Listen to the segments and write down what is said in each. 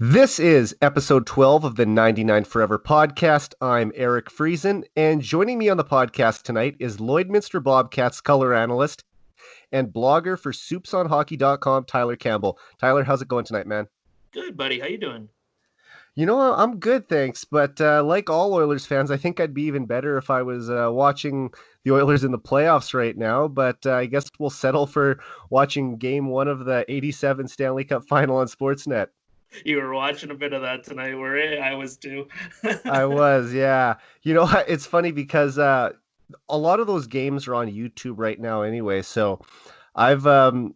This is episode 12 of the 99 Forever podcast. I'm Eric Friesen, and joining me on the podcast tonight is Lloydminster Bobcats color analyst and blogger for soupsonhockey.com, Tyler Campbell. Tyler, how's it going tonight, man? Good, buddy. How you doing? I'm good, thanks. But like all Oilers fans, I think I'd be even better if I was watching the Oilers in the playoffs right now. But I guess we'll settle for watching game one of the 87 Stanley Cup final on Sportsnet. You were watching a bit of that tonight, were you? I was too. I was, yeah. It's funny because a lot of those games are on YouTube right now anyway. So I've um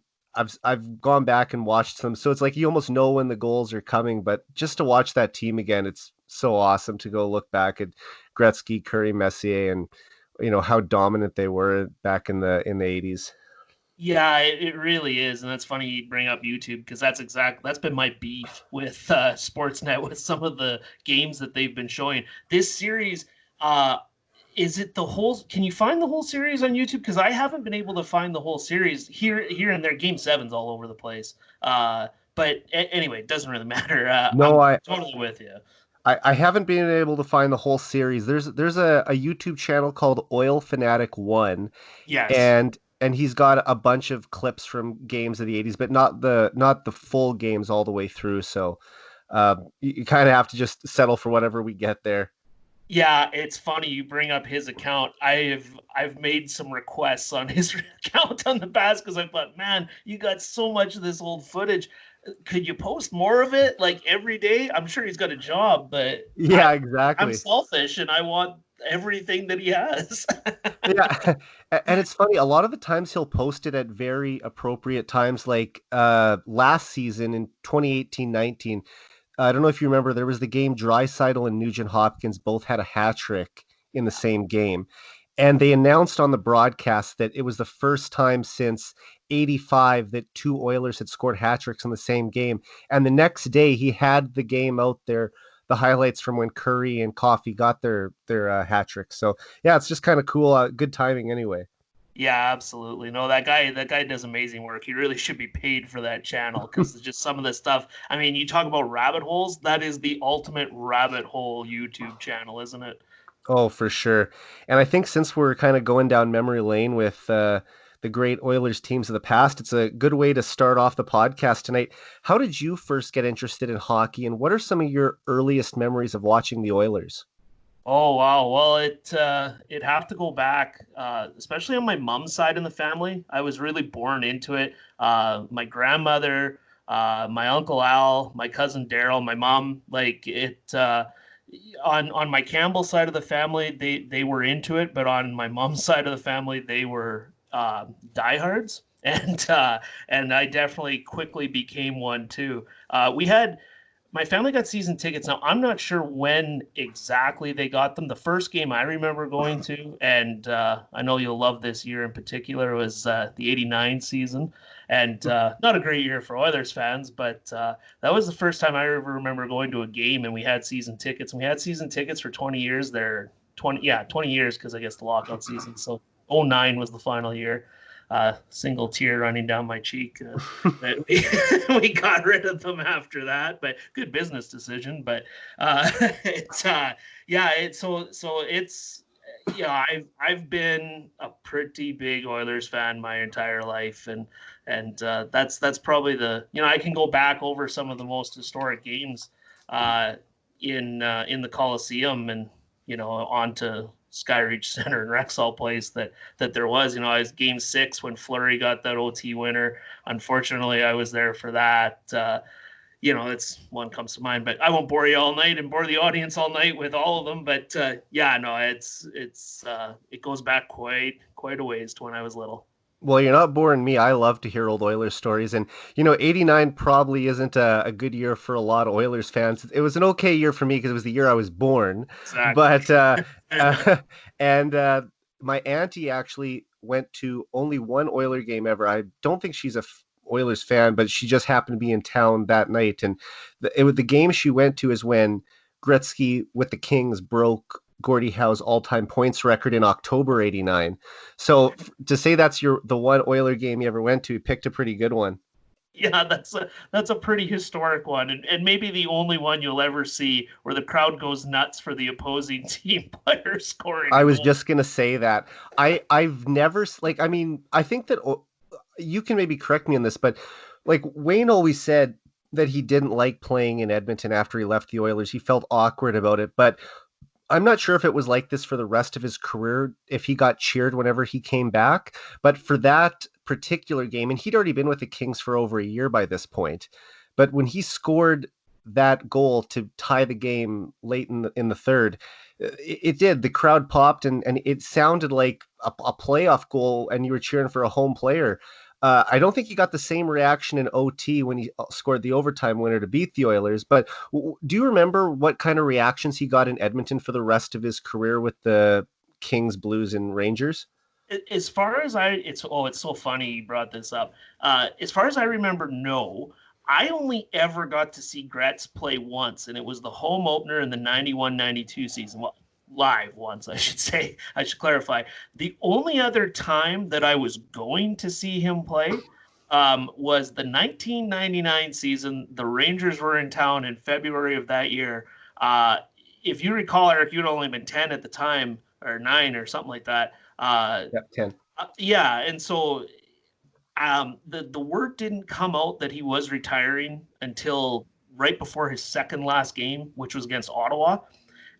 I've gone back and watched them. So it's like you almost know when the goals are coming, but just to watch that team again, it's so awesome to go look back at Gretzky, Curry, Messier, and how dominant they were back in the 80s. Yeah, it really is, and that's funny you bring up YouTube because that's been my beef with Sportsnet with some of the games that they've been showing. This series, is it the whole? Can you find the whole series on YouTube? Because I haven't been able to find the whole series here and there. Game seven's all over the place. Anyway, it doesn't really matter. No, I'm I totally with you. I haven't been able to find the whole series. There's a YouTube channel called Oil Fanatic One, Yes. and he's got a bunch of clips from games of the 80s, but not the full games all the way through. So you kind of have to just settle for whatever we get there. Yeah, it's funny you bring up his account. I've made some requests on his account on the past because I thought, man, you got so much of this old footage. Could you post more of it like every day? I'm sure he's got a job, but Yeah, I'm exactly. selfish and I want everything that he has. Yeah. And it's funny, a lot of the times he'll post it at very appropriate times, like last season in 2018-19. I don't know if you remember, there was the game Draisaitl and Nugent Hopkins both had a hat trick in the same game. And they announced on the broadcast that it was the first time since 85 that two Oilers had scored hat tricks in the same game. And the next day he had the game out there, the highlights from when Curry and Coffey got their hat tricks. So yeah, it's just kind of cool. Good timing anyway. Yeah, absolutely. No, that guy does amazing work. He really should be paid for that channel because just some of the stuff. I mean, you talk about rabbit holes, that is the ultimate rabbit hole YouTube channel, isn't it? Oh, for sure. And I think since we're kind of going down memory lane with the great Oilers teams of the past, it's a good way to start off the podcast tonight. How did you first get interested in hockey, and what are some of your earliest memories of watching the Oilers? Oh wow. Well, it have to go back, especially on my mom's side in the family. I was really born into it. My grandmother, my uncle Al, my cousin Daryl, my mom, like it. On my Campbell side of the family, they were into it, but on my mom's side of the family, they were diehards, and I definitely quickly became one too. We had my family got season tickets. Now, I'm not sure when exactly they got them. The first game I remember going to, and I know you'll love this year in particular, was the '89 season. And not a great year for Oilers fans, but that was the first time I ever remember going to a game and we had season tickets. And we had season tickets for 20 years there. 20 years because I guess the lockout season. So '09 was the final year. Single tear running down my cheek. That we got rid of them after that, but good business decision. But it's yeah, it's so it's yeah. I've been a pretty big Oilers fan my entire life, and that's probably I can go back over some of the most historic games uh, in the Coliseum and onto Skyreach Center and Rexall Place that there was. I was game 6 when Fleury got that OT winner. Unfortunately, I was there for that. It's one comes to mind, but I won't bore you all night and bore the audience all night with all of them. But yeah, no, it goes back quite a ways to when I was little. Well, you're not boring me. I love to hear old Oilers stories. And, 89 probably isn't a good year for a lot of Oilers fans. It was an okay year for me because it was the year I was born. Exactly. But, and my auntie actually went to only one Oiler game ever. I don't think she's a Oilers fan, but she just happened to be in town that night. And the game she went to is when Gretzky with the Kings broke Gordie Howe's all-time points record in October '89. So to say that's the one Oiler game you ever went to, you picked a pretty good one. Yeah, that's a pretty historic one, and maybe the only one you'll ever see where the crowd goes nuts for the opposing team player scoring I a was goal. just gonna say that. I've never like I mean I think that you can maybe correct me on this, but like Wayne always said that he didn't like playing in Edmonton after he left the Oilers. He felt awkward about it, but I'm not sure if it was like this for the rest of his career, if he got cheered whenever he came back. But for that particular game, and he'd already been with the Kings for over a year by this point, but when he scored that goal to tie the game late in the third, it did. The crowd popped, and it sounded like a playoff goal, and you were cheering for a home player. I don't think he got the same reaction in OT when he scored the overtime winner to beat the Oilers, but do you remember what kind of reactions he got in Edmonton for the rest of his career with the Kings, Blues, and Rangers? As far as it's so funny you brought this up. As far as I remember, no. I only ever got to see Gretz play once, and it was the home opener in the 91-92 season. Well, live once, I should say. I should clarify. The only other time that I was going to see him play was the 1999 season. The Rangers were in town in February of that year. If you recall, Eric, you'd only been 10 at the time, or 9 or something like that. Yep, 10. Yeah, and so the word didn't come out that he was retiring until right before his second last game, which was against Ottawa.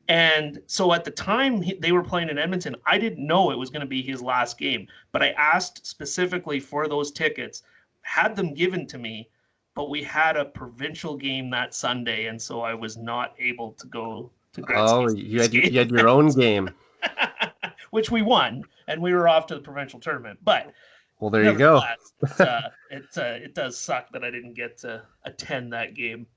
And so at the time they were playing in Edmonton, I didn't know it was going to be his last game, but I asked specifically for those tickets, had them given to me, but we had a provincial game that Sunday, and so I was not able to go to Oh, Gretzky's game, you had your own game. which we won, and we were off to the provincial tournament. But Well, there you go. nevertheless, it does suck that I didn't get to attend that game.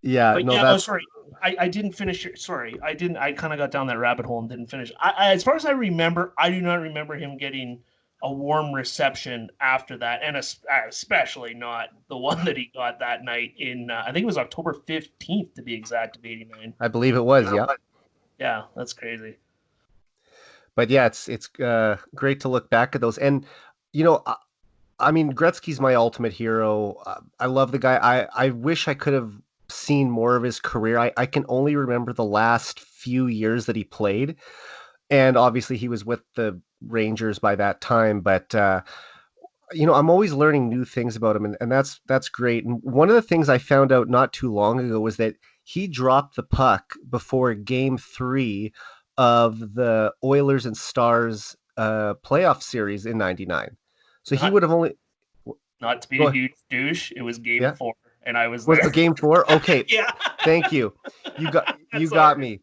Yeah, But no, yeah, oh that's sorry, I didn't finish. Sorry, I didn't. I kind of got down that rabbit hole and didn't finish. As far as I remember, I do not remember him getting a warm reception after that, and especially not the one that he got that night in. I think it was October 15th to be exact of '89. I believe it was. Yeah, Yeah, that's crazy. but yeah, it's great to look back at those, and you know, I mean, Gretzky's my ultimate hero. I love the guy. I wish I could have seen more of his career. I can only remember the last few years that he played, and obviously he was with the Rangers by that time. But you know, I'm always learning new things about him, and that's great. And one of the things I found out not too long ago was that he dropped the puck before Game 3 of the Oilers and Stars playoff series in '99. So he Not would have only not to be go a ahead. huge douche. It was Game Yeah. 4, and I was Was there. a Game 4? Okay. Yeah, Thank you. You that's got sorry. me.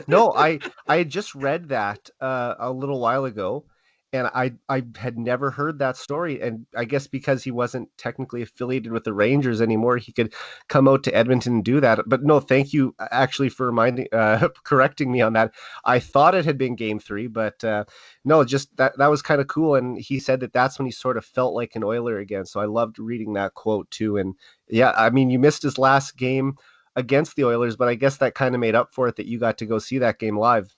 No, I had just read that a little while ago, and I had never heard that story. And I guess because he wasn't technically affiliated with the Rangers anymore, he could come out to Edmonton and do that. But no, thank you actually for reminding correcting me on that. I thought it had been Game 3, but no, just that was kind of cool. And he said that that's when he sort of felt like an Oiler again. So I loved reading that quote too. And yeah, I mean, you missed his last game against the Oilers, but I guess that kind of made up for it that you got to go see that game live.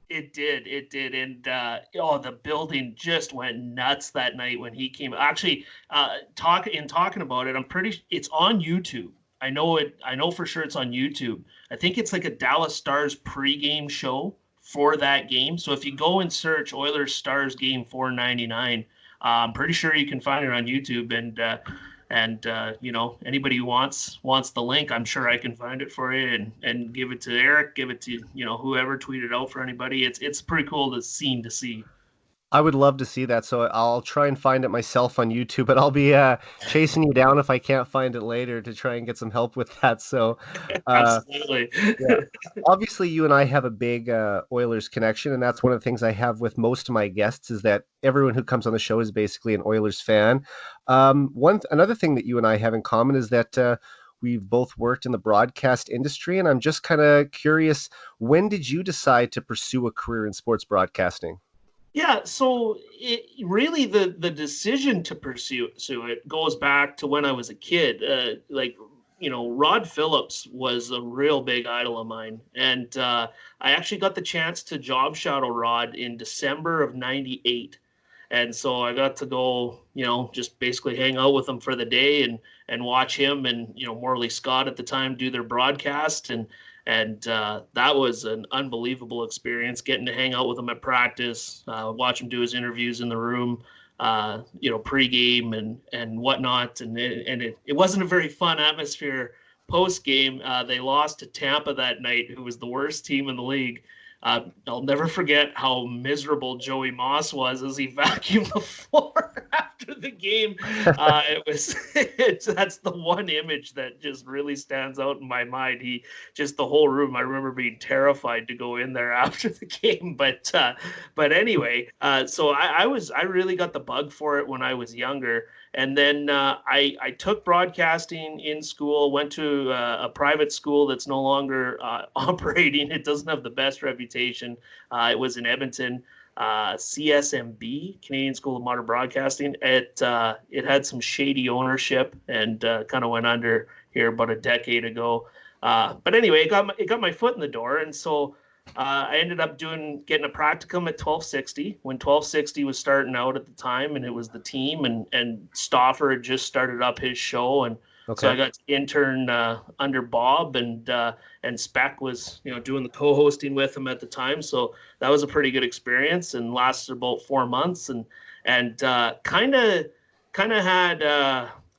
It did, and the building just went nuts that night when he came. Actually, talking about it, it's on YouTube. I know it. I know for sure it's on YouTube. I think it's like a Dallas Stars pregame show for that game. So if you go and search Oilers Stars game 499, I'm pretty sure you can find it on YouTube. And anybody who wants the link, I'm sure I can find it for you and give it to Eric, give it to whoever tweeted out for anybody. It's pretty cool to see. I would love to see that, so I'll try and find it myself on YouTube, but I'll be chasing you down if I can't find it later to try and get some help with that. So, uh, Absolutely. yeah, obviously you and I have a big Oilers connection, and that's one of the things I have with most of my guests is that everyone who comes on the show is basically an Oilers fan. Another thing that you and I have in common is that we've both worked in the broadcast industry, and I'm just kind of curious, when did you decide to pursue a career in sports broadcasting? Yeah, so really the decision to pursue it goes back to when I was a kid. Rod Phillips was a real big idol of mine, and I actually got the chance to job shadow Rod in December of '98, and so I got to go, just basically hang out with him for the day watch him and Morley Scott at the time do their broadcast, and that was an unbelievable experience getting to hang out with him at practice, watch him do his interviews in the room, pregame and whatnot. And it wasn't a very fun atmosphere post game. They lost to Tampa that night, who was the worst team in the league. I'll never forget how miserable Joey Moss was as he vacuumed the floor after the game. That's the one image that just really stands out in my mind. The whole room, I remember being terrified to go in there after the game. But anyway, so I really got the bug for it when I was younger. And then I took broadcasting in school, went to a private school that's no longer operating. It doesn't have the best reputation. It was in Edmonton, CSMB, Canadian School of Modern Broadcasting. It had some shady ownership and kind of went under here about a decade ago. But anyway, it got my foot in the door. And so I ended up getting a practicum at 1260 when 1260 was starting out at the time, and it was the team, and Stauffer had just started up his show, and so I got to intern under Bob, and Speck was doing the co-hosting with him at the time, so that was a pretty good experience and lasted about 4 months, and kind of had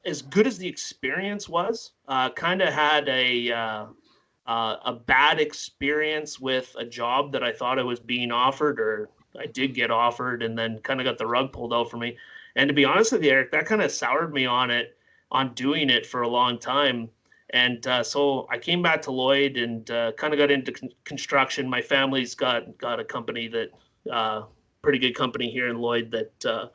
as good as the experience was, kind of had a bad experience with a job that I thought I was being offered, or I did get offered, and then kind of got the rug pulled out for me. And to be honest with you, Eric, that kind of soured me on doing it for a long time. And so I came back to Lloyd and kind of got into construction. My family's got a company that pretty good company here in Lloyd that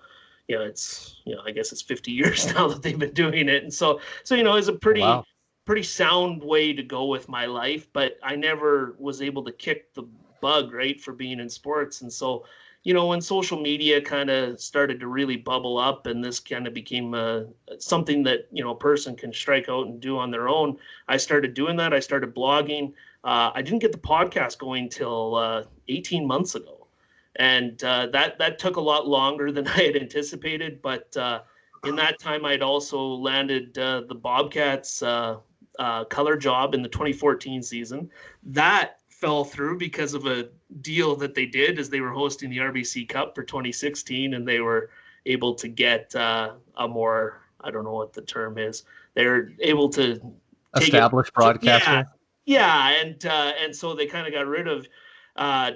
it's I guess it's 50 years now that they've been doing it, and so it's a pretty sound way to go with my life, but I never was able to kick the bug, right, for being in sports. And so, when social media kind of started to really bubble up and this kind of became something that, a person can strike out and do on their own, I started doing that. I started blogging. I didn't get the podcast going till 18 months ago. And that took a lot longer than I had anticipated. But in that time, I'd also landed the Bobcats color job in the 2014 season. That fell through because of a deal that they did as they were hosting the RBC Cup for 2016, and they were able to get a more, I don't know what the term is, they're able to established broadcaster. And so they kind of got rid of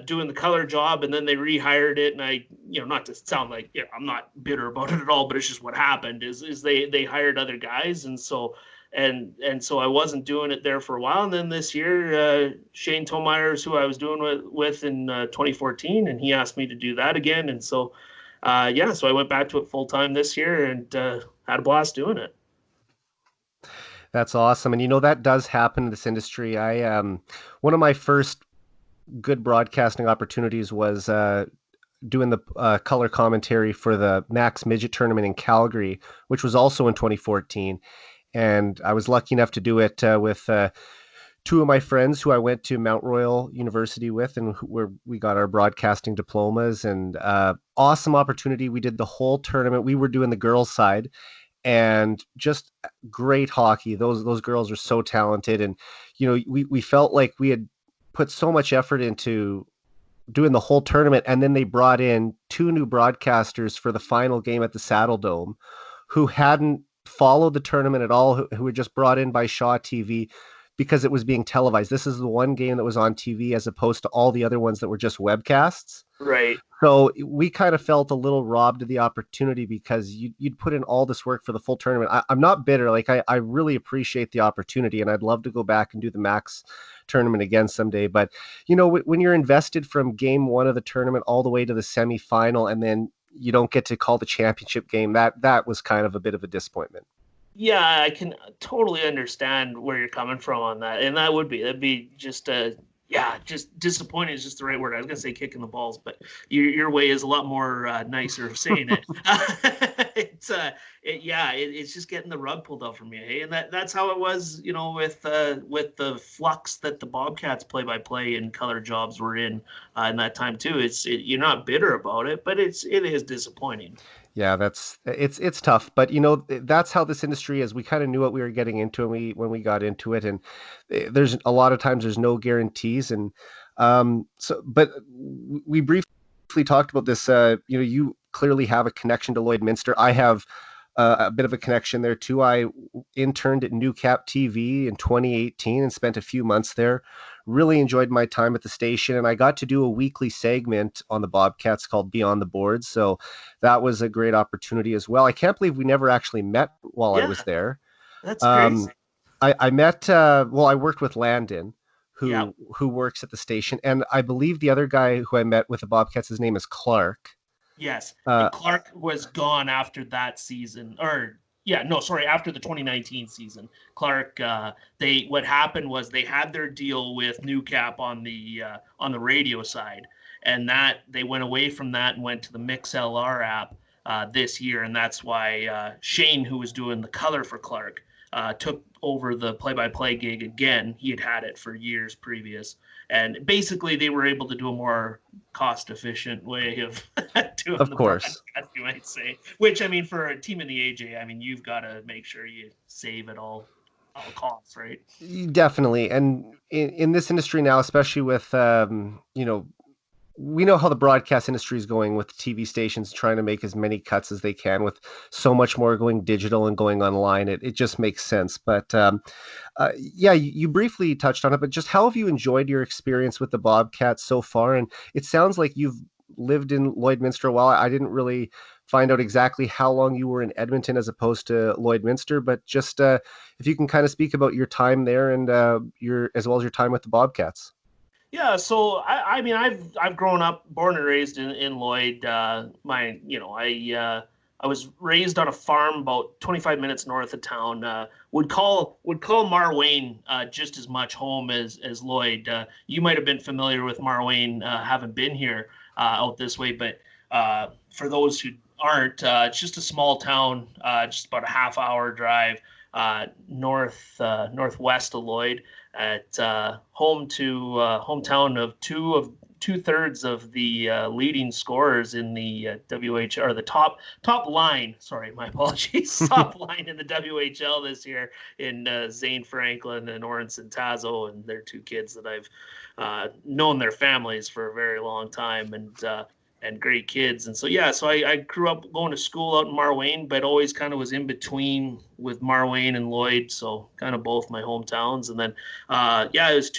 doing the color job, and then they rehired it. And I, not to sound like I'm not bitter about it at all, but it's just what happened is they hired other guys, and so I wasn't doing it there for a while. And then this year, Shane Tomeyers, who I was doing with in 2014, and he asked me to do that again. And so so I went back to it full time this year and had a blast doing it. That's awesome. And that does happen in this industry. I one of my first good broadcasting opportunities was doing the color commentary for the Max Midget tournament in Calgary, which was also in 2014. And I was lucky enough to do it with two of my friends who I went to Mount Royal University with, and where we got our broadcasting diplomas. And awesome opportunity. We did the whole tournament. We were doing the girls' side, and just great hockey. Those girls are so talented, and we felt like we had put so much effort into doing the whole tournament, and then they brought in two new broadcasters for the final game at the Saddle Dome, who hadn't followed the tournament at all, who were just brought in by Shaw TV because it was being televised. This is the one game that was on TV as opposed to all the other ones that were just webcasts. Right. So we kind of felt a little robbed of the opportunity because you'd put in all this work for the full tournament. I'm not bitter. Like I really appreciate the opportunity, and I'd love to go back and do the Max tournament again someday. But when you're invested from game one of the tournament all the way to the semifinal, and then you don't get to call the championship game, that was kind of a bit of a disappointment. Yeah, I can totally understand where you're coming from on that. And that'd be just just disappointing is just the right word. I was going to say kicking the balls, but your way is a lot more nicer of saying it. It's just getting the rug pulled out from you. Hey, and that's how it was, with the flux that the Bobcats play-by-play and color jobs were in that time too. You're not bitter about it, but it is disappointing. Yeah, it's tough, but that's how this industry is. We kind of knew what we were getting into when we got into it, and there's a lot of times there's no guarantees, and but we briefly talked about this. You clearly have a connection to Lloydminster. I have a bit of a connection there too. I interned at Newcap TV in 2018 and spent a few months there. Really enjoyed my time at the station, and I got to do a weekly segment on the Bobcats called Beyond the Boards. So that was a great opportunity as well. I can't believe we never actually met while I Yeah, was there. that's Um, crazy. I met, I worked with Landon, Yeah. who works at the station, and I believe the other guy who I met with the Bobcats, his name is Clark. Yes, Uh, and Clark was gone after that season, or yeah, no, sorry, after the 2019 season. Clark, they what happened was they had their deal with Newcap on the radio side, and that they went away from that and went to the MixLR app this year, and that's why Shane, who was doing the color for Clark, took over the play-by-play gig again. He had it for years previous, and basically they were able to do a more cost-efficient way of doing of the course. broadcast, you might say. Which, I mean, for a team in the AJ, I mean, you've got to make sure you save at all costs, right? Definitely. And in this industry now, especially with, we know how the broadcast industry is going with TV stations trying to make as many cuts as they can with so much more going digital and going online. It just makes sense. But yeah, you briefly touched on it, but just how have you enjoyed your experience with the Bobcats so far? And it sounds like you've lived in Lloydminster a while. I didn't really find out exactly how long you were in Edmonton as opposed to Lloydminster, but just if you can kind of speak about your time there and your as well as your time with the Bobcats. Yeah, so I mean I've grown up, born and raised in Lloyd. I was raised on a farm about 25 minutes north of town. Would call Marwayne just as much home as Lloyd. You might have been familiar with Marwayne, haven't been here out this way, but for those who aren't, it's just a small town, just about a half hour drive northwest of Lloyd at hometown of two-thirds of the leading scorers in the WH or the top line. Sorry, my apologies. Top line in the WHL this year in Zane Franklin and Orenson Tazo, and their two kids that I've known their families for a very long time, and great kids. And so, yeah, so I grew up going to school out in Marwayne, but always kind of was in between with Marwayne and Lloyd. So kind of both my hometowns. And then, yeah, it was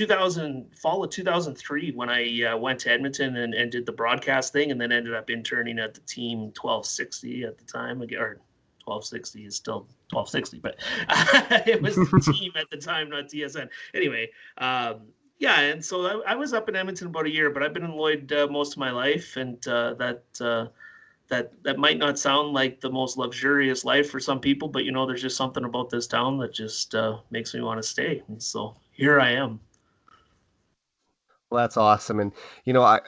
fall of 2003 when I went to Edmonton and did the broadcast thing, and then ended up interning at the team 1260 at the time, or 1260 is still 1260, but it was the team at the time, not TSN. Anyway, yeah, and so I was up in Edmonton about a year, but I've been in Lloyd most of my life, and that might not sound like the most luxurious life for some people, but there's just something about this town that just makes me want to stay, and so here I am. Well, that's awesome, and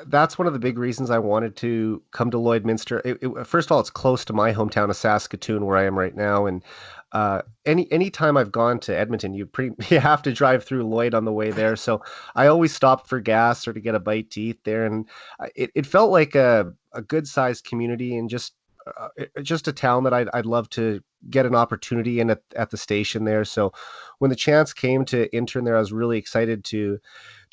that's one of the big reasons I wanted to come to Lloydminster. First of all, it's close to my hometown of Saskatoon, where I am right now, and any time I've gone to Edmonton, you have to drive through Lloyd on the way there. So I always stopped for gas or to get a bite to eat there, and it felt like a good sized community and just a town that I'd love to get an opportunity in at the station there. So when the chance came to intern there, I was really excited to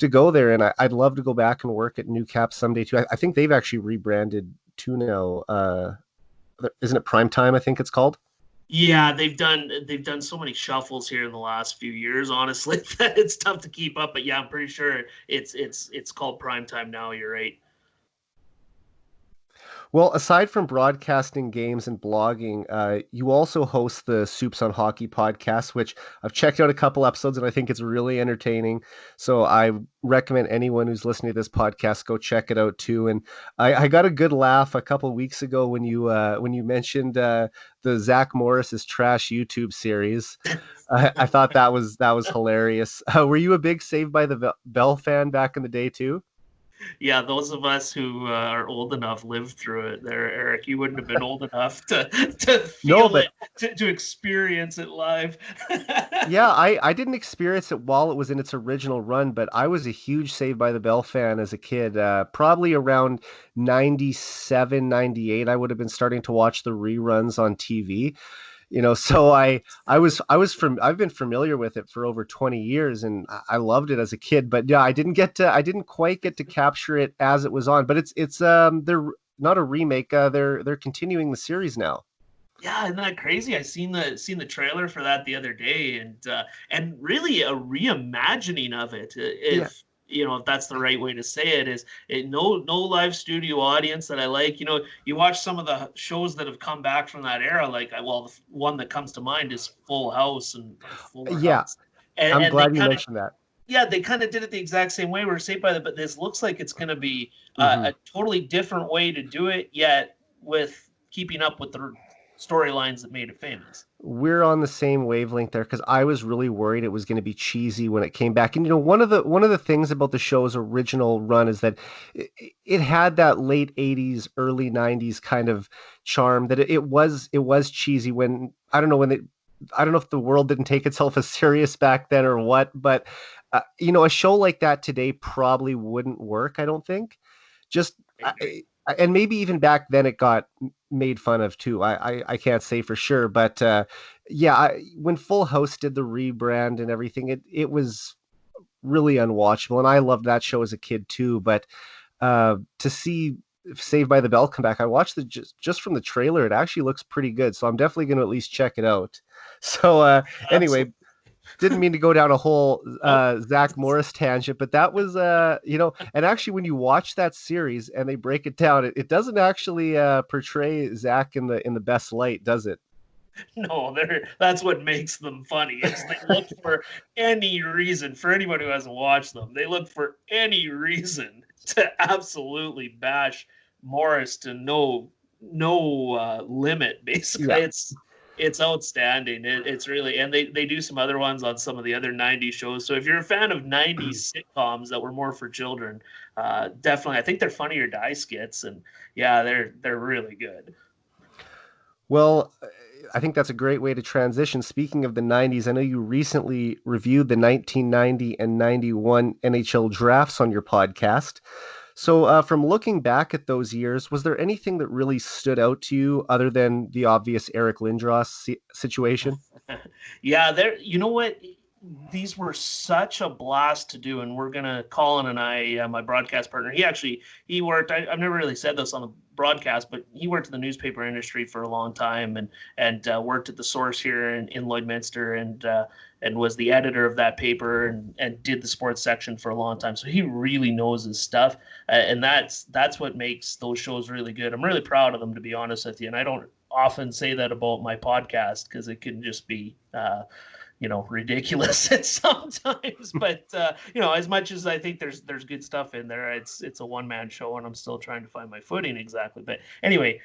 go there, and I'd love to go back and work at Newcap someday too. I think they've actually rebranded too now. Isn't it Prime Time? I think it's called. Yeah, they've done so many shuffles here in the last few years, honestly, that it's tough to keep up. But yeah, I'm pretty sure it's called prime time now. You're right. Well, aside from broadcasting games and blogging, you also host the Soups on Hockey podcast, which I've checked out a couple episodes and I think it's really entertaining. So I recommend anyone who's listening to this podcast go check it out too. And I got a good laugh a couple weeks ago when you mentioned the Zach Morris's trash YouTube series. I thought that was hilarious. Were you a big Saved by the Bell fan back in the day too? Yeah, those of us who are old enough lived through it. There, Eric, you wouldn't have been old enough to No, feel but it, to experience it live. yeah, I didn't experience it while it was in its original run, but I was a huge Saved by the Bell fan as a kid. Probably around 97, 98, I would have been starting to watch the reruns on TV. So I've been familiar with it for over 20 years, and I loved it as a kid. But yeah, I didn't quite get to capture it as it was on. But they're not a remake. They're continuing the series now. Yeah, isn't that crazy? I seen the trailer for that the other day, and really a reimagining of it. Yeah, If you know if that's the right way to say it, is it no live studio audience that I like. You watch some of the shows that have come back from that era, like well, the one that comes to mind is Full House or Fuller yeah. House, I'm and they glad you kind of mentioned that. yeah, they kind of did it the exact same way. We're Saved by the, but this looks like it's going to be Hmm. a totally different way to do it, yet with keeping up with the storylines that made it famous. We're on the same wavelength there because I was really worried it was going to be cheesy when it came back. And one of the things about the show's original run is that it had that late '80s, early '90s kind of charm that it was cheesy when I don't know if the world didn't take itself as serious back then or what, but a show like that today probably wouldn't work. I don't think. Just I agree. and maybe even back then it got made fun of too. I can't say for sure, but yeah, when Full House did the rebrand and everything, it was really unwatchable, and I loved that show as a kid too. But to see Saved by the Bell come back, I watched the just from the trailer. It actually looks pretty good, so I'm definitely going to at least check it out. So anyway, Absolutely. didn't mean to go down a whole Nope. Zach Morris tangent, but that was and actually when you watch that series and they break it down, it doesn't actually portray Zach in the best light, does it? No, that's what makes them funny. Is they look for any reason for anyone who hasn't watched them. They look for any reason to absolutely bash Morris to no limit. Basically, Yeah. it's outstanding. It's really, and they do some other ones on some of the other '90s shows. So if you're a fan of '90s sitcoms that were more for children, definitely, I think they're Funny or Die skits, and yeah, they're really good. Well, I think that's a great way to transition. Speaking of the '90s, I know you recently reviewed the 1990 and '91 NHL drafts on your podcast. So, from looking back at those years, was there anything that really stood out to you other than the obvious Eric Lindros situation? Yeah, there. You know what? These were such a blast to do, and we're gonna Colin and I, my broadcast partner. He worked. I've never really said this on the broadcast, but he worked in the newspaper industry for a long time, and worked at the Source here in Lloydminster, and was the editor of that paper, and did the sports section for a long time. So he really knows his stuff, and that's what makes those shows really good. I'm really proud of them, to be honest with you, and I don't often say that about my podcast because it can just be ridiculous at sometimes. But as much as I think there's good stuff in there, it's a one-man show, and I'm still trying to find my footing exactly. But anyway,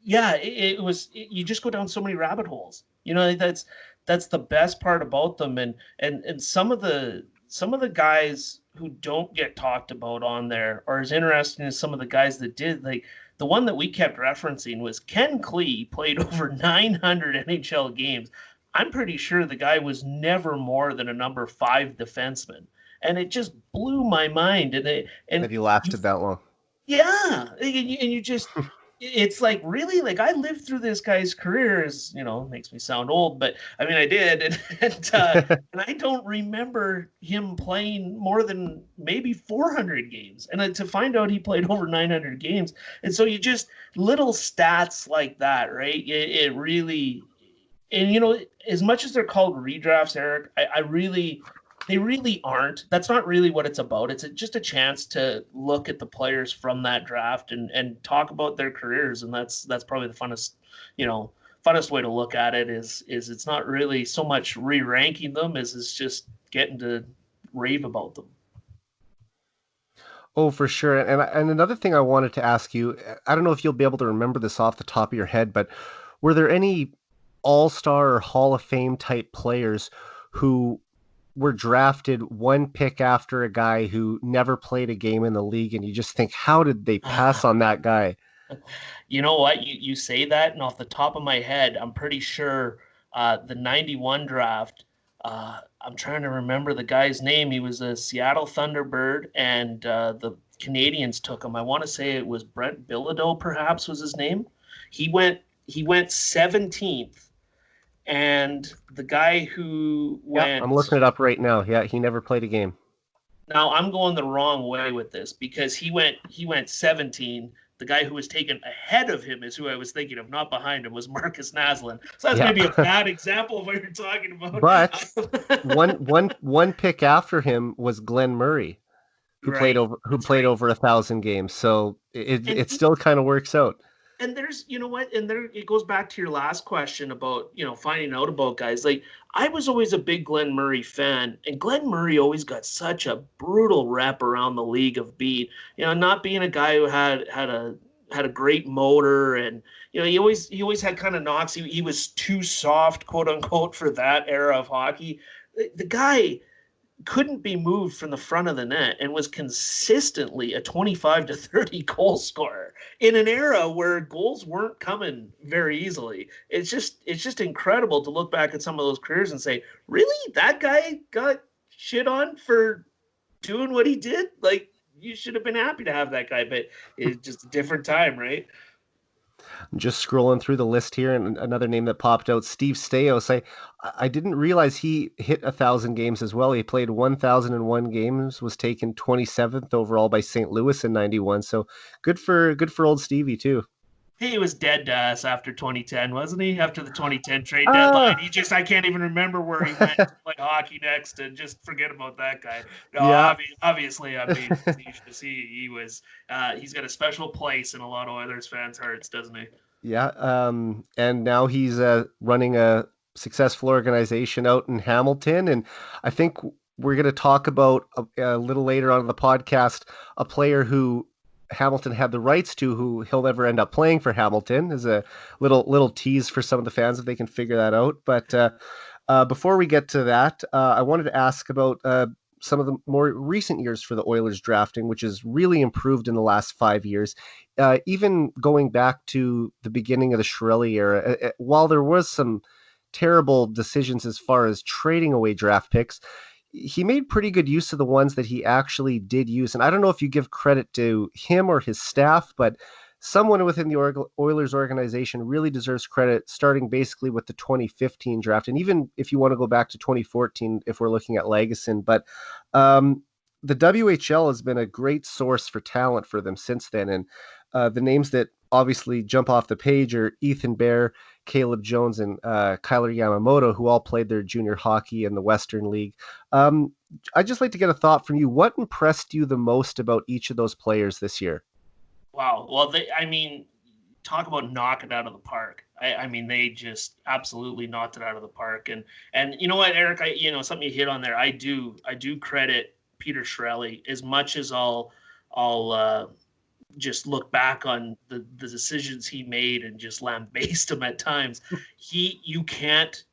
yeah, you just go down so many rabbit holes. That's the best part about them, and some of the guys who don't get talked about on there are as interesting as some of the guys that did. Like the one that we kept referencing was Ken Klee, played over 900 NHL games. I'm pretty sure the guy was never more than a number 5 defenseman, and it just blew my mind. And That he you, lasted that long. yeah, and you just, it's like really, like I lived through this guy's career. As makes me sound old, but I mean I did, and I don't remember him playing more than maybe 400 games, and to find out he played over 900 games, and so you just little stats like that, right? It really, and as much as they're called redrafts, Eric, I really, they really aren't. That's not really what it's about. It's just a chance to look at the players from that draft and talk about their careers, and that's probably the funnest way to look at it. Is it's not really so much re-ranking them as it's just getting to rave about them. Oh, for sure. And another thing I wanted to ask you, I don't know if you'll be able to remember this off the top of your head, but were there any all-star or Hall of Fame type players who were drafted one pick after a guy who never played a game in the league, and you just think, how did they pass on that guy? You know what? You say that, and off the top of my head, I'm pretty sure the '91 draft. I'm trying to remember the guy's name. He was a Seattle Thunderbird, and the Canadians took him. I want to say it was Brent Bilodeau, perhaps was his name. He went 17th, and the guy who Yeah, I'm went. looking it up right now. Yeah, he never played a game. Now I'm going the wrong way with this because he went 17. The guy who was taken ahead of him is who I was thinking of, not behind him, was Marcus Naslund. So that's Yeah. maybe a bad example of what you're talking But about. one pick after him was Glenn Murray, Right. who That's played right. over 1,000 games. So And it still kind of works out. and there's you know what and there it goes back to your last question about finding out about guys. Like, I was always a big Glenn Murray fan, and Glenn Murray always got such a brutal rep around the league of being, not being a guy who had a great motor. And he always had kind of knocks. He was too soft, quote unquote, for that era of hockey. The guy couldn't be moved from the front of the net and was consistently a 25 to 30 goal scorer in an era where goals weren't coming very easily. It's just incredible to look back at some of those careers and say, really, that guy got shit on for doing what he did? Like, you should have been happy to have that guy, but it's just a different time, right? I'm just scrolling through the list here, and another name that popped out, Steve Staios. I didn't realize he hit 1,000 games as well. He played 1,001 games, was taken 27th overall by St. Louis in '91. So good for old Stevie too. He was dead to us after 2010, wasn't he? After the 2010 trade deadline, Ah, I can't even remember where he went to play hockey next, and just forget about that guy. No, yeah. obviously, I'm being facetious. He's got a special place in a lot of Oilers fans' hearts, doesn't he? Yeah, and now he's running a successful organization out in Hamilton, and I think we're going to talk about a little later on in the podcast a player who Hamilton had the rights to, who he'll never end up playing for Hamilton. Is a little tease for some of the fans if they can figure that out. But before we get to that, I wanted to ask about some of the more recent years for the Oilers drafting, which has really improved in the last 5 years. Even going back to the beginning of the Shirelli era, while there was some terrible decisions as far as trading away draft picks, he made pretty good use of the ones that he actually did use. And I don't know if you give credit to him or his staff, but someone within the Oilers organization really deserves credit, starting basically with the 2015 draft. And even if you want to go back to 2014, if we're looking at Legason, but the WHL has been a great source for talent for them since then. And the names that obviously jump off the page are Ethan Bear, Caleb Jones, and Kyler Yamamoto, who all played their junior hockey in the Western League. I'd just like to get a thought from you. What impressed you the most about each of those players this year? Wow. Well, talk about knock it out of the park. I mean, they just absolutely knocked it out of the park. And you know what, Eric, something you hit on there. I do credit Peter Shirelli as much as I'll just look back on the decisions he made and just lambaste him at times. You can't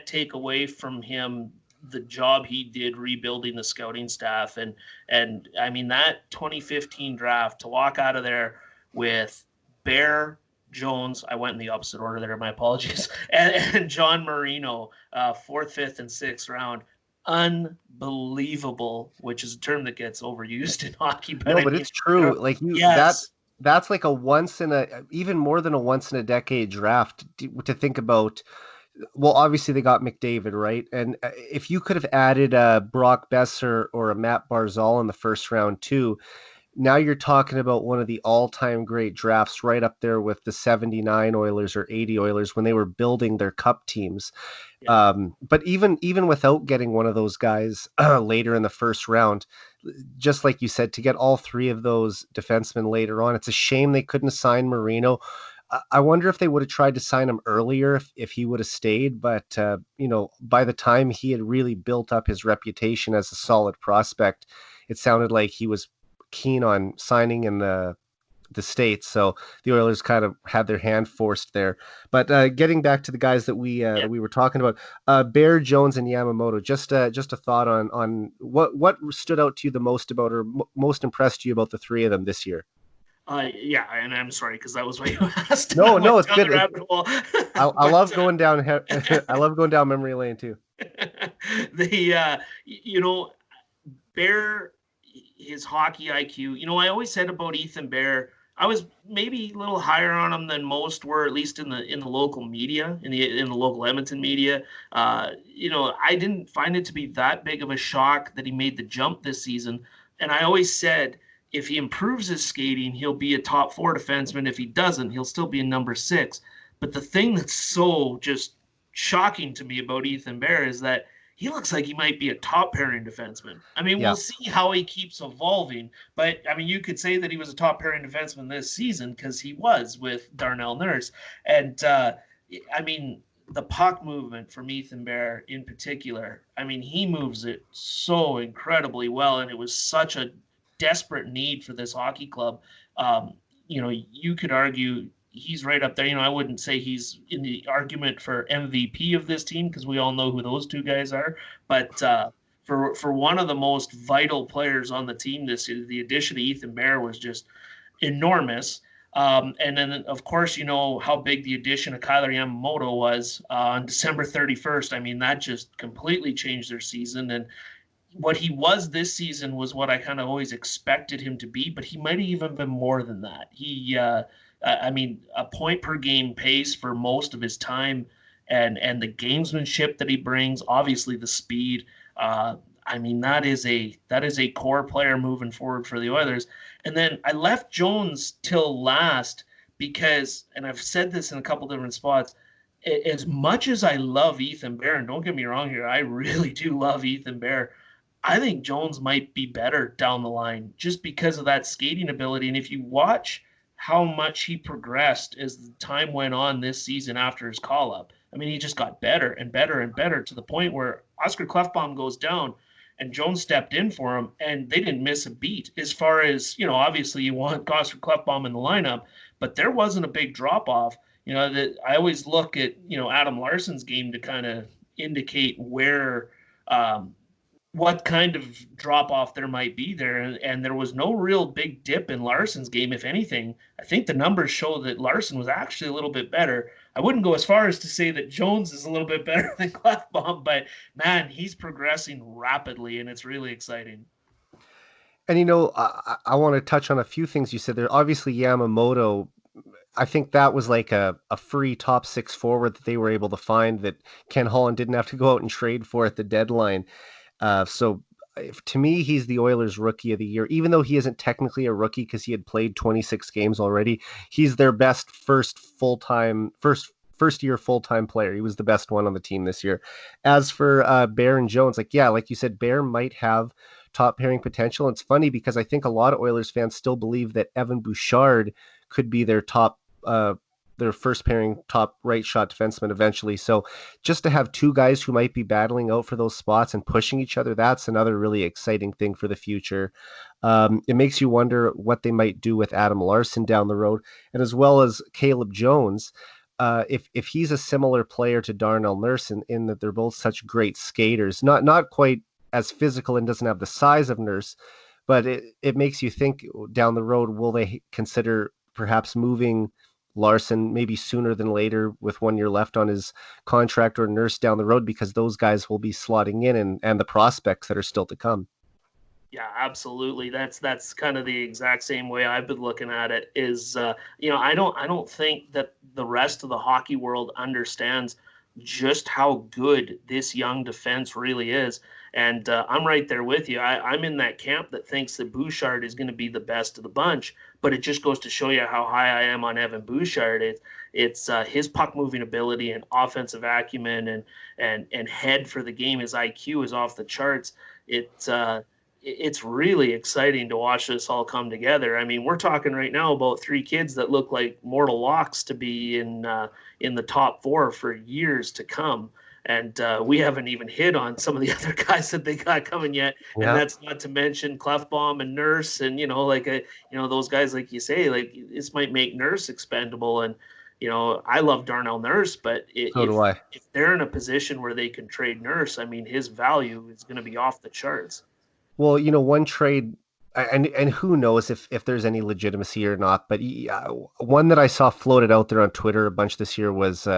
take away from him the job he did rebuilding the scouting staff. And I mean, that 2015 draft, to walk out of there with Bear, Jones, I went in the opposite order there, my apologies, and John Marino, fourth, fifth, and sixth round. Unbelievable, which is a term that gets overused in hockey, but No, I but mean, it's true. Like you, yes, that's like a once in a, even more than a once in a decade draft to think about. Well, obviously they got McDavid, right? And if you could have added a Brock Besser or a Matt Barzal in the first round too, now you're talking about one of the all-time great drafts, right up there with the 79 Oilers or 80 Oilers when they were building their cup teams. yeah, But even without getting one of those guys later in the first round, just like you said, to get all three of those defensemen later on, it's a shame they couldn't assign Marino. I wonder if they would have tried to sign him earlier if he would have stayed. But, by the time he had really built up his reputation as a solid prospect, it sounded like he was keen on signing in the the States. So the Oilers kind of had their hand forced there. But getting back to the guys Yeah. that we were talking about, Bear, Jones, and Yamamoto. Just a thought on what stood out to you the most about, or most impressed you about the three of them this year. Yeah, and I'm sorry because that was what you asked, and I No, no, went it's down the good. rabbit hole. I But love going down. I love going down memory lane too. the you know, Bear, his hockey IQ. You know, I always said about Ethan Bear, I was maybe a little higher on him than most were, at least in the local media, in the local Edmonton media. You know, I didn't find it to be that big of a shock that he made the jump this season. And I always said if he improves his skating, he'll be a top four defenseman. If he doesn't, he'll still be a number six. But the thing that's so just shocking to me about Ethan Bear is that he looks like he might be a top pairing defenseman. I mean, we'll Yeah, see how he keeps evolving, but I mean, you could say that he was a top pairing defenseman this season because he was with Darnell Nurse. And I mean, the puck movement from Ethan Bear in particular, I mean, he moves it so incredibly well, and it was such a desperate need for this hockey club. Um, you know, you could argue he's right up there. You know, I wouldn't say he's in the argument for MVP of this team because we all know who those two guys are. But for one of the most vital players on the team this year, the addition of Ethan Bear was just enormous. And then, of course, you know how big the addition of Kyler Yamamoto was on December 31st. I mean, that just completely changed their season. And what he was this season was what I kind of always expected him to be, but he might have even been more than that. I mean, a point per game pace for most of his time, and the gamesmanship that he brings, obviously the speed. I mean, that is a core player moving forward for the Oilers. And then I left Jones till last because, and I've said this in a couple different spots, as much as I love Ethan Bear, and don't get me wrong here, I really do love Ethan Bear. I think Jones might be better down the line just because of that skating ability. And if you watch how much he progressed as the time went on this season after his call up, I mean, he just got better and better and better to the point where Oscar Clefbaum goes down and Jones stepped in for him and they didn't miss a beat. As far as, you know, obviously you want Oscar Clefbaum in the lineup, but there wasn't a big drop off. You know, that I always look at, you know, Adam Larson's game to kind of indicate where um, what kind of drop off there might be there. And there was no real big dip in Larson's game. If anything, I think the numbers show that Larson was actually a little bit better. I wouldn't go as far as to say that Jones is a little bit better than Clefbaum, but man, he's progressing rapidly and it's really exciting. and I want to touch on a few things you said there. Obviously, Yamamoto, I think that was like a free top six forward that they were able to find that Ken Holland didn't have to go out and trade for at the deadline. So to me, he's the Oilers rookie of the year, even though he isn't technically a rookie because he had played 26 games already. He's their best first year full-time player. He was the best one on the team this year. As for Bear and Jones, like, yeah, like you said, Bear might have top pairing potential. It's funny because I think a lot of Oilers fans still believe that Evan Bouchard could be their first pairing top right shot defenseman eventually. So just to have two guys who might be battling out for those spots and pushing each other, that's another really exciting thing for the future. It makes you wonder what they might do with Adam Larson down the road, and as well as Caleb Jones. If he's a similar player to Darnell Nurse in that they're both such great skaters, not quite as physical and doesn't have the size of Nurse, but it makes you think down the road, will they consider perhaps moving Larson maybe sooner than later with 1 year left on his contract, or Nurse down the road, because those guys will be slotting in, and the prospects that are still to come. Yeah, absolutely. That's kind of the exact same way I've been looking at it. Is you know, I don't think that the rest of the hockey world understands just how good this young defense really is. And I'm right there with you. I'm in that camp that thinks that Bouchard is going to be the best of the bunch. But it just goes to show you how high I am on Evan Bouchard. It's his puck moving ability and offensive acumen and head for the game. His IQ is off the charts. It's really exciting to watch this all come together. I mean, we're talking right now about three kids that look like mortal locks to be in the top four for years to come. and we haven't even hit on some of the other guys that they got coming yet. And Yeah, that's not to mention Clefbaum and Nurse, and those guys, like you say, like this might make Nurse expendable. And I love Darnell Nurse, but so do I. if they're in a position where they can trade Nurse, I mean, his value is going to be off the charts. Well, one trade, and who knows if there's any legitimacy or not, but yeah, one that I saw floated out there on Twitter a bunch this year was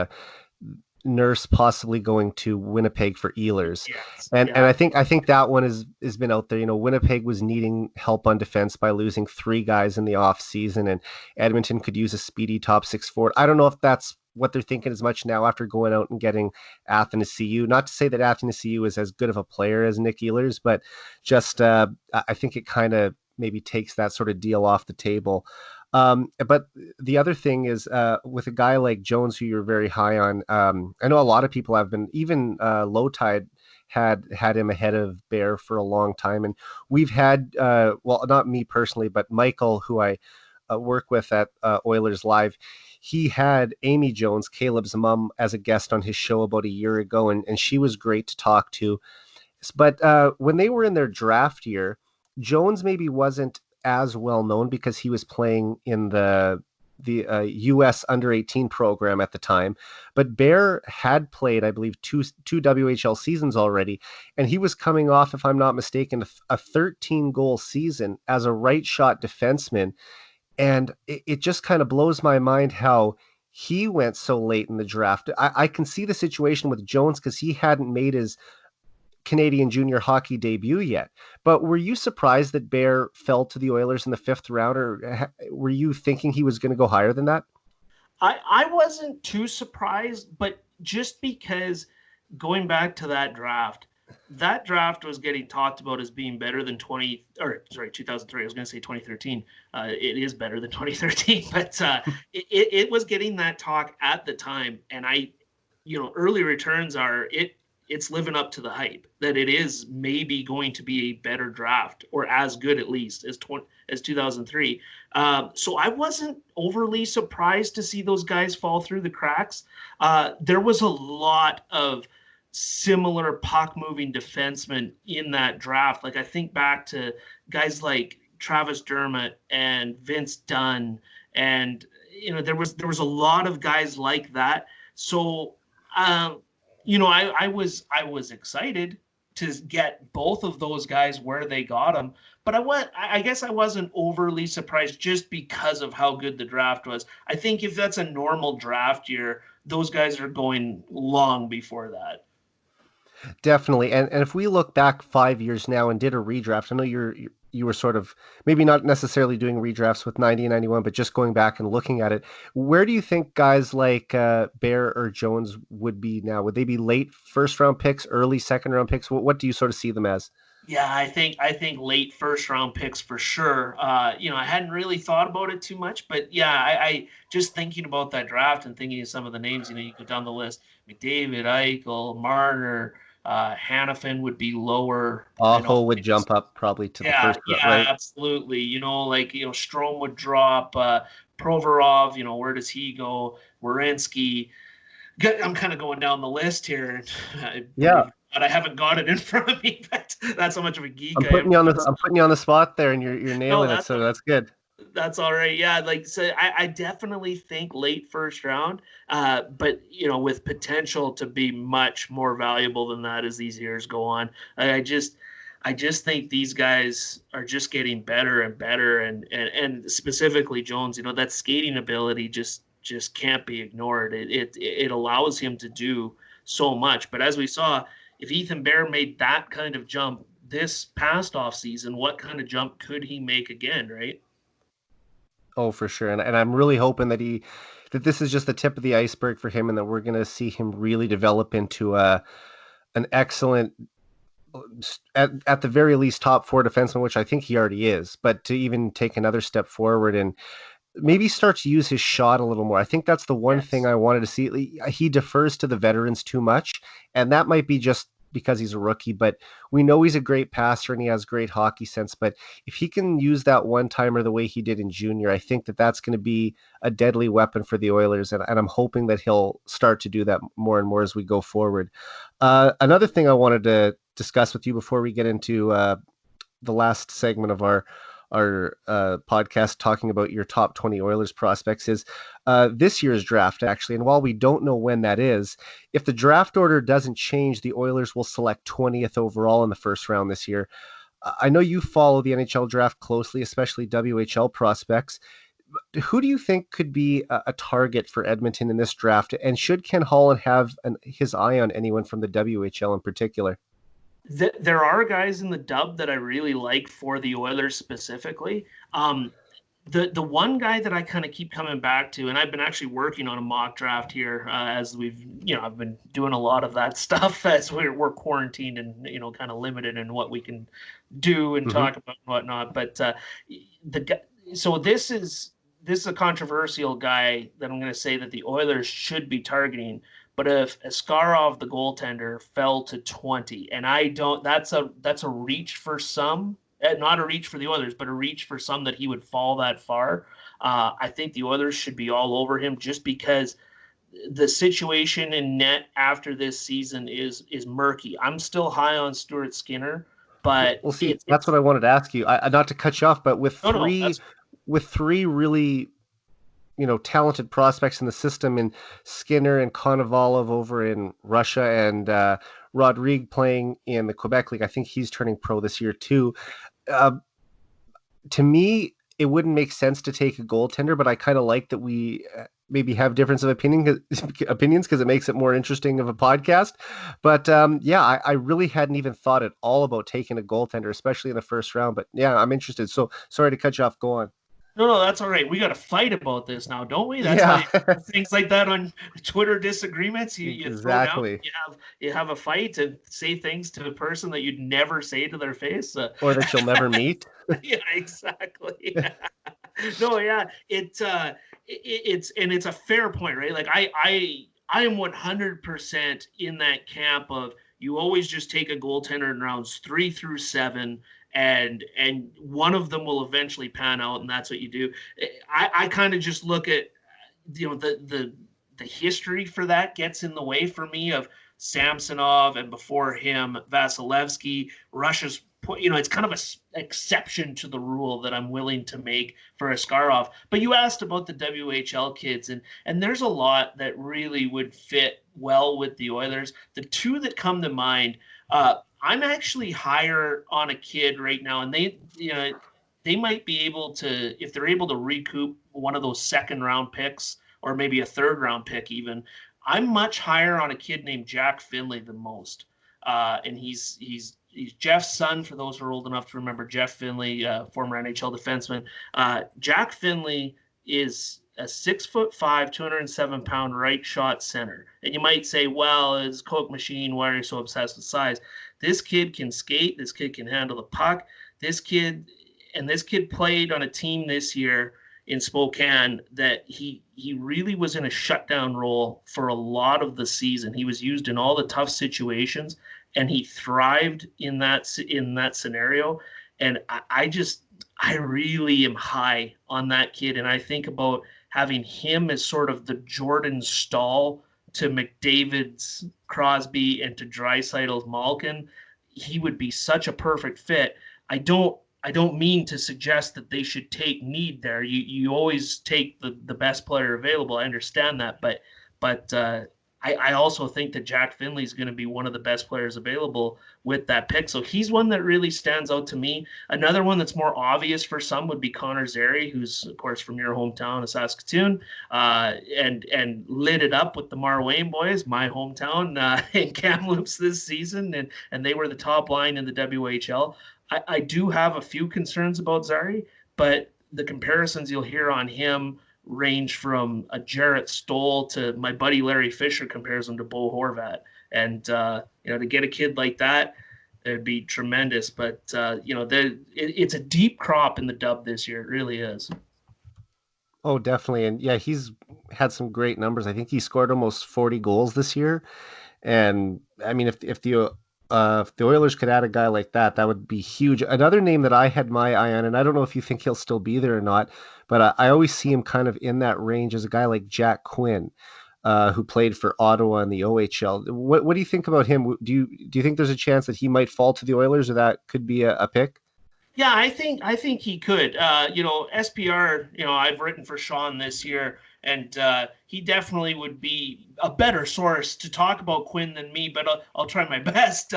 Nurse possibly going to Winnipeg for Ehlers. Yes, And yeah, I think that one has been out there. Winnipeg was needing help on defense by losing three guys in the off season, and Edmonton could use a speedy top six forward. I don't know if that's what they're thinking as much now after going out and getting Athanasiou. Not to say that Athanasiou is as good of a player as Nick Ehlers, but just I think it kind of maybe takes that sort of deal off the table. But the other thing is with a guy like Jones, who you're very high on. I know a lot of people have been, even Low Tide had him ahead of Bear for a long time, and we've had well, not me personally, but Michael, who I work with at Oilers Live. He had Amy Jones, Caleb's mom, as a guest on his show about a year ago, and she was great to talk to. But when they were in their draft year, Jones maybe wasn't as well known because he was playing in the U.S. under 18 program at the time. But Bear had played, I believe, two WHL seasons already, and he was coming off, if I'm not mistaken, a 13 goal season as a right shot defenseman. And it just kind of blows my mind how he went so late in the draft. I can see the situation with Jones because he hadn't made his Canadian junior hockey debut yet. But were you surprised that Bear fell to the Oilers in the fifth round, or were you thinking he was going to go higher than that? I wasn't too surprised, but just because going back to that draft was getting talked about as being better than 2003. I was going to say 2013. It is better than 2013, but it was getting that talk at the time. And early returns it's living up to the hype that it is maybe going to be a better draft, or as good at least as 2003. So I wasn't overly surprised to see those guys fall through the cracks. There was a lot of similar puck moving defensemen in that draft. Like I think back to guys like Travis Dermott and Vince Dunn, and there was a lot of guys like that. So I was excited to get both of those guys where they got them, but I guess I wasn't overly surprised just because of how good the draft was. I think if that's a normal draft year, those guys are going long before that. Definitely. And if we look back 5 years now and did a redraft, I know you were sort of maybe not necessarily doing redrafts with 90 and 91, but just going back and looking at it. Where do you think guys like Bear or Jones would be now? Would they be late first round picks, early second round picks? What do you sort of see them as? Yeah, I think late first round picks for sure. I hadn't really thought about it too much, but yeah, I just thinking about that draft and thinking of some of the names. You go down the list: McDavid, Eichel, Marner, Hannafin would be lower. Aho would jump up probably to the Yeah, first round, yeah, right? absolutely. Strom would drop. Provorov, where does he go? Wierenski. I'm kind of going down the list here. I believe Yeah. but I haven't got it in front of me. But that's how much of a geek I'm I am. putting you on the I'm putting you on the spot there, and you're No, nailing it. that's So that's good. that's all right. Yeah, like so I definitely think late first round, but with potential to be much more valuable than that as these years go on. I just think these guys are just getting better and better, and specifically Jones. That skating ability just can't be ignored. It allows him to do so much. But as we saw, if Ethan Bear made that kind of jump this past off season, what kind of jump could he make again? Right? Oh, for sure. And I'm really hoping that this is just the tip of the iceberg for him, and that we're going to see him really develop into an excellent, at the very least, top four defenseman, which I think he already is. But to even take another step forward and maybe start to use his shot a little more. I think that's the one thing Yes. I wanted to see. He defers to the veterans too much, and that might be just because he's a rookie, but we know he's a great passer and he has great hockey sense. But if he can use that one timer the way he did in junior, I think that that's going to be a deadly weapon for the Oilers. And I'm hoping that he'll start to do that more and more as we go forward. Another thing I wanted to discuss with you before we get into the last segment of our podcast talking about your top 20 Oilers prospects is this year's draft, actually. And while we don't know when that is, if the draft order doesn't change, the Oilers will select 20th overall in the first round this year. I know you follow the NHL draft closely, especially WHL prospects. Who do you think could be a target for Edmonton in this draft? And should Ken Holland have his eye on anyone from the WHL in particular? There are guys in the dub that I really like for the Oilers specifically. The one guy that I kind of keep coming back to, and I've been actually working on a mock draft here as I've been doing a lot of that stuff as we're quarantined and kind of limited in what we can do and Mm-hmm. talk about and whatnot. But the so this is a controversial guy that I'm going to say that the Oilers should be targeting. But if Askarov, the goaltender, fell to 20, and I don't, that's a reach for some, not a reach for the Oilers, but a reach for some that he would fall that far. I think the Oilers should be all over him just because the situation in net after this season is murky. I'm still high on Stuart Skinner, but Well, see, that's what I wanted to ask you. Not to cut you off, but no, that's with three really talented prospects in the system, and Skinner and Konovalov over in Russia, and Rodrigue playing in the Quebec League. I think he's turning pro this year too. Uh, to me, it wouldn't make sense to take a goaltender, but I kind of like that we maybe have difference of opinions because it makes it more interesting of a podcast. But yeah, I really hadn't even thought at all about taking a goaltender, especially in the first round. But yeah, I'm interested. So sorry to cut you off. Go on. no, that's all right. We got to fight about this now, don't we? That's how Yeah, you things like that on Twitter disagreements. You throw down, exactly. you have a fight and say things to a person that you'd never say to their face. Or that you'll never meet. Yeah, exactly. No, yeah, it's a fair point, right? Like I am 100% in that camp of you always just take a goaltender in rounds 3 through 7, and one of them will eventually pan out, and that's what you do. I kind of just look at the history for that gets in the way for me of Samsonov, and before him Vasilevsky. Russia's it's kind of an exception to the rule that I'm willing to make for Askarov. But you asked about the WHL kids, and there's a lot that really would fit well with the Oilers. The two that come to mind, I'm actually higher on a kid right now, and they might be able to, if they're able to recoup one of those second round picks or maybe a third round pick even. I'm much higher on a kid named Jack Finley than most, and he's Jeff's son. For those who are old enough to remember Jeff Finley, former NHL defenseman. Jack Finley is a 6'5", 207-pound right shot center. And you might say, well, it's Coke machine. Why are you so obsessed with size? This kid can skate. This kid can handle the puck. This kid played on a team this year in Spokane that he really was in a shutdown role for a lot of the season. He was used in all the tough situations, and he thrived in that scenario. And I really am high on that kid, and I think about having him as sort of the Jordan Staal to McDavid's Crosby and to Draisaitl's Malkin. He would be such a perfect fit. I don't mean to suggest that they should take need there. You always take the best player available. I understand that, but I also think that Jack Finley is going to be one of the best players available with that pick. So he's one that really stands out to me. Another one that's more obvious for some would be Connor Zary, who's of course from your hometown of Saskatoon, and lit it up with the Marwayne boys, my hometown, in Kamloops this season, and they were the top line in the WHL. I do have a few concerns about Zary, but the comparisons you'll hear on him range from a Jarrett Stoll to my buddy Larry Fisher compares him to Bo Horvat. And, to get a kid like that, it'd be tremendous. But, it's a deep crop in the dub this year. It really is. Oh, definitely. And yeah, he's had some great numbers. I think he scored almost 40 goals this year. And I mean, if the If the Oilers could add a guy like that, that would be huge. Another name that I had my eye on, and I don't know if you think he'll still be there or not, but I always see him kind of in that range as a guy like Jack Quinn, who played for Ottawa in the OHL. What do you think about him? Do you think there's a chance that he might fall to the Oilers, or that could be a pick? Yeah, I think he could. SPR. I've written for Sean this year, and he definitely would be a better source to talk about Quinn than me. But I'll try my best.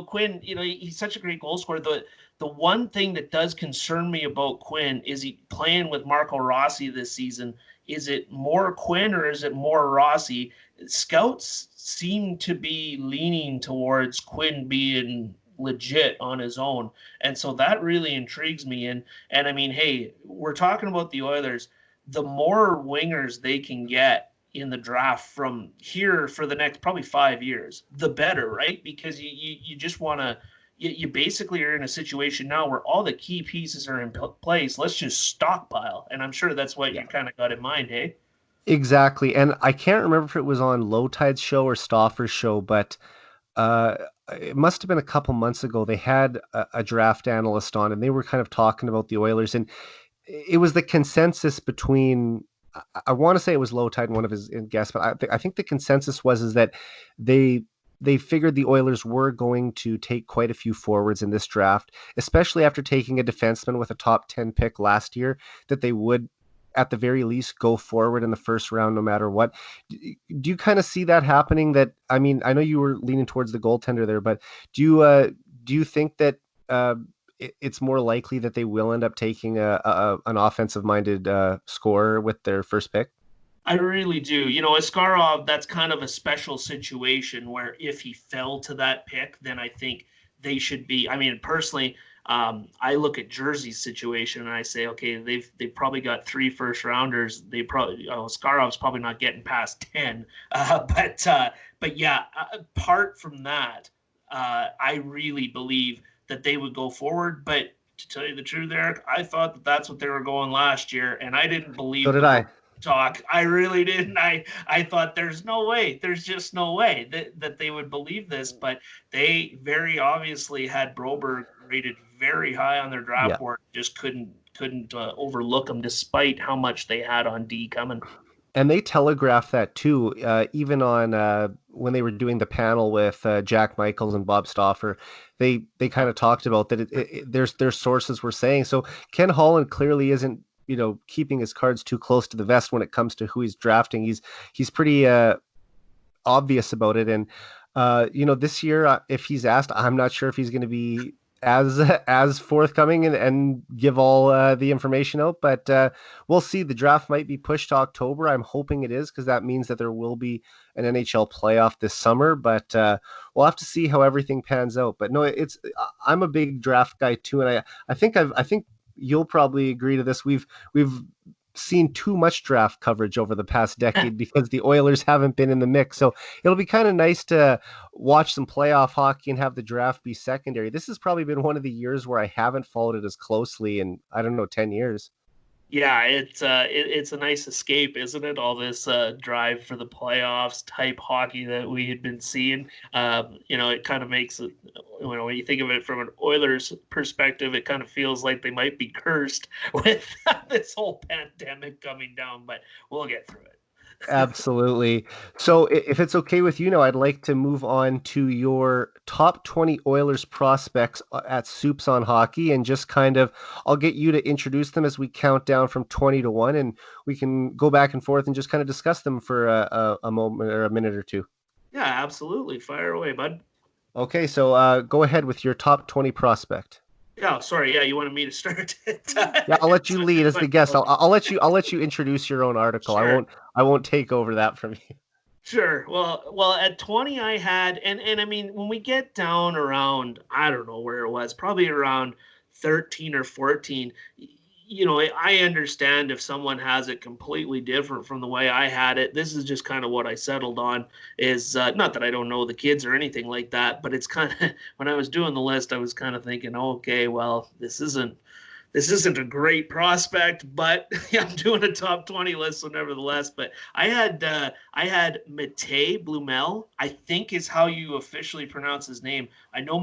Quinn. He's such a great goal scorer. The one thing that does concern me about Quinn is he playing with Marco Rossi this season. Is it more Quinn or is it more Rossi? Scouts seem to be leaning towards Quinn being legit on his own. And so that really intrigues me. And I mean, hey, we're talking about the Oilers. The more wingers they can get in the draft from here for the next probably 5 years, the better, right? Because you just want to you basically are in a situation now where all the key pieces are in place. Let's just stockpile. And I'm sure that's what you Yeah. kind of got in mind, hey? Exactly. And I can't remember if it was on Low Tide's show or Stoffer's show, but uh, it must have been a couple months ago. They had a draft analyst on, and they were kind of talking about the Oilers, and it was the consensus between. I want to say it was Low Tide, one of his guests, but I think the consensus was is that they they figured the Oilers were going to take quite a few forwards in this draft, especially after taking a defenseman with a top 10 pick last year, that they would at the very least go forward in the first round no matter what. Do you kind of see that happening? That I mean, I know you were leaning towards the goaltender there, but do you think that it's more likely that they will end up taking an offensive minded scorer with their first pick? I really do. Askarov, that's kind of a special situation where if he fell to that pick, then I think they should be. I mean, personally, I look at Jersey's situation and I say, okay, they've probably got 3 first rounders. Askarov's probably not getting past 10. But yeah, apart from that, I really believe that they would go forward. But to tell you the truth, Eric, I thought that that's what they were going last year, and I didn't So believe did the I. talk. I really didn't. I thought there's no way. There's just no way that they would believe this. But they very obviously had Broberg rated very high on their draft Yeah. board. Just couldn't overlook them despite how much they had on D coming. And they telegraphed that too, even on when they were doing the panel with Jack Michaels and Bob Stauffer. They kind of talked about that. Their sources were saying so. Ken Holland clearly isn't keeping his cards too close to the vest when it comes to who he's drafting. He's pretty obvious about it. And this year, if he's asked, I'm not sure if he's going to be as as forthcoming and give all the information out. But we'll see. The draft might be pushed to October. I'm hoping it is because that means that there will be an NHL playoff this summer. But we'll have to see how everything pans out. But no, I'm a big draft guy too, and I think you'll probably agree to this. We've seen too much draft coverage over the past decade because the Oilers haven't been in the mix. So it'll be kind of nice to watch some playoff hockey and have the draft be secondary. This has probably been one of the years where I haven't followed it as closely in, I don't know, 10 years. Yeah, it's a nice escape, isn't it? All this drive for the playoffs type hockey that we had been seeing. It kind of makes it. When you think of it from an Oilers perspective, it kind of feels like they might be cursed with this whole pandemic coming down. But we'll get through it. Absolutely. So if it's okay with you now, I'd like to move on to your top 20 Oilers prospects at Soups on Hockey and just kind of, I'll get you to introduce them as we count down from 20 to 1, and we can go back and forth and just kind of discuss them for a moment or a minute or two. Yeah, absolutely. Fire away, bud. Okay, so go ahead with your top 20 prospect. Yeah, sorry. Yeah, you wanted me to start it. Yeah, I'll let you lead as the guest. Okay. I'll let you introduce your own article. Sure. I won't take over that from you. Sure. Well, at 20 I had and I mean when we get down around I don't know where it was, probably around 13 or 14, I understand if someone has it completely different from the way I had it. This is just kind of what I settled on is not that I don't know the kids or anything like that, but it's kind of when I was doing the list I was kind of thinking, "Okay, well, this isn't a great prospect, but I'm doing a top 20 list, so nevertheless. But I had Matej Blumel, I think is how you officially pronounce his name. I know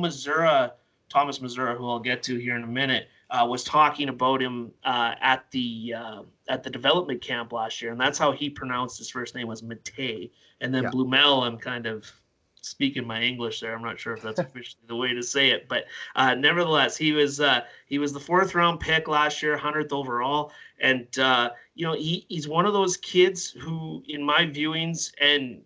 Thomas Missouri, who I'll get to here in a minute, was talking about him at the development camp last year, and that's how he pronounced his first name was Matej. And then Yeah. Blumel, I'm kind of speaking my English there. I'm not sure if that's officially the way to say it, but nevertheless, he was the fourth round pick last year, 100th overall, and he's one of those kids who, in my viewings, and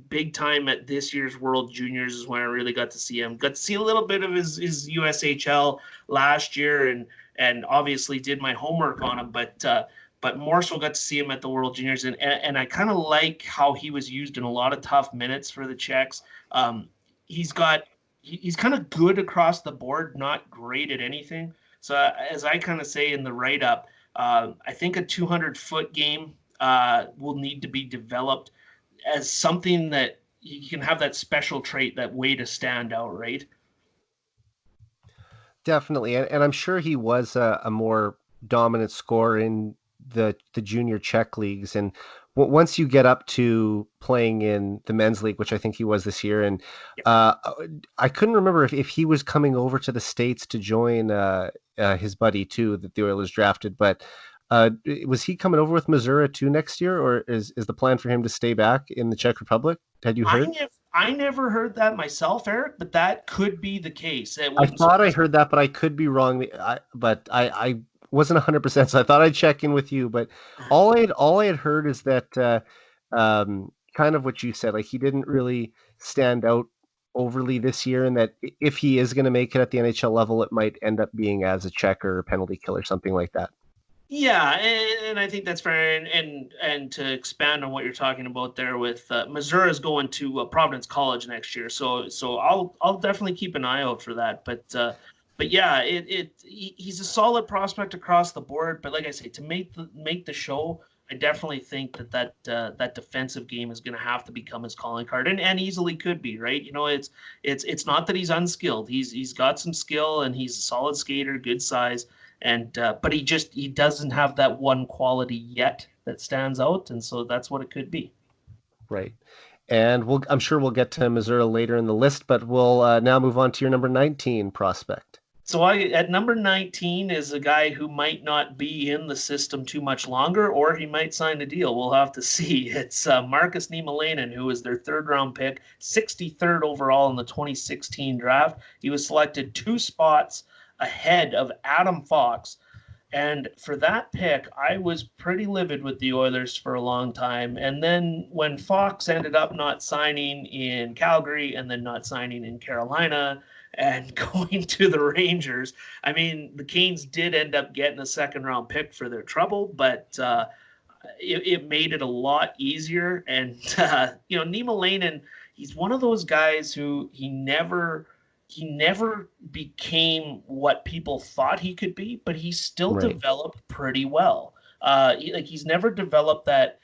big time at this year's World Juniors is when I really got to see him. Got to see a little bit of his USHL last year, and obviously did my homework on him, but more so got to see him at the World Juniors, and I kind of like how he was used in a lot of tough minutes for the Czechs. He's kind of good across the board, not great at anything. So as I kind of say in the write up, I think a 200-foot game will need to be developed as something that you can have that special trait, that way to stand out, right? Definitely, and I'm sure he was a more dominant scorer in the junior Czech leagues, and once you get up to playing in the men's league, which I think he was this year, and Yep. uh, I couldn't remember if he was coming over to the States to join his buddy too that the Oilers drafted, but was he coming over with Missouri too next year, or is the plan for him to stay back in the Czech Republic? Had you heard? I never heard that myself, Eric, but that could be the case. It I wouldn't thought I surprise heard that, but I could be wrong. But I wasn't 100%, so I thought I'd check in with you. But me. all I had heard is that kind of what you said. Like he didn't really stand out overly this year, and that if he is going to make it at the NHL level, it might end up being as a checker or penalty kill or something like that. Yeah, and I think that's fair. And to expand on what you're talking about there, with Missouri is going to Providence College next year, so I'll definitely keep an eye out for that. But yeah, he's a solid prospect across the board. But like I say, to make the show, I definitely think that defensive game is going to have to become his calling card, and easily could be, right. It's not that he's unskilled. He's got some skill, and he's a solid skater, good size, and but he doesn't have that one quality yet that stands out, and so that's what it could be. Right. And I'm sure we'll get to Missouri later in the list, but we'll now move on to your number 19 prospect. So at number 19 is a guy who might not be in the system too much longer, or he might sign a deal. We'll have to see. It's Markus Niemelainen, who was their third round pick, 63rd overall in the 2016 draft. He was selected 2 spots ahead of Adam Fox. And for that pick, I was pretty livid with the Oilers for a long time. And then when Fox ended up not signing in Calgary and then not signing in Carolina and going to the Rangers, I mean, the Canes did end up getting a second round pick for their trouble, but it made it a lot easier. And, Nima Lanen, he's one of those guys who he never became what people thought he could be, but he still Right. developed pretty well. He's never developed that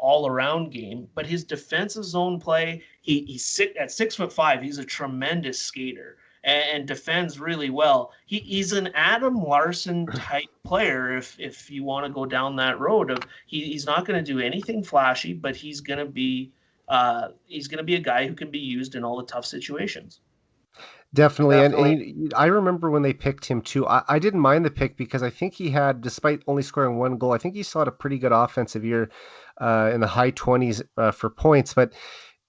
all around game, but his defensive zone play, he's at 6'5". He's a tremendous skater and defends really well. He's an Adam Larson type player. If you want to go down that road of he's not going to do anything flashy, but he's going to be a guy who can be used in all the tough situations. Definitely, and Definitely. I remember when they picked him too. I didn't mind the pick because I think he had, despite only scoring 1 goal, I think he still had a pretty good offensive year in the high 20s for points. But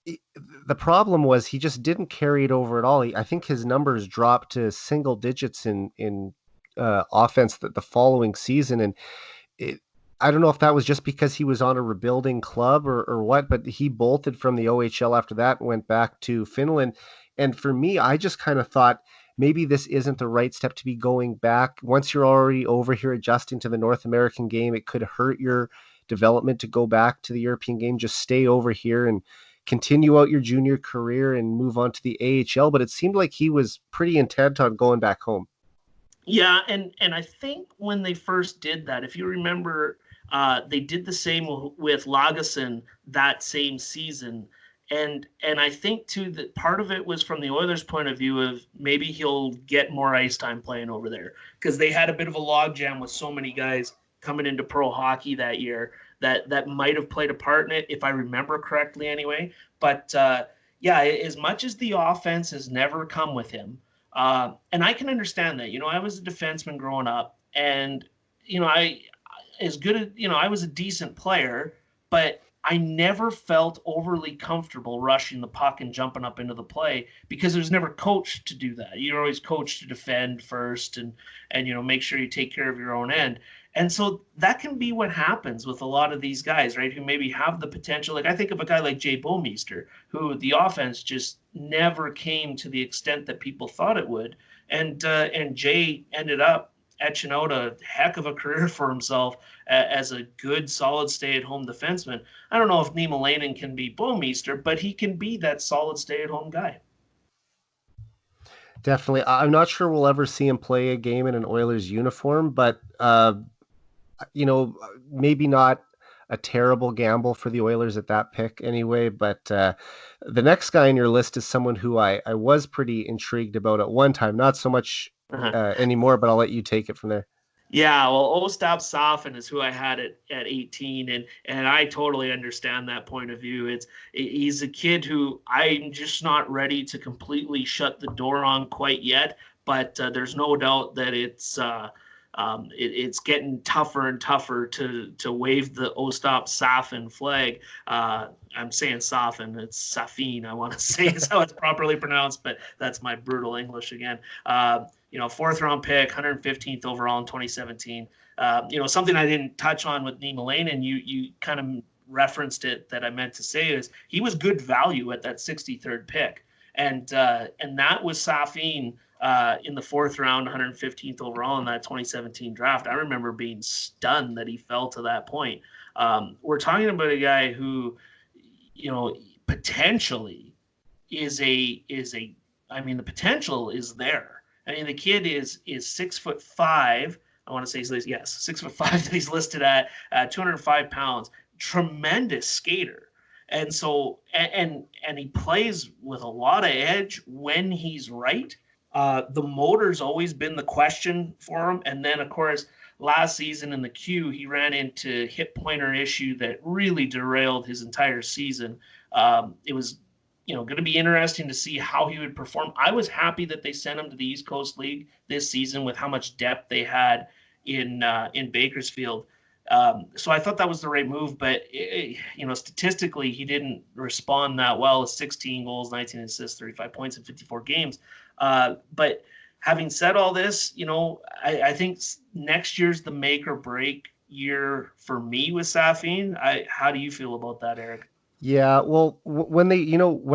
he- the problem was he just didn't carry it over at all. I think his numbers dropped to single digits in offense the following season, and it, I don't know if that was just because he was on a rebuilding club or what, but he bolted from the OHL after that and went back to Finland. And for me, I just kind of thought maybe this isn't the right step to be going back. Once you're already over here adjusting to the North American game, it could hurt your development to go back to the European game. Just stay over here and continue out your junior career and move on to the AHL. But it seemed like he was pretty intent on going back home. Yeah, and I think when they first did that, if you remember, they did the same with Lagesson that same season, And I think too that part of it was from the Oilers' point of view of maybe he'll get more ice time playing over there because they had a bit of a logjam with so many guys coming into pro hockey that year that might have played a part in it if I remember correctly anyway. But yeah, as much as the offense has never come with him, and I can understand that. I was a defenseman growing up, and I as good as I was a decent player, but I never felt overly comfortable rushing the puck and jumping up into the play because it was never coached to do that. You're always coached to defend first and make sure you take care of your own end. And so that can be what happens with a lot of these guys, right? Who maybe have the potential. Like I think of a guy like Jay Bomeister, who the offense just never came to the extent that people thought it would. And Jay ended up etching out a heck of a career for himself as a good, solid stay-at-home defenseman. I don't know if Niemelainen can be Bomeister, but he can be that solid stay-at-home guy. Definitely. I'm not sure we'll ever see him play a game in an Oilers uniform, but you know, maybe not a terrible gamble for the Oilers at that pick anyway. But the next guy on your list is someone who I was pretty intrigued about at one time, not so much Uh-huh. anymore, but I'll let you take it from there. Yeah, well, Ostap Safin is who I had at 18, and I totally understand that point of view. He's a kid who I'm just not ready to completely shut the door on quite yet, but there's no doubt that it's getting tougher and tougher to wave the Ostap Safin flag. I'm saying Safin, it's Safin, I want to say is how it's properly pronounced, but that's my brutal English again. Fourth round pick, 115th overall in 2017. Something I didn't touch on with Niemelainen, and you kind of referenced it that I meant to say is he was good value at that 63rd pick, and that was Safin in the fourth round, 115th overall in that 2017 draft. I remember being stunned that he fell to that point. We're talking about a guy who, potentially the potential is there. I mean, the kid is 6'5". I want to say yes, 6'5" that he's listed at 205 pounds. Tremendous skater. And so, and he plays with a lot of edge when he's right. The motor's always been the question for him. And then, of course, last season in the Q, he ran into hip pointer issue that really derailed his entire season. It was going to be interesting to see how he would perform. I was happy that they sent him to the East Coast League this season with how much depth they had in Bakersfield. So I thought that was the right move, but statistically, he didn't respond that well. 16 goals, 19 assists, 35 points in 54 games. But having said all this, I think next year's the make or break year for me with Safin. How do you feel about that, Eric? Yeah, well, when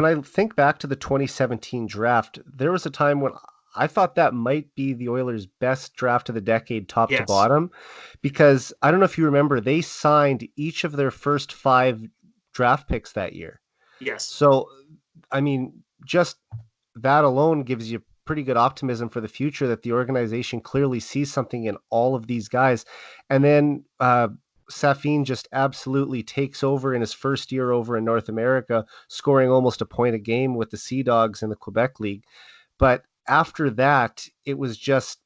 I think back to the 2017 draft, there was a time when I thought that might be the Oilers' best draft of the decade, top to Yes. bottom, because I don't know if you remember, they signed each of their first five draft picks that year. Yes. So, I mean, just that alone gives you pretty good optimism for the future that the organization clearly sees something in all of these guys. And then Safin just absolutely takes over in his first year over in North America, scoring almost a point a game with the Sea Dogs in the Quebec League. But after that, it was just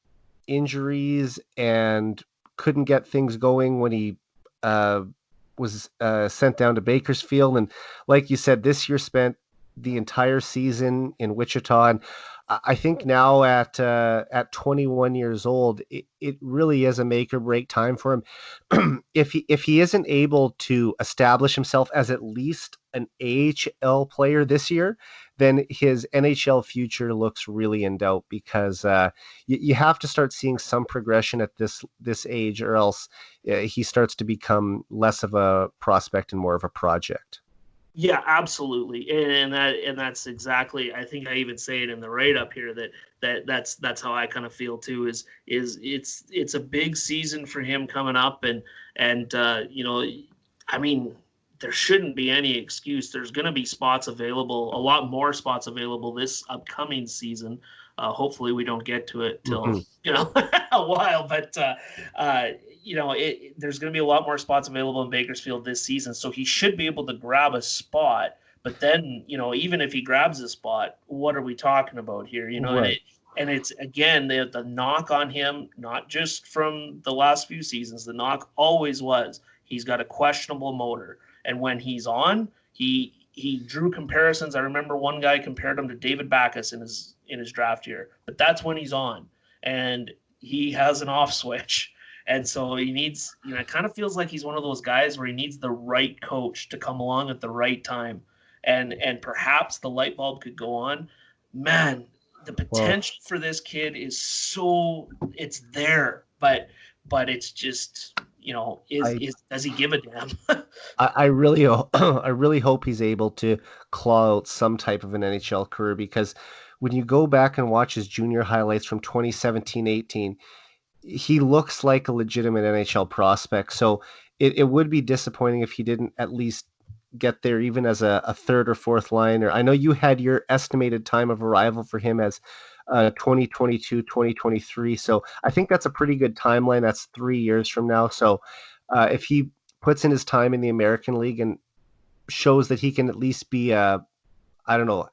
injuries and couldn't get things going when he was sent down to Bakersfield. And like you said, this year spent the entire season in Wichita. And I think now at 21 years old, it really is a make or break time for him. If he isn't able to establish himself as at least an AHL player this year, then his NHL future looks really in doubt because you have to start seeing some progression at this age, or else he starts to become less of a prospect and more of a project. Yeah, absolutely, and that's exactly. I think I even say it in the write up here that's how I kind of feel too. Is it's a big season for him coming up, and I mean, there shouldn't be any excuse. There's going to be spots available, a lot more spots available this upcoming season. Hopefully, we don't get to it till Mm-hmm. a while, but there's going to be a lot more spots available in Bakersfield this season, so he should be able to grab a spot. But then, even if he grabs a spot, what are we talking about here? Right. And it's again the knock on him, not just from the last few seasons. The knock always was he's got a questionable motor, and when he's on, he drew comparisons. I remember one guy compared him to David Backus in his draft year, but that's when he's on, and he has an off switch. And so he needs, it kind of feels like he's one of those guys where he needs the right coach to come along at the right time. And perhaps the light bulb could go on. Man, the Well, potential for this kid is it's there, but it's just, I does he give a damn? I really I really hope he's able to claw out some type of an NHL career because when you go back and watch his junior highlights from 2017-18, he looks like a legitimate NHL prospect. So it would be disappointing if he didn't at least get there even as a third or fourth liner. I know you had your estimated time of arrival for him as 2022, 2023. So I think that's a pretty good timeline. That's 3 years from now. So if he puts in his time in the American League and shows that he can at least be a I don't know,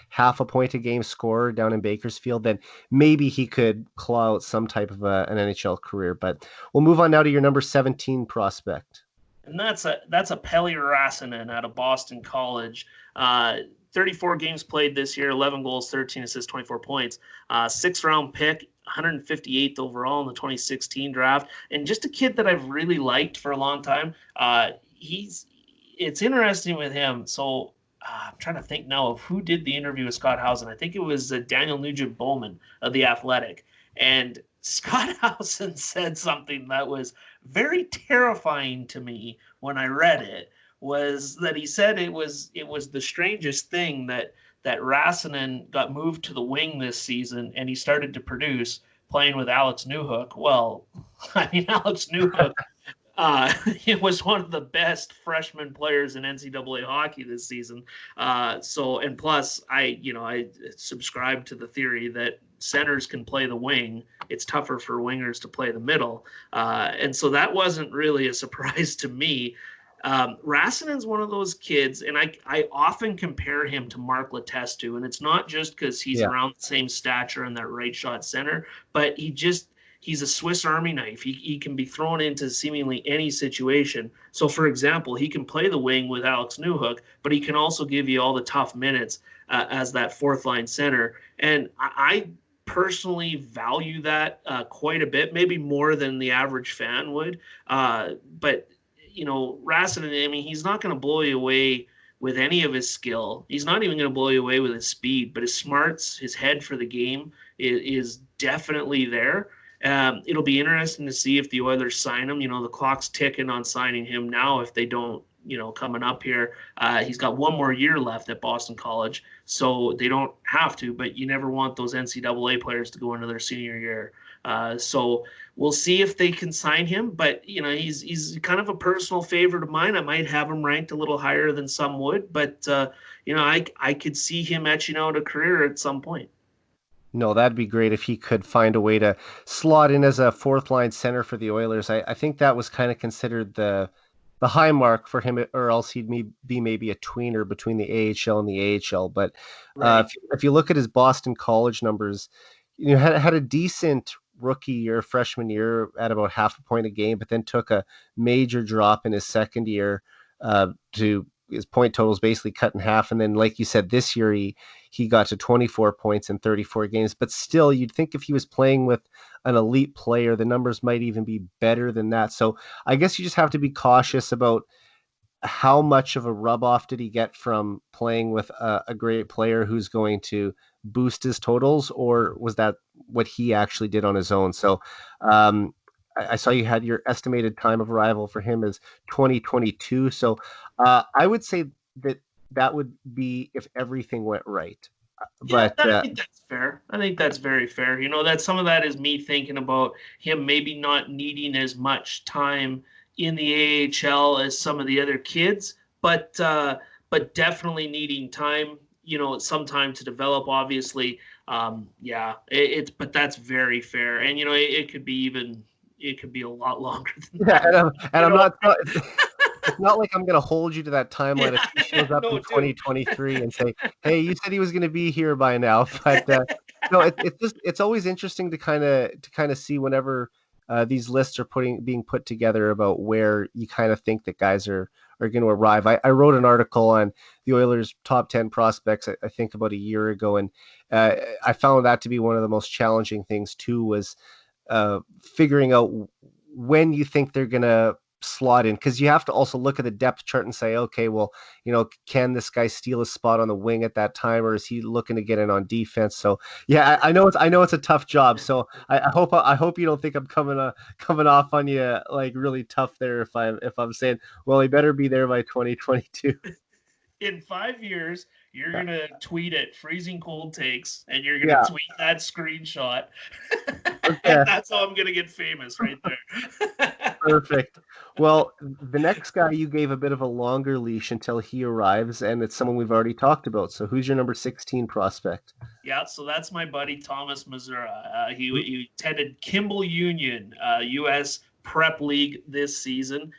half a point a game scorer down in Bakersfield, then maybe he could claw out some type of an NHL career. But we'll move on now to your number 17 prospect. And that's a Peli Rasanen out of Boston College. 34 games played this year, 11 goals, 13 assists, 24 points. Sixth round pick, 158th overall in the 2016 draft, and just a kid that I've really liked for a long time. It's interesting with him. So I'm trying to think now of who did the interview with Scott Housen. I think it was Daniel Nugent Bowman of The Athletic. And Scott Housen said something that was very terrifying to me when I read it, was that he said it was the strangest thing that Rasanen got moved to the wing this season and he started to produce playing with Alex Newhook. Well, I mean, Alex Newhook it was one of the best freshman players in NCAA hockey this season. And plus, I subscribe to the theory that centers can play the wing. It's tougher for wingers to play the middle. And so that wasn't really a surprise to me. Rasanen's one of those kids, and I often compare him to Mark Letestu, and it's not just because he's Yeah. around the same stature and that right shot center, but he's a Swiss Army knife. He can be thrown into seemingly any situation. So, for example, he can play the wing with Alex Newhook, but he can also give you all the tough minutes as that fourth line center. And I personally value that quite a bit, maybe more than the average fan would. But Rasanen, I mean, he's not going to blow you away with any of his skill. He's not even going to blow you away with his speed, but his smarts, his head for the game is definitely there. It'll be interesting to see if the Oilers sign him. The clock's ticking on signing him now. If they don't, coming up here, he's got one more year left at Boston College, so they don't have to. But you never want those NCAA players to go into their senior year. So we'll see if they can sign him. But he's kind of a personal favorite of mine. I might have him ranked a little higher than some would, but I could see him etching out a career at some point. No, that'd be great if he could find a way to slot in as a fourth line center for the Oilers. I think that was kind of considered the high mark for him, or else he'd be maybe a tweener between the AHL and the AHL. But Right. if you look at his Boston College numbers, had a decent rookie year, freshman year at about half a point a game, but then took a major drop in his second year to his point totals basically cut in half. And then, like you said, this year he got to 24 points in 34 games. But still, you'd think if he was playing with an elite player, the numbers might even be better than that. So I guess you just have to be cautious about how much of a rub off did he get from playing with a great player who's going to boost his totals, or was that what he actually did on his own? So I saw you had your estimated time of arrival for him as 2022. So I would say that would be if everything went right. Yeah, But I think that's fair. I think that's very fair. That some of that is me thinking about him maybe not needing as much time in the AHL as some of the other kids, but definitely needing time. Some time to develop. Obviously, yeah, but that's very fair. And it could be a lot longer than yeah, that. and You I'm know, not. it's not like I'm gonna hold you to that timeline if he shows up in No, dude. 2023 and say, "Hey, you said he was gonna be here by now." But no, it's just it's always interesting to kind of see whenever these lists are being put together about where you kind of think that guys are going to arrive. I wrote an article on the Oilers' top 10 prospects, I think about a year ago, and I found that to be one of the most challenging things too was figuring out when you think they're going to slot in, because you have to also look at the depth chart and say, okay, well, can this guy steal a spot on the wing at that time, or is he looking to get in on defense? So yeah, I know it's a tough job. So I hope you don't think I'm coming off on you like really tough there if I'm saying, well, he better be there by 2022. In 5 years, you're gonna tweet it freezing cold takes, and you're gonna Yeah. tweet that screenshot, and Okay. that's how I'm gonna get famous right there. Perfect. Well, the next guy you gave a bit of a longer leash until he arrives, and it's someone we've already talked about. So who's your number 16 prospect? Yeah, so that's my buddy Thomas Missoura. He attended Campbell Union, U.S. Prep League this season.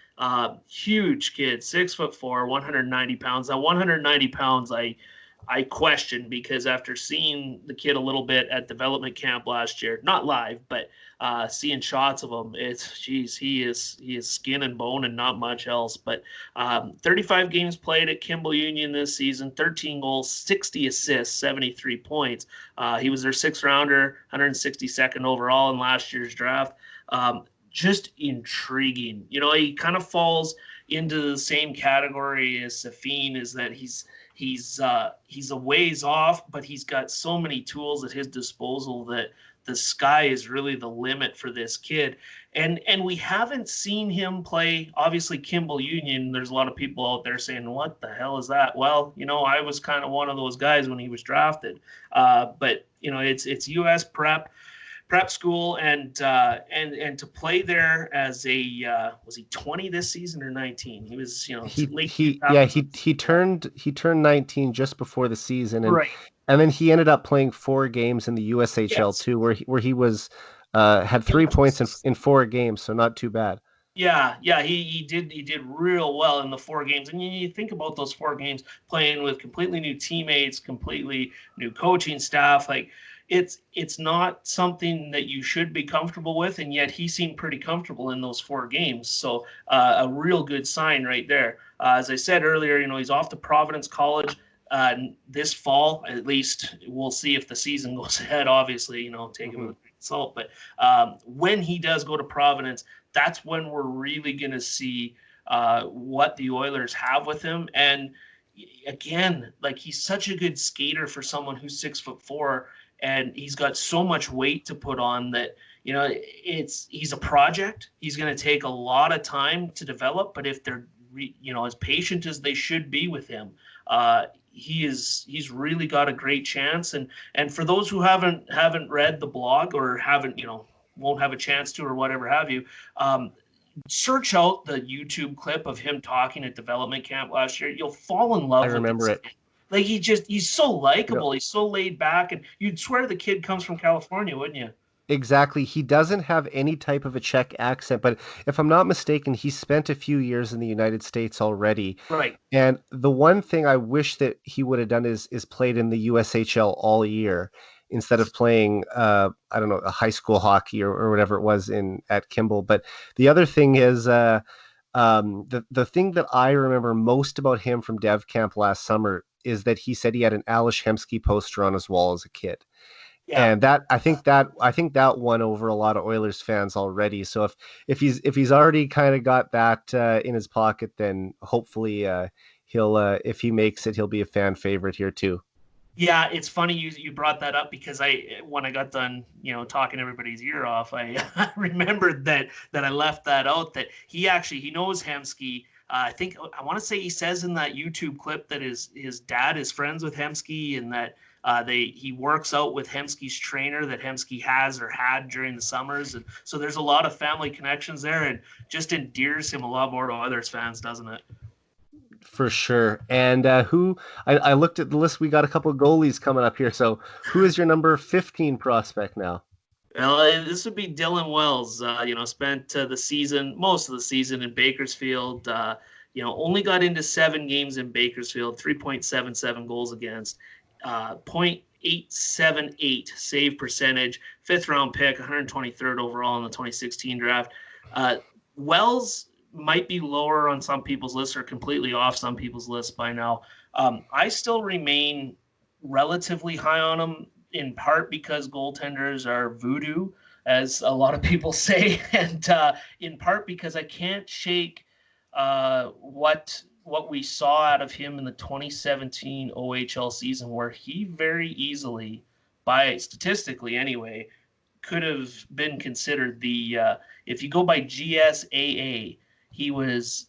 Huge kid, 6'4", 190 pounds. Now, 190 pounds, I question, because after seeing the kid a little bit at development camp last year, not live, but seeing shots of him, he is skin and bone and not much else. But 35 games played at Campbell Union this season, 13 goals, 60 assists, 73 points. He was their sixth rounder, 162nd overall in last year's draft. Just intriguing. He kind of falls into the same category as Safin, is that he's a ways off, but he's got so many tools at his disposal that the sky is really the limit for this kid. And we haven't seen him play, obviously, Campbell Union. There's a lot of people out there saying, what the hell is that? Well, I was kind of one of those guys when he was drafted. But it's U.S. prep school, and to play there as was he 20 this season or 19? He was He late he yeah 2000s. he turned 19 just before the season, and Right. and then he ended up playing 4 games in the USHL Yes. too, where he was had 3 points in 4 games, so not too bad. Yeah, he did real well in the 4 games. And you think about those 4 games playing with completely new teammates, completely new coaching staff. Like, it's not something that you should be comfortable with, and yet he seemed pretty comfortable in those 4 games. So a real good sign right there. As I said earlier, he's off to Providence College this fall. At least we'll see if the season goes ahead. Obviously, take it with a grain of salt. But when he does go to Providence, that's when we're really going to see what the Oilers have with him. And again, like, he's such a good skater for someone who's 6'4", and he's got so much weight to put on that he's a project. He's going to take a lot of time to develop, but if they're as patient as they should be with him, he's really got a great chance. And for those who haven't read the blog, or haven't won't have a chance to, or whatever have you, search out the YouTube clip of him talking at development camp last year. You'll fall in I love with remember this it. kid. Like, he's so likable. He's so laid back, and you'd swear the kid comes from California, wouldn't you? Exactly. He doesn't have any type of a Czech accent, but if I'm not mistaken, he spent a few years in the United States already. Right. And the one thing I wish that he would have done is played in the USHL all year instead of playing I don't know, a high school hockey or whatever it was in at Kimball. But the other thing is the thing that I remember most about him from Dev Camp last summer is that he said he had an Alish Hemsky poster on his wall as a kid. Yeah. And I think that won over a lot of Oilers fans already. So if he's already kind of got that in his pocket, then hopefully he'll if he makes it, he'll be a fan favorite here too. Yeah, it's funny you brought that up, because when I got done, talking everybody's ear off, I remembered that I left that out, that he knows Hemsky. I want to say he says in that YouTube clip that his dad is friends with Hemsky, and that he works out with Hemsky's trainer that Hemsky has or had during the summers, and so there's a lot of family connections there, and just endears him a lot more to Oilers fans, doesn't it? For sure. And I looked at the list. We got a couple of goalies coming up here. So who is your number 15 prospect now? Well, this would be Dylan Wells. Spent most of the season in Bakersfield. only got into 7 games in Bakersfield, 3.77 goals against, 0.878 save percentage, fifth round pick, 123rd overall in the 2016 draft. Wells might be lower on some people's lists or completely off some people's lists by now. I still remain relatively high on him, in part because goaltenders are voodoo, as a lot of people say, and in part because I can't shake what we saw out of him in the 2017 OHL season, where he very easily, by statistically anyway, could have been considered the if you go by GSAA, he was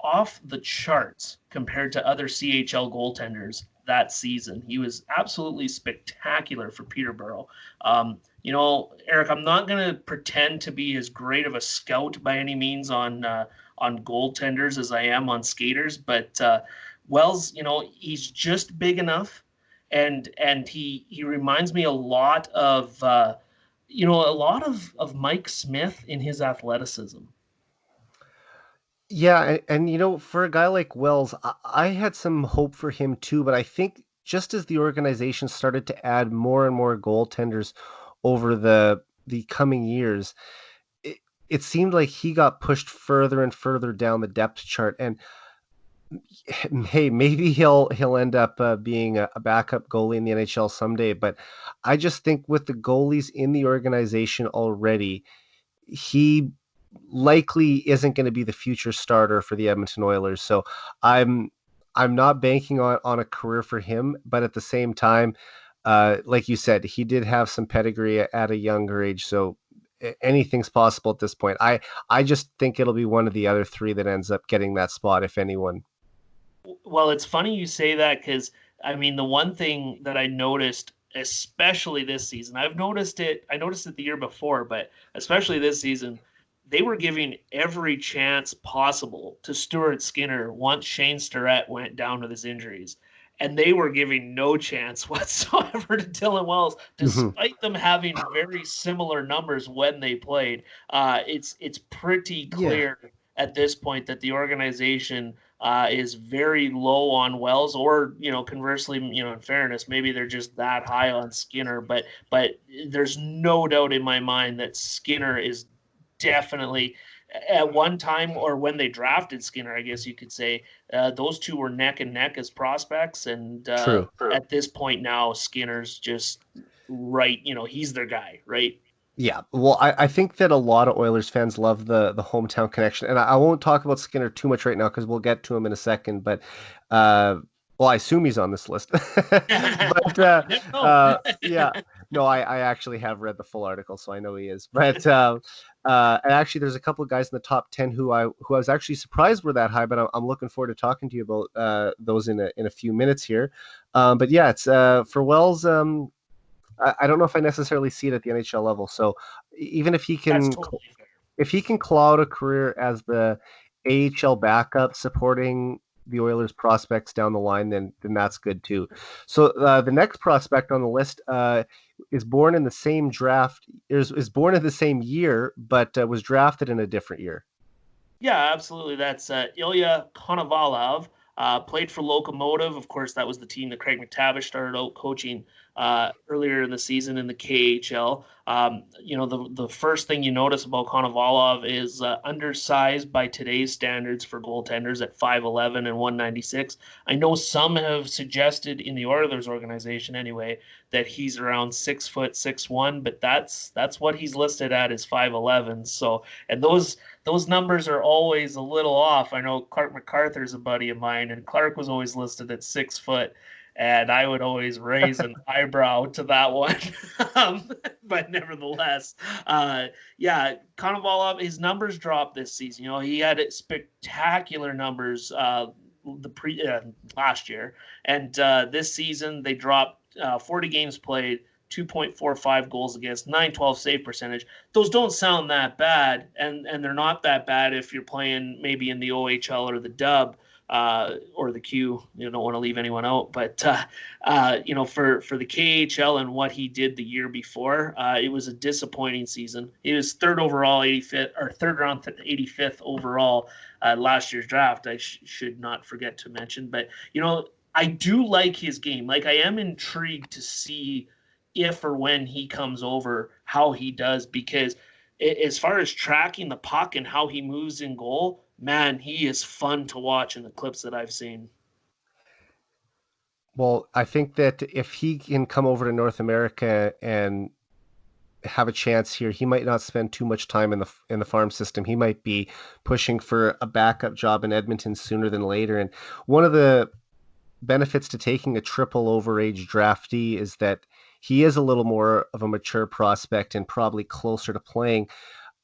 off the charts compared to other CHL goaltenders that season. He was absolutely spectacular for Peterborough. Eric, I'm not going to pretend to be as great of a scout by any means on goaltenders as I am on skaters, but Wells, he's just big enough, and he reminds me a lot of Mike Smith in his athleticism. Yeah, and for a guy like Wells, I had some hope for him too, but I think just as the organization started to add more and more goaltenders over the coming years, it, it seemed like he got pushed further and further down the depth chart. And hey, maybe he'll end up being a backup goalie in the NHL someday. But I just think with the goalies in the organization already, he likely isn't going to be the future starter for the Edmonton Oilers. So I'm I'm not banking on a career for him, but at the same time, like you said, he did have some pedigree at a younger age. So anything's possible at this point. I just think it'll be one of the other three that ends up getting that spot, if anyone. Well, it's funny you say that because I mean the one thing that I noticed, especially this season, I noticed it the year before, but especially this season, they were giving every chance possible to Stuart Skinner once Shane Starrett went down with his injuries. And they were giving no chance whatsoever to Dylan Wells, Mhm. despite them having very similar numbers when they played. It's pretty Yeah, clear at this point that the organization is very low on Wells, or conversely, in fairness, maybe they're just that high on Skinner. But there's no doubt in my mind that Skinner is definitely, at one time, or when they drafted Skinner, I guess you could say, those two were neck and neck as prospects, and true. at this point now, Skinner's just right. He's their guy, right? Yeah, well, I think that a lot of Oilers fans love the hometown connection, and I won't talk about Skinner too much right now because we'll get to him in a second. But uh, well, I assume he's on this list. But You never know. yeah, no, I actually have read the full article, so I know he is. But and actually, there's a couple of guys in the top 10 who I was actually surprised were that high. But I'm looking forward to talking to you about those in a few minutes here. But yeah, it's for Wells. I don't know if I necessarily see it at the NHL level. So even That's totally fair. if he can cloud a career as the AHL backup supporting the Oilers prospects down the line, then that's good too. So the next prospect on the list is born in the same draft, is born in the same year, but was drafted in a different year. Yeah, absolutely. That's Ilya Konovalov. Played for Locomotive. Of course, that was the team that Craig McTavish started out coaching earlier in the season in the KHL. The first thing you notice about Konovalov is undersized by today's standards for goaltenders at 5'11" and 196. I know some have suggested in the Oilers organization anyway that he's around 6 foot 6'1", but that's what he's listed at is 5'11". So, and those numbers are always a little off. I know Clark MacArthur's a buddy of mine, and Clark was always listed at 6 foot, and I would always raise an eyebrow to that one. But nevertheless, yeah, Konovalov, his numbers dropped this season. He had spectacular numbers last year, and this season they dropped 40 games played, 2.45 goals against, 912 save percentage. Those don't sound that bad, and they're not that bad if you're playing maybe in the OHL or the Dub. or the Q. You don't want to leave anyone out, but for the KHL and what he did the year before, it was a disappointing season. He was third overall, 85th or third round, 85th overall last year's draft. I should not forget to mention, but I do like his game. Like, I am intrigued to see if or when he comes over, how he does, because as far as tracking the puck and how he moves in goal, man, he is fun to watch in the clips that I've seen. Well, I think that if he can come over to North America and have a chance here, he might not spend too much time in the farm system. He might be pushing for a backup job in Edmonton sooner than later. And one of the benefits to taking a triple overage draftee is that he is a little more of a mature prospect and probably closer to playing.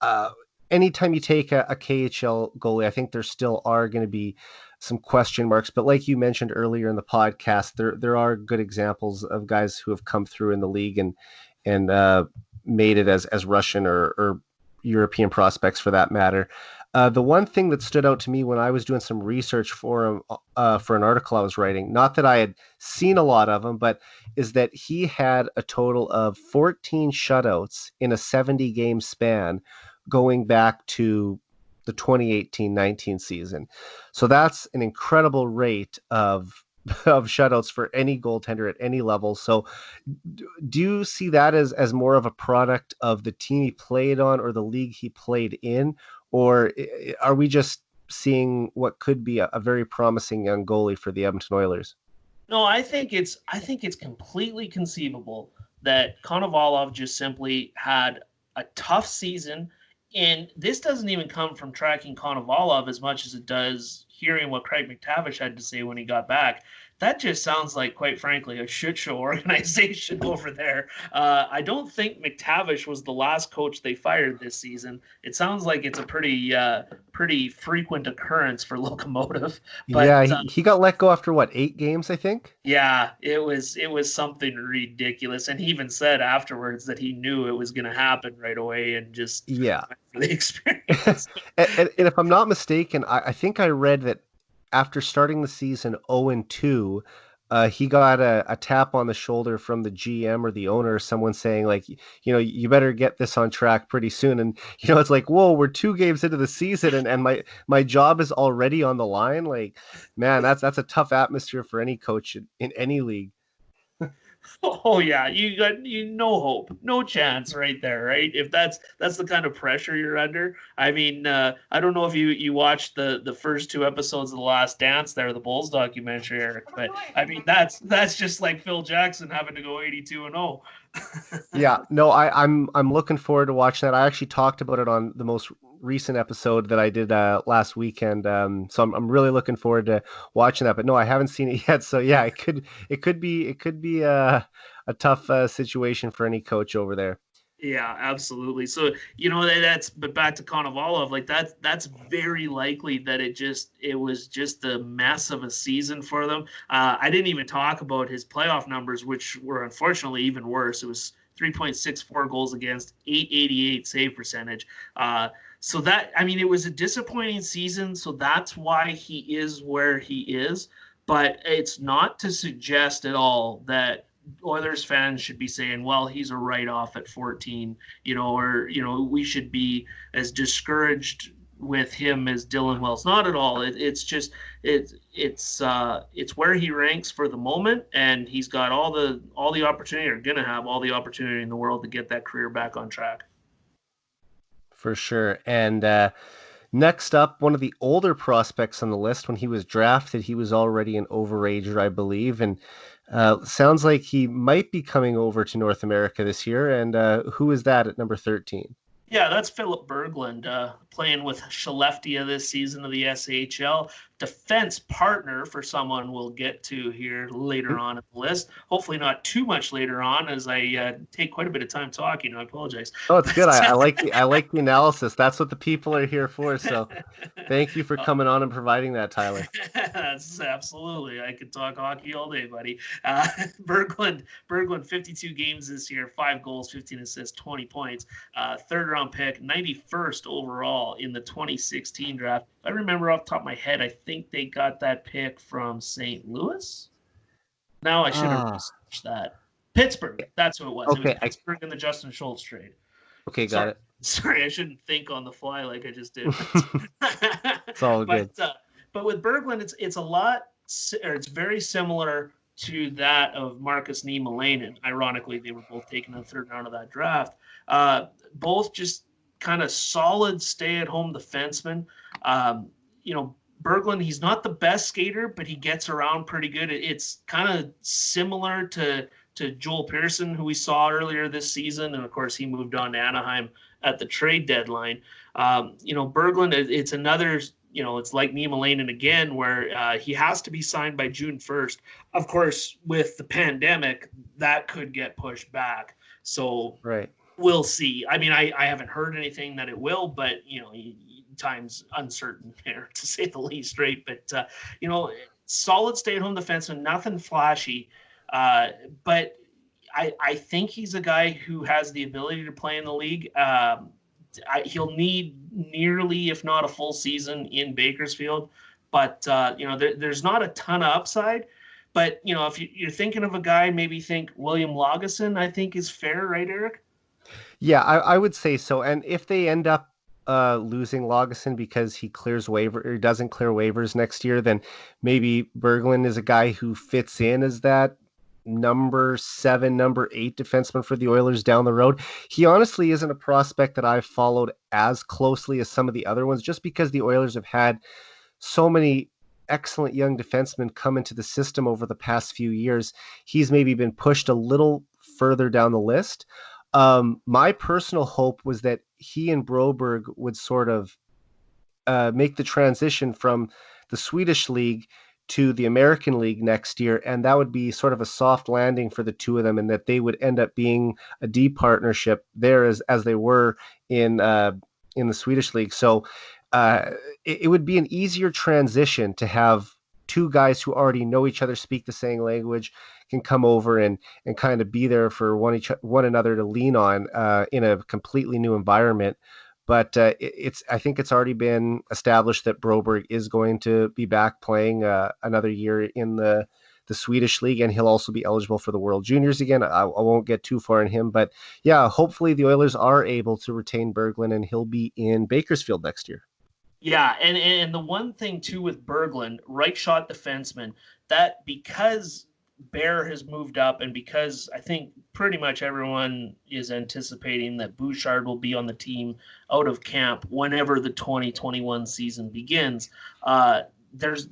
Uh, Anytime you take a KHL goalie, I think there still are going to be some question marks. But like you mentioned earlier in the podcast, there are good examples of guys who have come through in the league and made it as Russian or European prospects for that matter. The one thing that stood out to me when I was doing some research for an article I was writing, not that I had seen a lot of them, but is that he had a total of 14 shutouts in a 70 game span going back to the 2018-19 season. So that's an incredible rate of shutouts for any goaltender at any level. So do you see that as more of a product of the team he played on or the league he played in, or are we just seeing what could be a very promising young goalie for the Edmonton Oilers? No, I think it's completely conceivable that Konovalov just simply had a tough season, and this doesn't even come from tracking Konovalov as much as it does hearing what Craig McTavish had to say when he got back. That just sounds like, quite frankly, a shit show organization over there. I don't think McTavish was the last coach they fired this season. It sounds like it's a pretty frequent occurrence for Locomotive, but Yeah, he got let go after what, 8 games, I think? yeah, it was something ridiculous, and he even said afterwards that he knew it was going to happen right away, and just Yeah. went for the and, experience. and if I'm not mistaken, I think I read that after starting the season 0-2, he got a tap on the shoulder from the GM or the owner or someone saying like, you better get this on track pretty soon. And it's like, whoa, we're 2 games into the season and my job is already on the line. Like, man, that's a tough atmosphere for any coach in any league. Oh yeah, you got no hope, no chance right there, right? If that's the kind of pressure you're under. I mean, I don't know if you watched the first 2 episodes of The Last Dance there, the Bulls documentary, Eric, but I mean that's just like Phil Jackson having to go 82-0. Yeah, no, I'm looking forward to watching that. I actually talked about it on the most recent episode that I did last weekend. So I'm really looking forward to watching that. But no, I haven't seen it yet. So yeah, it could be a tough situation for any coach over there. Yeah, absolutely. So that's but back to Konovalov, like that's very likely that it was just a mess of a season for them. I didn't even talk about his playoff numbers, which were unfortunately even worse. It was 3.64 goals against, 888 save percentage. So that, I mean, it was a disappointing season. So that's why he is where he is. But it's not to suggest at all that Oilers fans should be saying, well, he's a write off at 14, or, we should be as discouraged with him as Dylan Wells. Not at all. It's where he ranks for the moment, and he's got all the opportunity, or going to have all the opportunity in the world to get that career back on track. For sure. And next up, one of the older prospects on the list. When he was drafted, he was already an overager, I believe, and sounds like he might be coming over to North America this year. And who is that at number 13? Yeah, that's Philip Berglund playing with Skellefteå this season of the SHL. Defense partner for someone we'll get to here later on in the list. Hopefully not too much later on, as I take quite a bit of time talking. I apologize. Oh, it's good. I But, like the analysis. That's what the people are here for. So thank you for coming on and providing that, Tyler. That's absolutely. I could talk hockey all day, buddy. Berglund, 52 games this year, 5 goals, 15 assists, 20 points. Third round pick, 91st overall in the 2016 draft. I remember off the top of my head, I think they got that pick from St. Louis. Now I should have Ah, researched that. Pittsburgh. That's who it was. It was okay. Pittsburgh in the Justin Schultz trade. Okay, got Sorry, it. sorry, I shouldn't think on the fly like I just did. It's all But good. but with Berglund, it's a lot, or it's very similar to that of Marcus Niemelainen. Ironically, they were both taken in the third round of that draft. Both just kind of solid stay-at-home defensemen. You know, Berglund, he's not the best skater, but he gets around pretty good. It's kind of similar to Joel Pearson, who we saw earlier this season, and of course he moved on to Anaheim at the trade deadline. Berglund, it's another. It's like Niemelainen again, where he has to be signed by June 1st. Of course, with the pandemic, that could get pushed back. So Right. we'll see. I mean, I haven't heard anything that it will, but time's uncertain there to say the least, right? But solid stay-at-home defenseman, nothing flashy, but I think he's a guy who has the ability to play in the league. He'll need nearly, if not a full season in Bakersfield, but there's not a ton of upside. But if you're thinking of a guy, maybe think William Lagesson. I think is fair, right, Eric? Yeah, I would say so. And if they end up losing Lagesson because he clears waiver or doesn't clear waivers next year, then maybe Berglund is a guy who fits in as that number 7, number 8 defenseman for the Oilers down the road. He honestly isn't a prospect that I've followed as closely as some of the other ones, just because the Oilers have had so many excellent young defensemen come into the system over the past few years. He's maybe been pushed a little further down the list. My personal hope was that he and Broberg would sort of make the transition from the Swedish league to the American League next year, and that would be sort of a soft landing for the two of them, and that they would end up being a D partnership there as they were in the Swedish League. So uh, it would be an easier transition to have two guys who already know each other, speak the same language, can come over and kind of be there for one another to lean on in a completely new environment. But I think it's already been established that Broberg is going to be back playing another year in the Swedish league, and he'll also be eligible for the World Juniors again. I won't get too far in him, but yeah, hopefully the Oilers are able to retain Berglund and he'll be in Bakersfield next year. Yeah, and the one thing too with Berglund, right shot defenseman, that because Bear has moved up and because I think pretty much everyone is anticipating that Bouchard will be on the team out of camp whenever the 2021 season begins, there's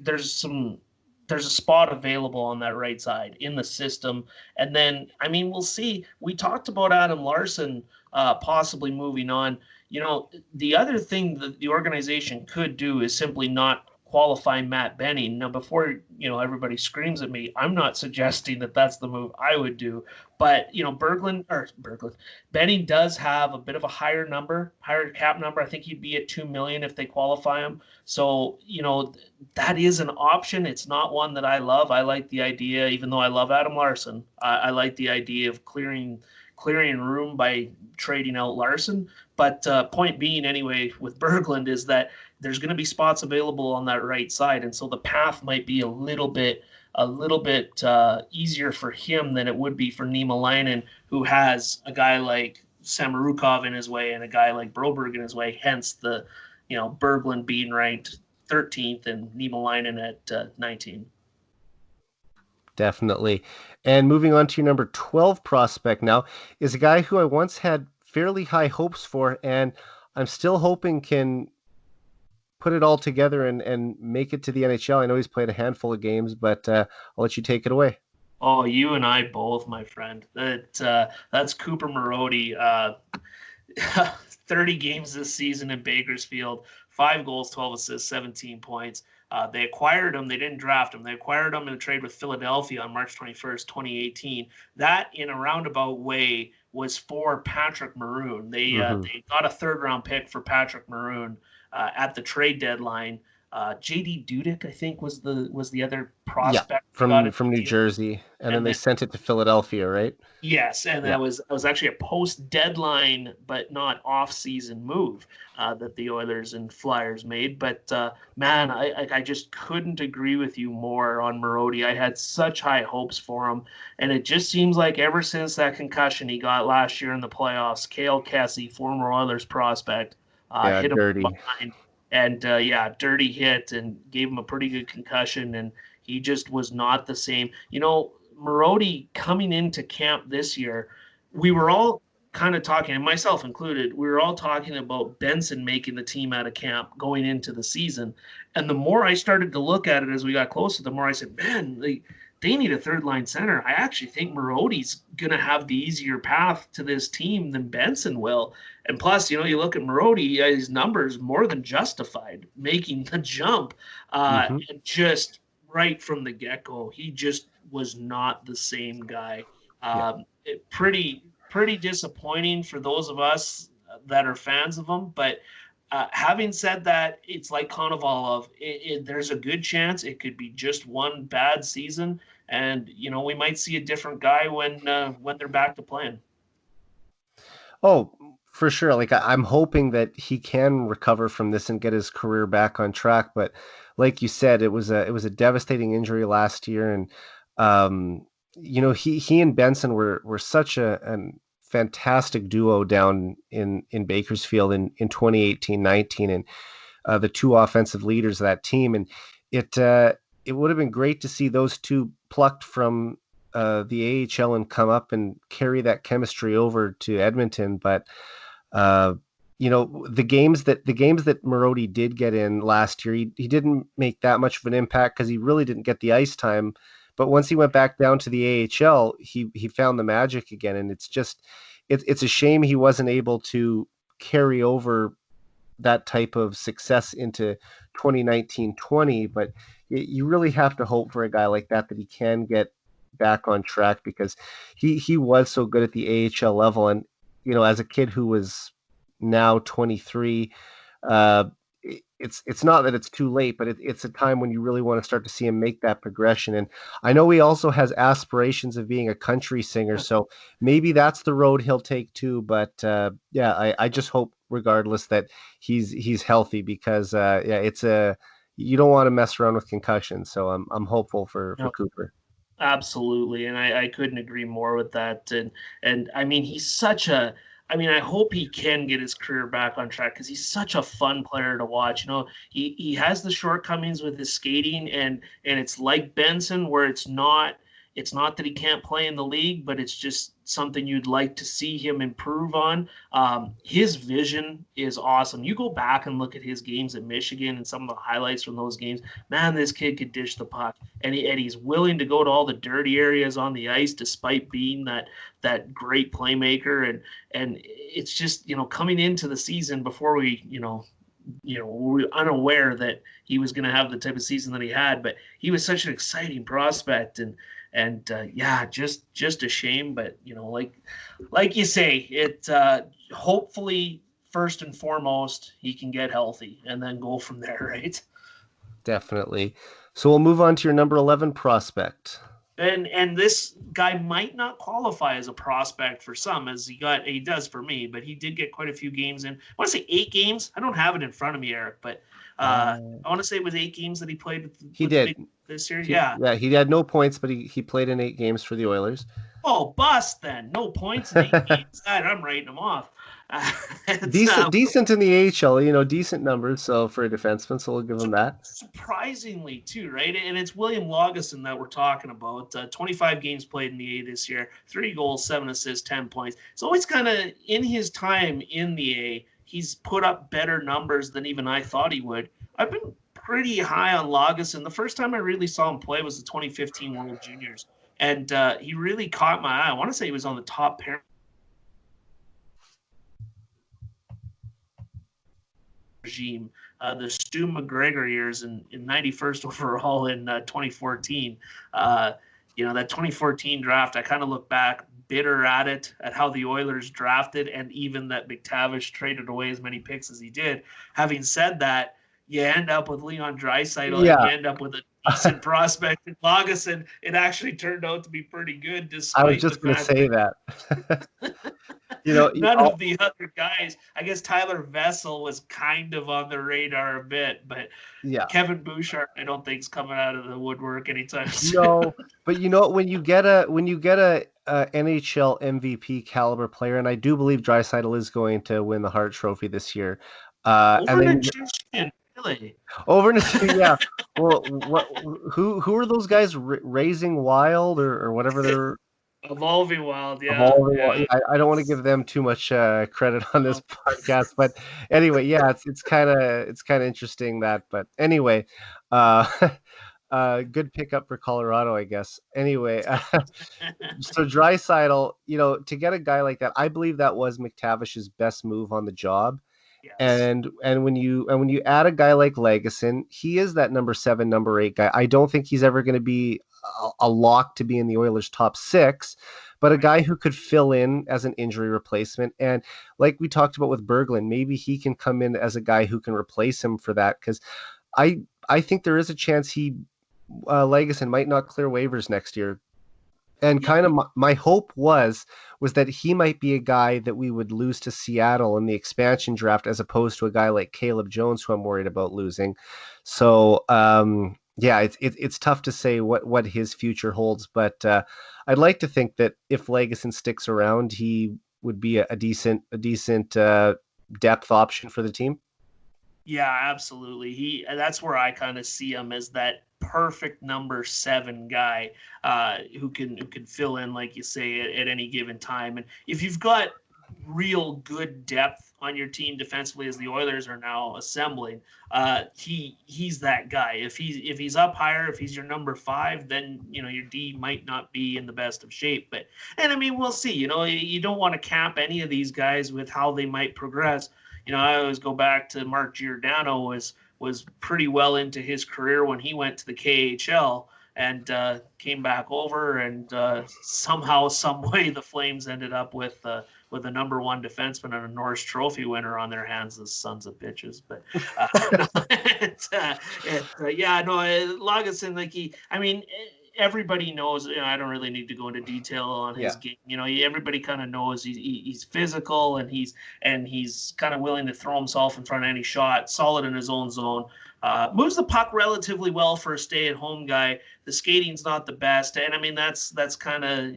a spot available on that right side in the system. And then, I mean, we'll see. We talked about Adam Larson possibly moving on. The other thing that the organization could do is simply not qualify Matt Benning. Now, before everybody screams at me, I'm not suggesting that that's the move I would do. But Benning does have a bit of a higher cap number. I think he'd be at $2 million if they qualify him. So that is an option. It's not one that I love. I like the idea, even though I love Adam Larson. I like the idea of clearing room by trading out Larson. But point being, anyway, with Berglund is that there's going to be spots available on that right side, and so the path might be a little bit easier for him than it would be for Niemelainen, who has a guy like Samorukov in his way and a guy like Broberg in his way. Hence the Berglund being ranked 13th and Niemelainen at 19. Definitely. And moving on to your number 12 prospect now is a guy who I once had fairly high hopes for, and I'm still hoping can put it all together and make it to the NHL. I know he's played a handful of games, but I'll let you take it away. Oh, you and I both, my friend. That's Cooper Marody. 30 games this season in Bakersfield, 5 goals, 12 assists, 17 points. They acquired him. They didn't draft him. They acquired him in a trade with Philadelphia on March 21st, 2018. That, in a roundabout way, was for Patrick Maroon. They got a third-round pick for Patrick Maroon at the trade deadline. JD Dudek, I think, was the other Yeah, prospect we got from in the New deal. Jersey, and then And they then sent it to Philadelphia, right? yes, and Yeah. that was actually a post deadline but not off season move that the Oilers and Flyers made. But man, I just couldn't agree with you more on Marody. I had such high hopes for him, and it just seems like ever since that concussion he got last year in the playoffs, Cale Kessie, former Oilers prospect, Yeah, hit him dirty. behind, and yeah, dirty hit and gave him a pretty good concussion, and he just was not the same. You know, Marody coming into camp this year, we were all kind of talking, and myself included, we were all talking about Benson making the team out of camp going into the season. And the more I started to look at it as we got closer, the more I said, man, they need a third line center. I actually think Marody's going to have the easier path to this team than Benson will. And plus, you know, you look at Marody, his numbers more than justified making the jump. Hmm. And just right from the get go, he just was not the same guy. Yeah. Pretty disappointing for those of us that are fans of him. But having said that, it's like Konovalov. There's a good chance it could be just one bad season, and you know we might see a different guy when they're back to playing. Oh, for sure. Like I'm hoping that he can recover from this and get his career back on track. But like you said, it was a devastating injury last year, and um, he and Benson were such a fantastic duo down in Bakersfield in 2018-19, and the two offensive leaders of that team, and it uh, it would have been great to see those two plucked from the AHL and come up and carry that chemistry over to Edmonton. But uh, the games that Marody did get in last year, he didn't make that much of an impact because he really didn't get the ice time. But once he went back down to the AHL, he found the magic again, and it's a shame he wasn't able to carry over that type of success into 2019-20, but you really have to hope for a guy like that he can get back on track because he was so good at the AHL level. And as a kid who was now 23, uh, it's not that it's too late, but it's a time when you really want to start to see him make that progression. And I know he also has aspirations of being a country singer, so maybe that's the road he'll take too. But yeah, I just hope, regardless, that he's healthy because yeah, you don't want to mess around with concussions. So I'm hopeful for No, Cooper. absolutely, and I couldn't agree more with that. And I mean, he's such a. I mean, I hope he can get his career back on track because he's such a fun player to watch. You know, he has the shortcomings with his skating, and it's like Benson, where it's not that he can't play in the league, but it's just something you'd like to see him improve on. His vision is awesome. You go back and look at his games at Michigan and some of the highlights from those games. Man, this kid could dish the puck, and he's willing to go to all the dirty areas on the ice, despite being that great playmaker. And it's just coming into the season before we were unaware that he was going to have the type of season that he had, but he was such an exciting prospect, and yeah, just a shame. But like you say, it hopefully first and foremost he can get healthy and then go from there, right? Definitely. So we'll move on to your number 11 prospect. And this guy might not qualify as a prospect for some, as he does for me, but he did get quite a few games in. I want to say 8 games. I don't have it in front of me, Eric, but I want to say it was 8 games that he played He with the did. big this year. Yeah. Yeah, he had no points, but he played in 8 games for the Oilers. Oh, bust then. No points in 8 games. I'm writing them off. It's Decent in the AHL, decent numbers. So for a defenseman, so we'll give him that. surprisingly too, right? And it's William Lagesson that we're talking about. 25 games played in the A this year, 3 goals, 7 assists, 10 points. It's always kind of in his time in the A, he's put up better numbers than even I thought he would. I've been pretty high on Lagesson. The first time I really saw him play was the 2015 World Juniors, and he really caught my eye. I want to say he was on the top pair regime, the Stu McGregor years in 91st overall in 2014. That 2014 draft, I kind of look back bitter at it, at how the Oilers drafted, and even that McTavish traded away as many picks as he did. Having said that, you end up with Leon Draisaitl and Yeah, you end up with a decent prospect in August, and it actually turned out to be pretty good, I was despite the just gonna fact say that. that You know, none of the other guys. I guess Tyler Vessel was kind of on the radar a bit, but yeah. Kevin Bouchard, I don't think is coming out of the woodwork anytime soon. No, but you know when you get a NHL MVP caliber player, and I do believe Draisaitl is going to win the Hart Trophy this year. And Over then Nichushkin, really. over in the yeah. Well, what who are those guys raising wild or whatever they're Evolving Wild, yeah, evolving? yeah. I don't want to give them too much credit on this No. podcast, but anyway, yeah, it's kind of interesting that. But anyway, uh, good pickup for Colorado, I guess. Anyway, so Draisaitl, you know, to get a guy like that, I believe that was McTavish's best move on the job. Yes. And when you add a guy like Legason, he is that number 7, number 8 guy. I don't think he's ever going to be a lock to be in the Oilers' top 6, but a Right. guy who could fill in as an injury replacement. And like we talked about with Berglund, maybe he can come in as a guy who can replace him for that. Because I I think there is a chance Legason might not clear waivers next year. And Yeah. kind of my hope was that he might be a guy that we would lose to Seattle in the expansion draft, as opposed to a guy like Caleb Jones, who I'm worried about losing. So yeah, it's tough to say what his future holds, but I'd like to think that if Legason sticks around, he would be a decent depth option for the team. Yeah, absolutely. That's where I kind of see him as that perfect number 7 guy, who can fill in, like you say, at any given time. And if you've got real good depth on your team defensively, as the Oilers are now assembling, he's that guy. If he's up higher, if he's your number 5, then your D might not be in the best of shape. And I mean, we'll see. You don't want to cap any of these guys with how they might progress. I always go back to Mark Giordano was pretty well into his career when he went to the KHL and came back over, and somehow, some way, the Flames ended up with a number 1 defenseman and a Norris Trophy winner on their hands, as sons of bitches. But yeah, no, Lagesson, like I mean, everybody knows. I don't really need to go into detail on his Yeah. game. Everybody kind of knows he's physical, and he's kind of willing to throw himself in front of any shot. Solid in his own zone. Moves the puck relatively well for a stay-at-home guy. The skating's not the best, and I mean that's kind of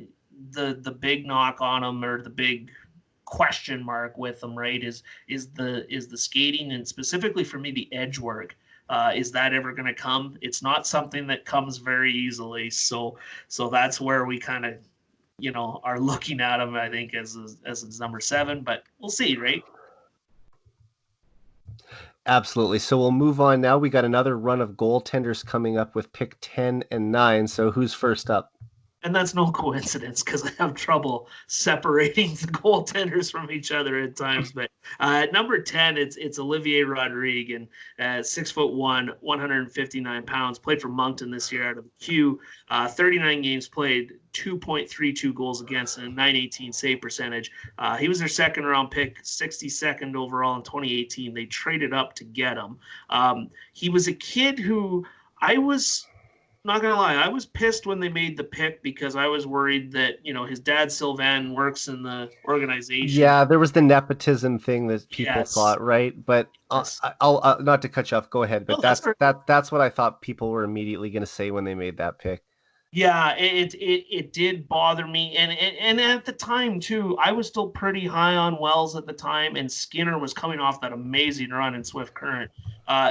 the big knock on him, or the big question mark with him, right? Is the skating, and specifically for me, the edge work. Is that ever going to come? It's not something that comes very easily. So that's where we kind of, are looking at him, I think, as his number 7, but we'll see, right? Absolutely. So we'll move on now. We got another run of goaltenders coming up with pick 10 and 9. So who's first up? And that's no coincidence, because I have trouble separating the goaltenders from each other at times. But at number 10, it's Olivier Rodrigue, and 6'1", 159 pounds. Played for Moncton this year out of the Q. 39 games played, 2.32 goals against, and a 918 save percentage. He was their second round pick, 62nd overall in 2018. They traded up to get him. He was a kid who I was not gonna lie, I was pissed when they made the pick, because I was worried that his dad Sylvain works in the organization. Yeah, there was the nepotism thing that people Yes, thought, right? But yes. I'll not to cut you off. Go ahead. But No, that's fair. that's what I thought people were immediately going to say when they made that pick. Yeah, it did bother me, and at the time too, I was still pretty high on Wells at the time, and Skinner was coming off that amazing run in Swift Current.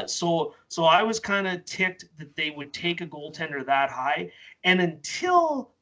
So I was kind of ticked that they would take a goaltender that high, and until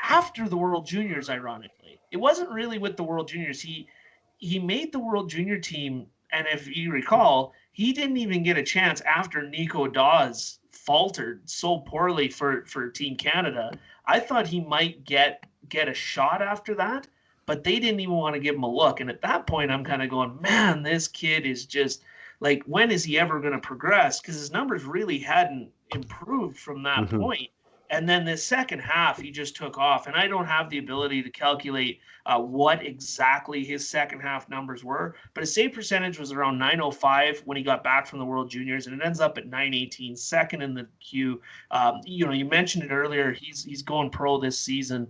after the World Juniors, ironically. It wasn't really with the World Juniors. He made the World Junior team, and if you recall, he didn't even get a chance after Nico Dawes faltered so poorly for Team Canada. I thought he might get a shot after that, but they didn't even want to give him a look. And at that point, I'm kind of going, man, this kid is just like, when is he ever going to progress? Because his numbers really hadn't improved from that Hmm. point. And then the second half, he just took off. And I don't have the ability to calculate what exactly his second half numbers were, but his save percentage was around 905 when he got back from the World Juniors, and it ends up at 918, second in the queue. You mentioned it earlier. He's going pro this season.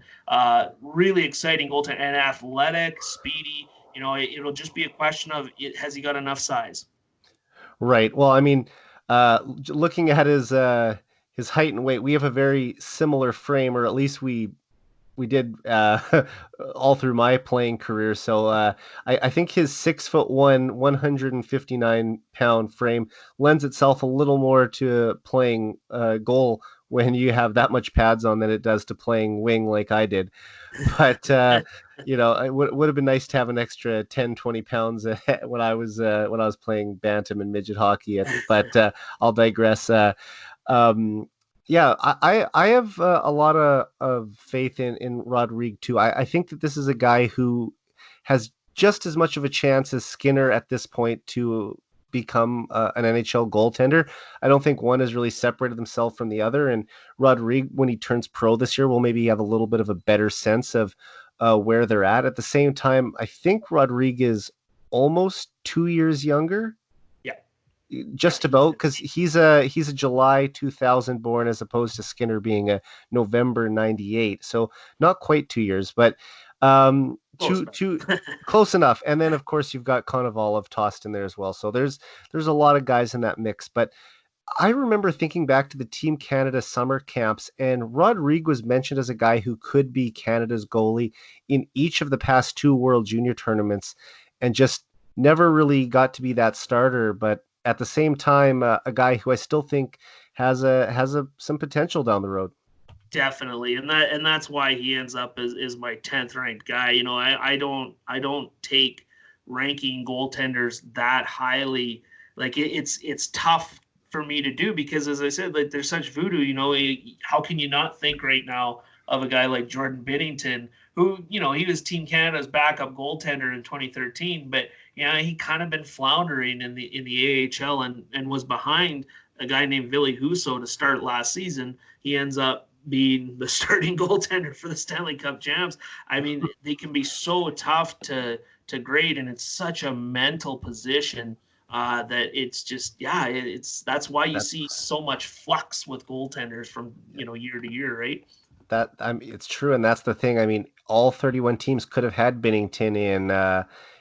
Really exciting goaltender and athletic, speedy. It'll just be a question of has he got enough size? Right. Well, I mean, looking at his height and weight, we have a very similar frame, or at least we did all through my playing career. So I think his 6'1", 159-pound frame lends itself a little more to playing goal when you have that much pads on than it does to playing wing like I did. But it would have been nice to have an extra 10, 20 pounds when I was playing bantam and midget hockey. But I'll digress. Um, yeah, I have a lot of faith in Rodrigue too. I think that this is a guy who has just as much of a chance as Skinner at this point to become an NHL goaltender. I don't think one has really separated themselves from the other. And Rodrigue, when he turns pro this year, will maybe have a little bit of a better sense of where they're at. At the same time, I think Rodrigue is almost 2 years younger, Yeah. just about, because he's a July 2000 born as opposed to Skinner being a November 98, so not quite 2 years, but Close two enough. close enough. And then of course you've got Konovalov tossed in there as well, so there's a lot of guys in that mix. But I remember thinking back to the Team Canada summer camps, and Rodrigue was mentioned as a guy who could be Canada's goalie in each of the past two World Junior tournaments, and just never really got to be that starter. But at the same time, a guy who I still think has some potential down the road. Definitely, and that's why he ends up as my 10th ranked guy. I don't take ranking goaltenders that highly. Like it's tough for me to do because, as I said, like there's such voodoo. How can you not think right now of a guy like Jordan Binnington, who he was Team Canada's backup goaltender in 2013, but he kind of been floundering in the AHL and was behind a guy named Ville Husso to start last season. He ends up being the starting goaltender for the Stanley Cup champs. I mean, they can be so tough to grade, and it's such a mental position that it's just that's why you That see so much flux with goaltenders from year to year, right? that I mean, it's true, and that's the thing. I mean, all 31 teams could have had Binnington in.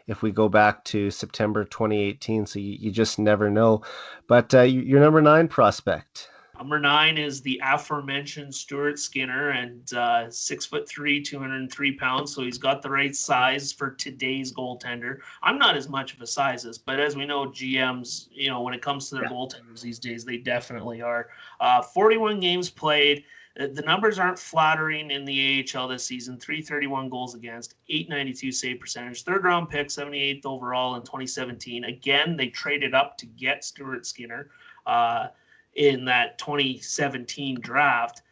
If we go back to September 2018, so you just never know. But your number 9 prospect. Number 9 is the aforementioned Stuart Skinner, and 6'3", 203 pounds. So he's got the right size for today's goaltender. I'm not as much of a sizist, but as we know, GMs, when it comes to their goaltenders these days, they definitely are. 41 games played. The numbers aren't flattering in the AHL this season. 331 goals against, 892 save percentage, third round pick, 78th overall in 2017. Again, they traded up to get Stuart Skinner in that 2017 draft.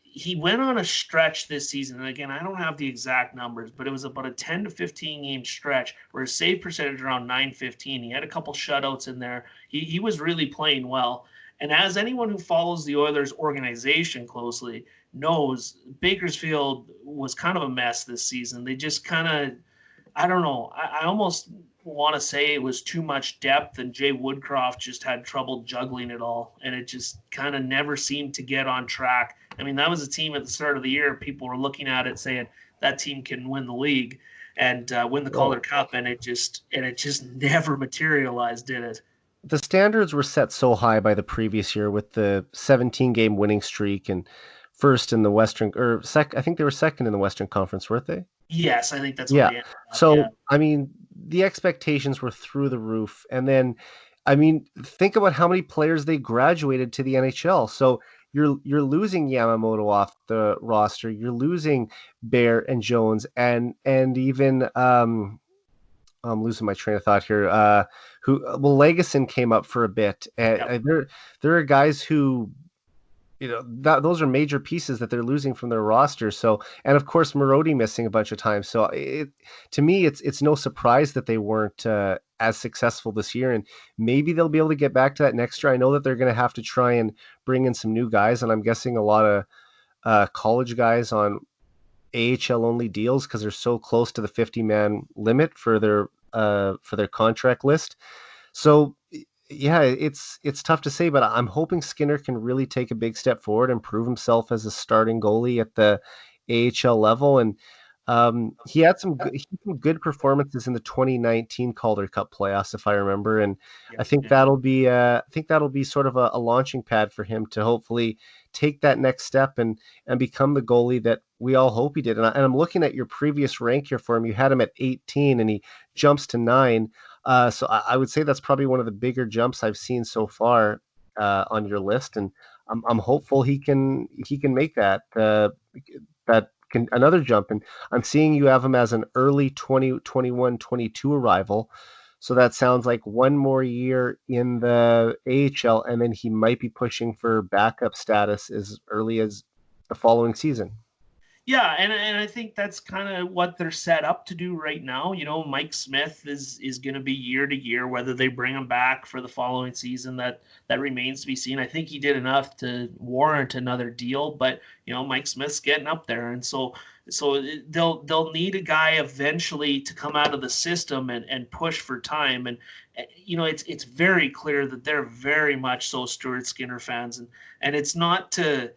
He went on a stretch this season. And again, I don't have the exact numbers, but it was about a 10 to 15 game stretch where his save percentage around 915. He had a couple shutouts in there. He was really playing well. And as anyone who follows the Oilers organization closely knows, Bakersfield was kind of a mess this season. They just kind of, I don't know, I almost want to say it was too much depth, and Jay Woodcroft just had trouble juggling it all, and it just kind of never seemed to get on track. I mean, that was a team at the start of the year. People were looking at it saying that team can win the league and win the Calder Well, Cup, and it just never materialized, did it? the standards were set so high by the previous year with the 17 game winning streak and first in the Western, or I think they were second in the Western Conference, weren't they? Yes, I think that's what Yeah. they ended up. Yeah. So, I mean, the expectations were through the roof. And then, I mean, think about how many players they graduated to the NHL. So you're losing Yamamoto off the roster. You're losing Bear and Jones, and even I'm losing my train of thought here. Legason came up for a bit. Yep. There are guys who, those are major pieces that they're losing from their roster. So, and of course Marody missing a bunch of times. So to me, it's no surprise that they weren't as successful this year, and maybe they'll be able to get back to that next year. I know that they're going to have to try and bring in some new guys, and I'm guessing a lot of college guys on AHL only deals because they're so close to the 50-man limit for their contract list. So yeah, it's tough to say, but I'm hoping Skinner can really take a big step forward and prove himself as a starting goalie at the AHL level. And he had some good performances in the 2019 Calder Cup playoffs, if I remember. And Yeah. I think that'll be sort of a launching pad for him to hopefully take that next step and become the goalie that we all hope he did. And I'm looking at your previous rank here for him. You had him at 18, and he jumps to 9. So I would say that's probably one of the bigger jumps I've seen so far on your list, and I'm hopeful he can make that can another jump. And I'm seeing you have him as an early 2021 22 arrival. So that sounds like one more year in the AHL, and then he might be pushing for backup status as early as the following season. Yeah, and I think that's kind of what they're set up to do right now. You know, Mike Smith is going to be year to year. Whether they bring him back for the following season, that remains to be seen. I think he did enough to warrant another deal, but you know, Mike Smith's getting up there, and so they'll need a guy eventually to come out of the system and push for time. And you know, it's very clear that they're very much so Stuart Skinner fans, and it's not to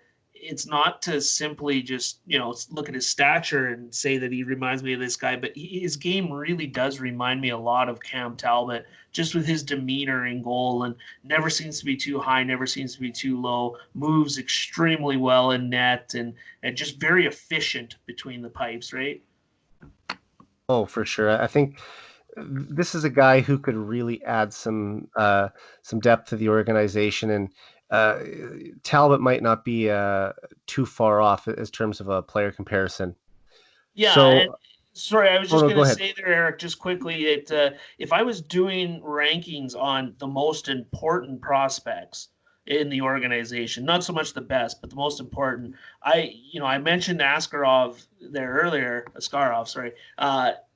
simply just, you know, look at his stature and say that he reminds me of this guy, but his game really does remind me a lot of Cam Talbot, just with his demeanor in goal, and never seems to be too high, never seems to be too low, moves extremely well in net, and just very efficient between the pipes, right? Oh, for sure. I think this is a guy who could really add some depth to the organization, and uh, Talbot might not be too far off as terms of a player comparison. Yeah, and So, sorry, I was oh just no, going go to ahead. say there, Eric, just quickly, if I was doing rankings on the most important prospects in the organization, not so much the best, but the most important, I mentioned Askarov there earlier, Askarov, sorry,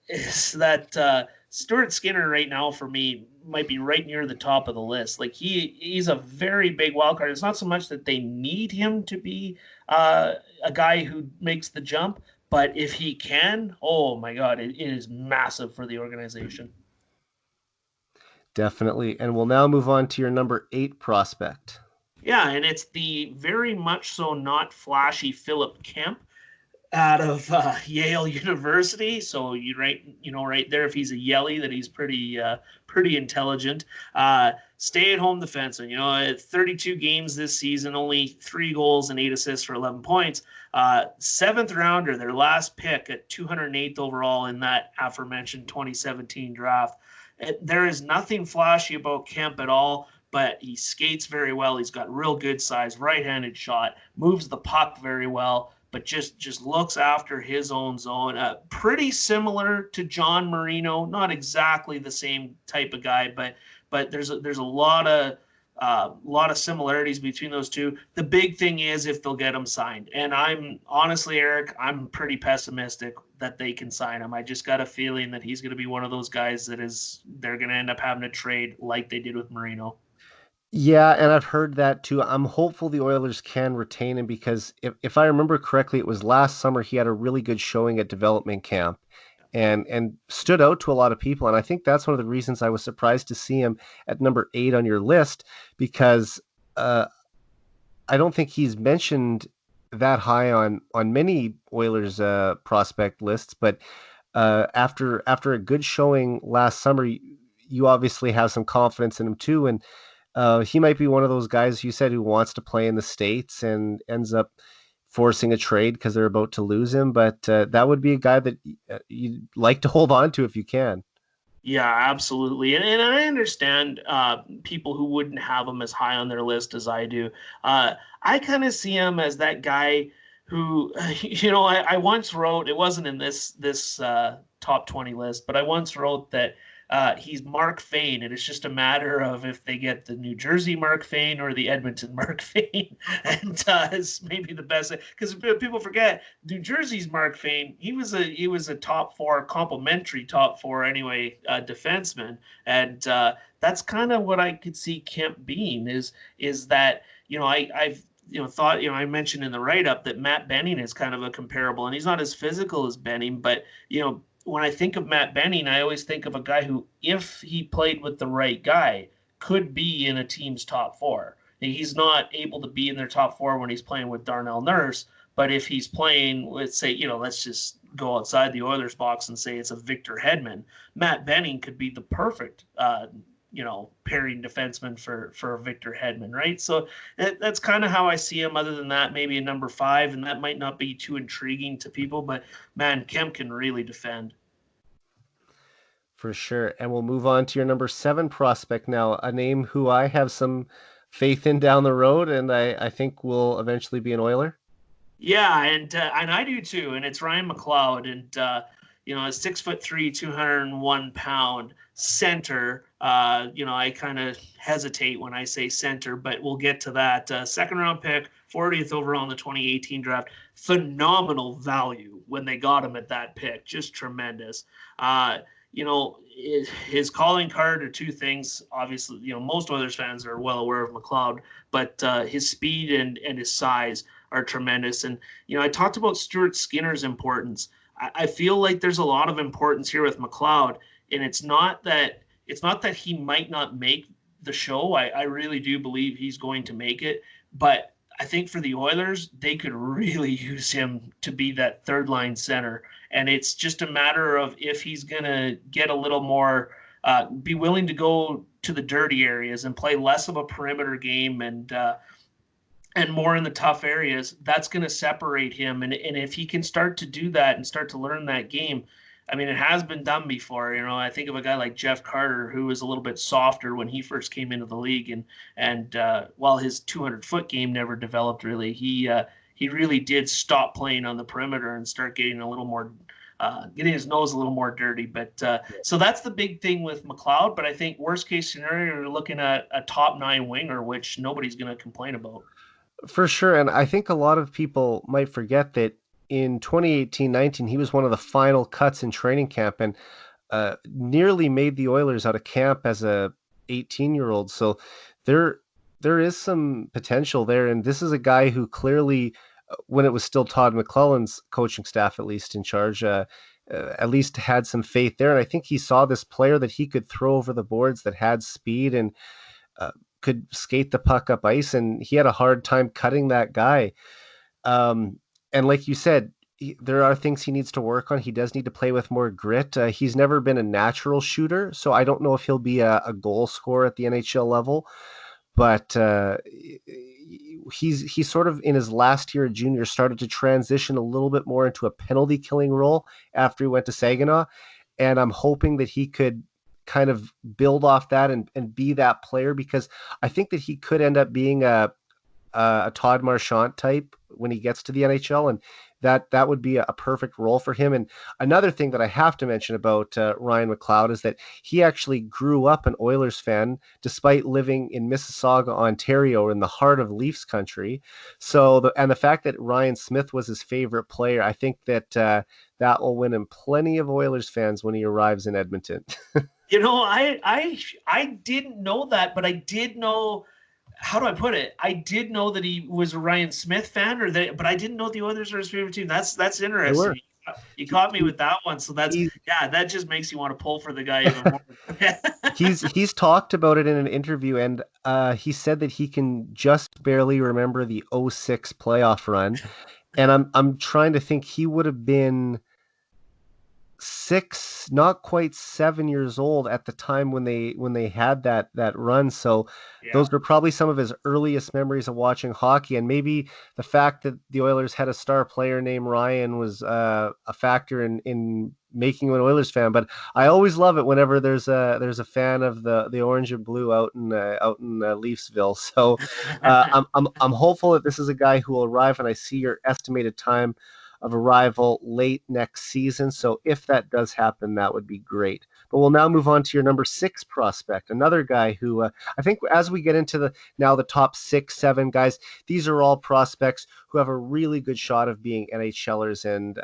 is that Stuart Skinner right now for me might be right near the top of the list. Like he's a very big wild card. It's not so much that they need him to be a guy who makes the jump, but if he can, oh my God, it is massive for the organization. Definitely. And we'll now move on to your number 8 prospect. Yeah, and it's the very much so not flashy Philip Kemp out of Yale University. So right there, if he's a Yelly, that he's pretty intelligent. Stay at home defenseman. You know, 32 games this season, only 3 goals and 8 assists for 11 points. Seventh rounder, their last pick at 208th overall in that aforementioned 2017 draft. There is nothing flashy about Kemp at all, but he skates very well. He's got real good size, right-handed shot, moves the puck very well, but just looks after his own zone. Pretty similar to John Marino, not exactly the same type of guy, but there's a lot of similarities between those two. The big thing is if they'll get him signed, and I'm honestly, Eric, I'm pretty pessimistic that they can sign him. I just got a feeling that he's going to be one of those guys they're going to end up having to trade like they did with Marino. Yeah, and I've heard that too. I'm hopeful the Oilers can retain him because if I remember correctly, it was last summer he had a really good showing at development camp and stood out to a lot of people. And I think that's one of the reasons I was surprised to see him at number 8 on your list because uh, I don't think he's mentioned that high on many Oilers prospect lists. But after a good showing last summer, you obviously have some confidence in him too, and he might be one of those guys you said who wants to play in the States and ends up forcing a trade because they're about to lose him. But that would be a guy that you'd like to hold on to if you can. Yeah, absolutely. And I understand people who wouldn't have him as high on their list as I do. I kind of see him as that guy who, I once wrote, it wasn't in this top 20 list, but I once wrote that he's Mark Fane, and it's just a matter of if they get the New Jersey Mark Fane or the Edmonton Mark Fane, and it's maybe the best because people forget New Jersey's Mark Fane. He was a top four, complimentary top four anyway, defenseman, and that's kind of what I could see Kemp being is that I've thought I mentioned in the write up that Matt Benning is kind of a comparable, and he's not as physical as Benning, but when I think of Matt Benning, I always think of a guy who, if he played with the right guy, could be in a team's top four. He's not able to be in their top four when he's playing with Darnell Nurse, but if he's playing with, say, let's just go outside the Oilers box and say it's a Victor Hedman, Matt Benning could be the perfect pairing defenseman for Victor Hedman, right? So that's kind of how I see him. Other than that, maybe a number 5, and that might not be too intriguing to people, but man, Kemp can really defend. For sure. And we'll move on to your number 7 prospect now, a name who I have some faith in down the road, and I think will eventually be an Oiler. Yeah, and I do too. And it's Ryan McLeod, and a 6'3", 201-pound center. I kind of hesitate when I say center, but we'll get to that. Second round pick, 40th overall in the 2018 draft. Phenomenal value when they got him at that pick. Just tremendous. His calling card are two things. Obviously, most Oilers fans are well aware of McLeod, but his speed and his size are tremendous. And, I talked about Stuart Skinner's importance. I feel like there's a lot of importance here with McLeod, and it's not that he might not make the show. I really do believe he's going to make it, but I think for the Oilers, they could really use him to be that third line center. And it's just a matter of if he's going to get a little more, be willing to go to the dirty areas and play less of a perimeter game and more in the tough areas. That's going to separate him. And if he can start to do that and start to learn that game, I mean, it has been done before. I think of a guy like Jeff Carter, who was a little bit softer when he first came into the league, and while his 200-foot game never developed really, he really did stop playing on the perimeter and start getting a little more, getting his nose a little more dirty. But so that's the big thing with McLeod. But I think worst case scenario, you're looking at a top 9 winger, which nobody's going to complain about. For sure. And I think a lot of people might forget that in 2018-19, he was one of the final cuts in training camp and nearly made the Oilers out of camp as a 18-year-old. So there is some potential there. And this is a guy who clearly, when it was still Todd McClellan's coaching staff, at least in charge, at least had some faith there. And I think he saw this player that he could throw over the boards, that had speed and could skate the puck up ice. And he had a hard time cutting that guy. And like you said, there are things he needs to work on. He does need to play with more grit. He's never been a natural shooter, so I don't know if he'll be a goal scorer at the NHL level. But he's sort of in his last year at junior started to transition a little bit more into a penalty killing role after he went to Saginaw. And I'm hoping that he could kind of build off that and be that player, because I think that he could end up being a Todd Marchant type when he gets to the NHL, and that would be a perfect role for him. And another thing that I have to mention about Ryan McLeod is that he actually grew up an Oilers fan despite living in Mississauga, Ontario, in the heart of Leafs country. So the fact that Ryan Smith was his favorite player, I think that that will win him plenty of Oilers fans when he arrives in Edmonton. I didn't know that, but I did know. How do I put it? I did know that he was a Ryan Smith fan, but I didn't know the Oilers were his favorite team. That's interesting. You caught me with that one. So that just makes you want to pull for the guy even more. He's talked about it in an interview, and he said that he can just barely remember the 2006 playoff run. And I'm trying to think, he would have been 6, not quite 7 years old at the time when they had that run. So yeah, those were probably some of his earliest memories of watching hockey. And maybe the fact that the Oilers had a star player named Ryan was a factor in making him an Oilers fan. But I always love it whenever there's a fan of the orange and blue out in Leafsville. So I'm hopeful that this is a guy who will arrive, and I see your estimated time of arrival late next season. So if that does happen, that would be great. But we'll now move on to your number 6 prospect, another guy who I think as we get into the top 6, 7 guys, these are all prospects who have a really good shot of being NHLers, and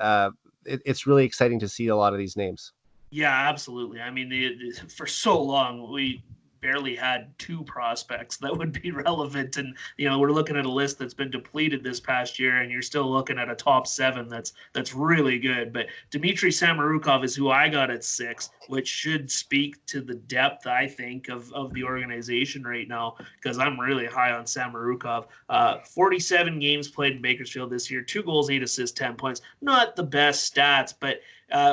it's really exciting to see a lot of these names. Yeah, absolutely. I mean, for so long we barely had two prospects that would be relevant, and we're looking at a list that's been depleted this past year, and you're still looking at a top seven that's really good. But Dmitry Samorukov is who I got at 6, which should speak to the depth, I think, of the organization right now, because I'm really high on Samorukov. 47 games played in Bakersfield this year, 2 goals, 8 assists, 10 points. Not the best stats, but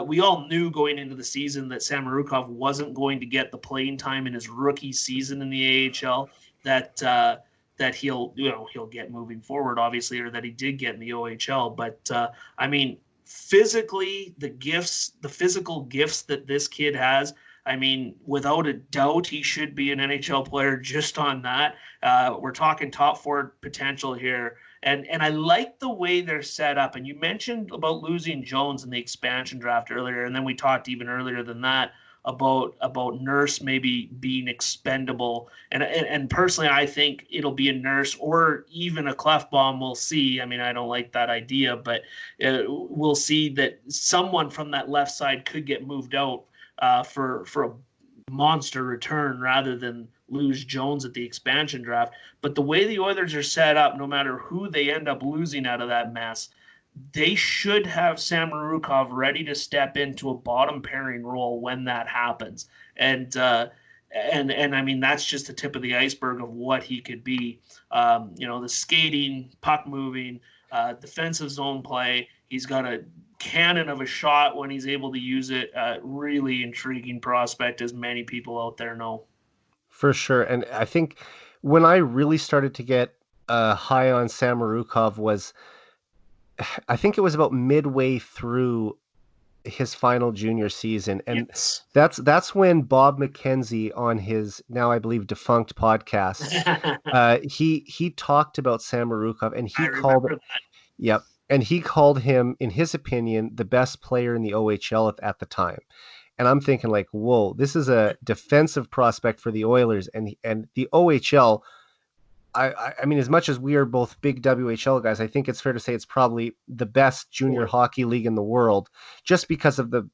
we all knew going into the season that Samorukov wasn't going to get the playing time in his rookie season in the AHL that he'll get moving forward, obviously, or that he did get in the OHL. But I mean, physically, the physical gifts that this kid has. I mean, without a doubt, he should be an NHL player just on that. We're talking top 4 potential here. And I like the way they're set up. And you mentioned about losing Jones in the expansion draft earlier, and then we talked even earlier than that about Nurse maybe being expendable. And personally, I think it'll be a Nurse or even a Clefbaum. We'll see. I mean, I don't like that idea, but we'll see that someone from that left side could get moved out for a monster return rather than lose Jones at the expansion draft. But the way the Oilers are set up, no matter who they end up losing out of that mess, they should have Samorukov ready to step into a bottom pairing role when that happens. And I mean, that's just the tip of the iceberg of what he could be. The skating, puck moving, defensive zone play. He's got a cannon of a shot when he's able to use it. Really intriguing prospect, as many people out there know. For sure. And I think when I really started to get high on Samorukov was, I think it was about midway through his final junior season, and Yes. that's when Bob McKenzie on his now I believe defunct podcasts, he talked about Samorukov, and I he called remember that. yep, and he called him, in his opinion, the best player in the OHL at the time. And I'm thinking like, whoa, this is a defensive prospect for the Oilers, and the OHL. I mean, as much as we are both big WHL guys, I think it's fair to say it's probably the best junior hockey league in the world, just because of the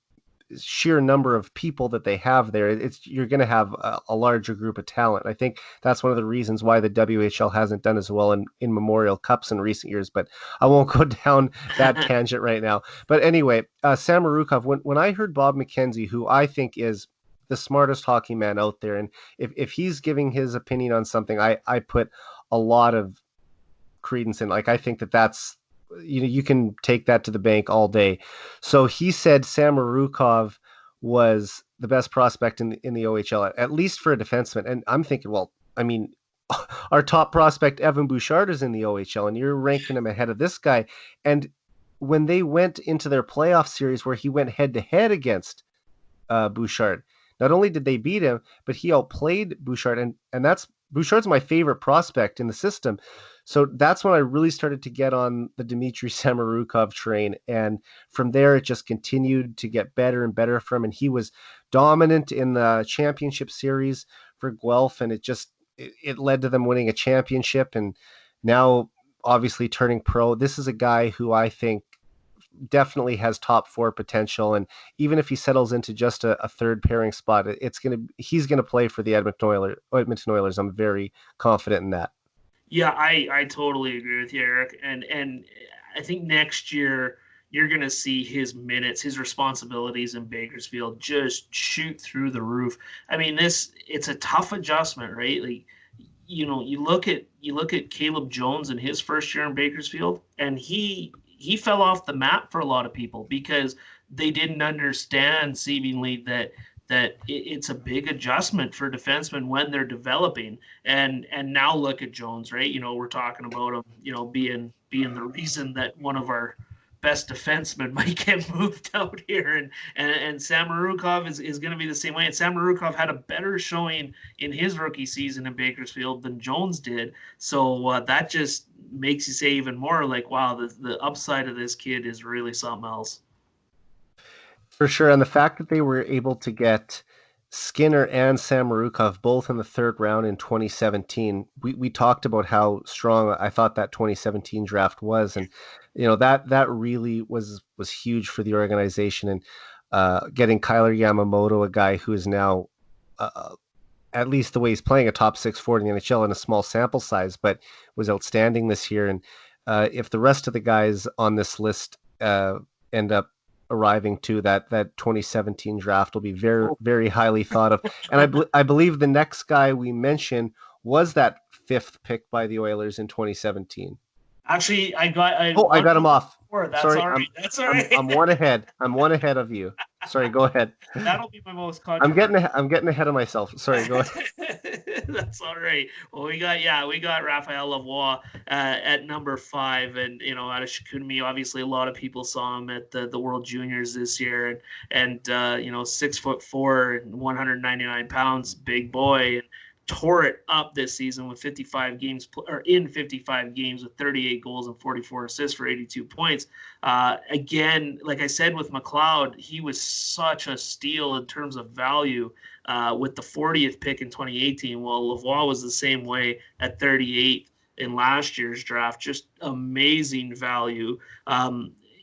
sheer number of people that they have there. You're going to have a larger group of talent. I think that's one of the reasons why the WHL hasn't done as well in Memorial Cups in recent years. But I won't go down that tangent right now. But anyway, Samorukov. When I heard Bob McKenzie, who I think is the smartest hockey man out there, and if he's giving his opinion on something, I put a lot of credence in. Like, I think that's you can take that to the bank all day. So he said Samorukov was the best prospect in the OHL, at least for a defenseman. And I'm thinking, well, I mean, our top prospect Evan Bouchard is in the OHL, and you're ranking him ahead of this guy. And when they went into their playoff series where he went head to head against Bouchard, not only did they beat him, but he outplayed Bouchard, and that's Bouchard's my favorite prospect in the system. So that's when I really started to get on the Dmitry Samorukov train. And from there, it just continued to get better and better for him. And he was dominant in the championship series for Guelph. And it led to them winning a championship. And now, obviously, turning pro. This is a guy who I think definitely has top 4 potential. And even if he settles into just a third pairing spot, he's going to play for the Edmonton Oilers. I'm very confident in that. Yeah, I totally agree with you, Eric. And I think next year you're going to see his minutes, his responsibilities in Bakersfield just shoot through the roof. I mean, it's a tough adjustment, right? Like, you look at Caleb Jones in his first year in Bakersfield, and he fell off the map for a lot of people because they didn't understand seemingly that it's a big adjustment for defensemen when they're developing. And now look at Jones, right? We're talking about him, being the reason that one of our best defensemen might get moved out here. And Samorukov is going to be the same way. And Samorukov had a better showing in his rookie season in Bakersfield than Jones did. So that just makes you say even more like, wow, the upside of this kid is really something else. For sure. And the fact that they were able to get Skinner and Samorukov both in the third round in 2017, we talked about how strong I thought that 2017 draft was. And, that really was huge for the organization. And getting Kyler Yamamoto, a guy who is now, at least the way he's playing, a top six forward in the NHL in a small sample size, but was outstanding this year. And if the rest of the guys on this list end up arriving to that 2017 draft, will be very Oh, very highly thought of. And I believe the next guy we mentioned was that fifth pick by the Oilers in 2017. actually, I Oh, I one got him off. before. That's Sorry, all right. That's all right. I'm one ahead. I'm one ahead of you. Sorry, go ahead. That'll be my most controversial. I'm getting ahead of myself. Sorry, go ahead. That's all right. Well, we got Raphael Lavoie at number 5, and out of Chicoutimi, obviously a lot of people saw him at the World Juniors this year, and 6'4" and 199 pounds, big boy, and tore it up this season with 55 games or in 55 games with 38 goals and 44 assists for 82 points. Again, like I said with McLeod, he was such a steal in terms of value with the 40th pick in 2018. Well, Lavoie was the same way at 38 in last year's draft. Just amazing value.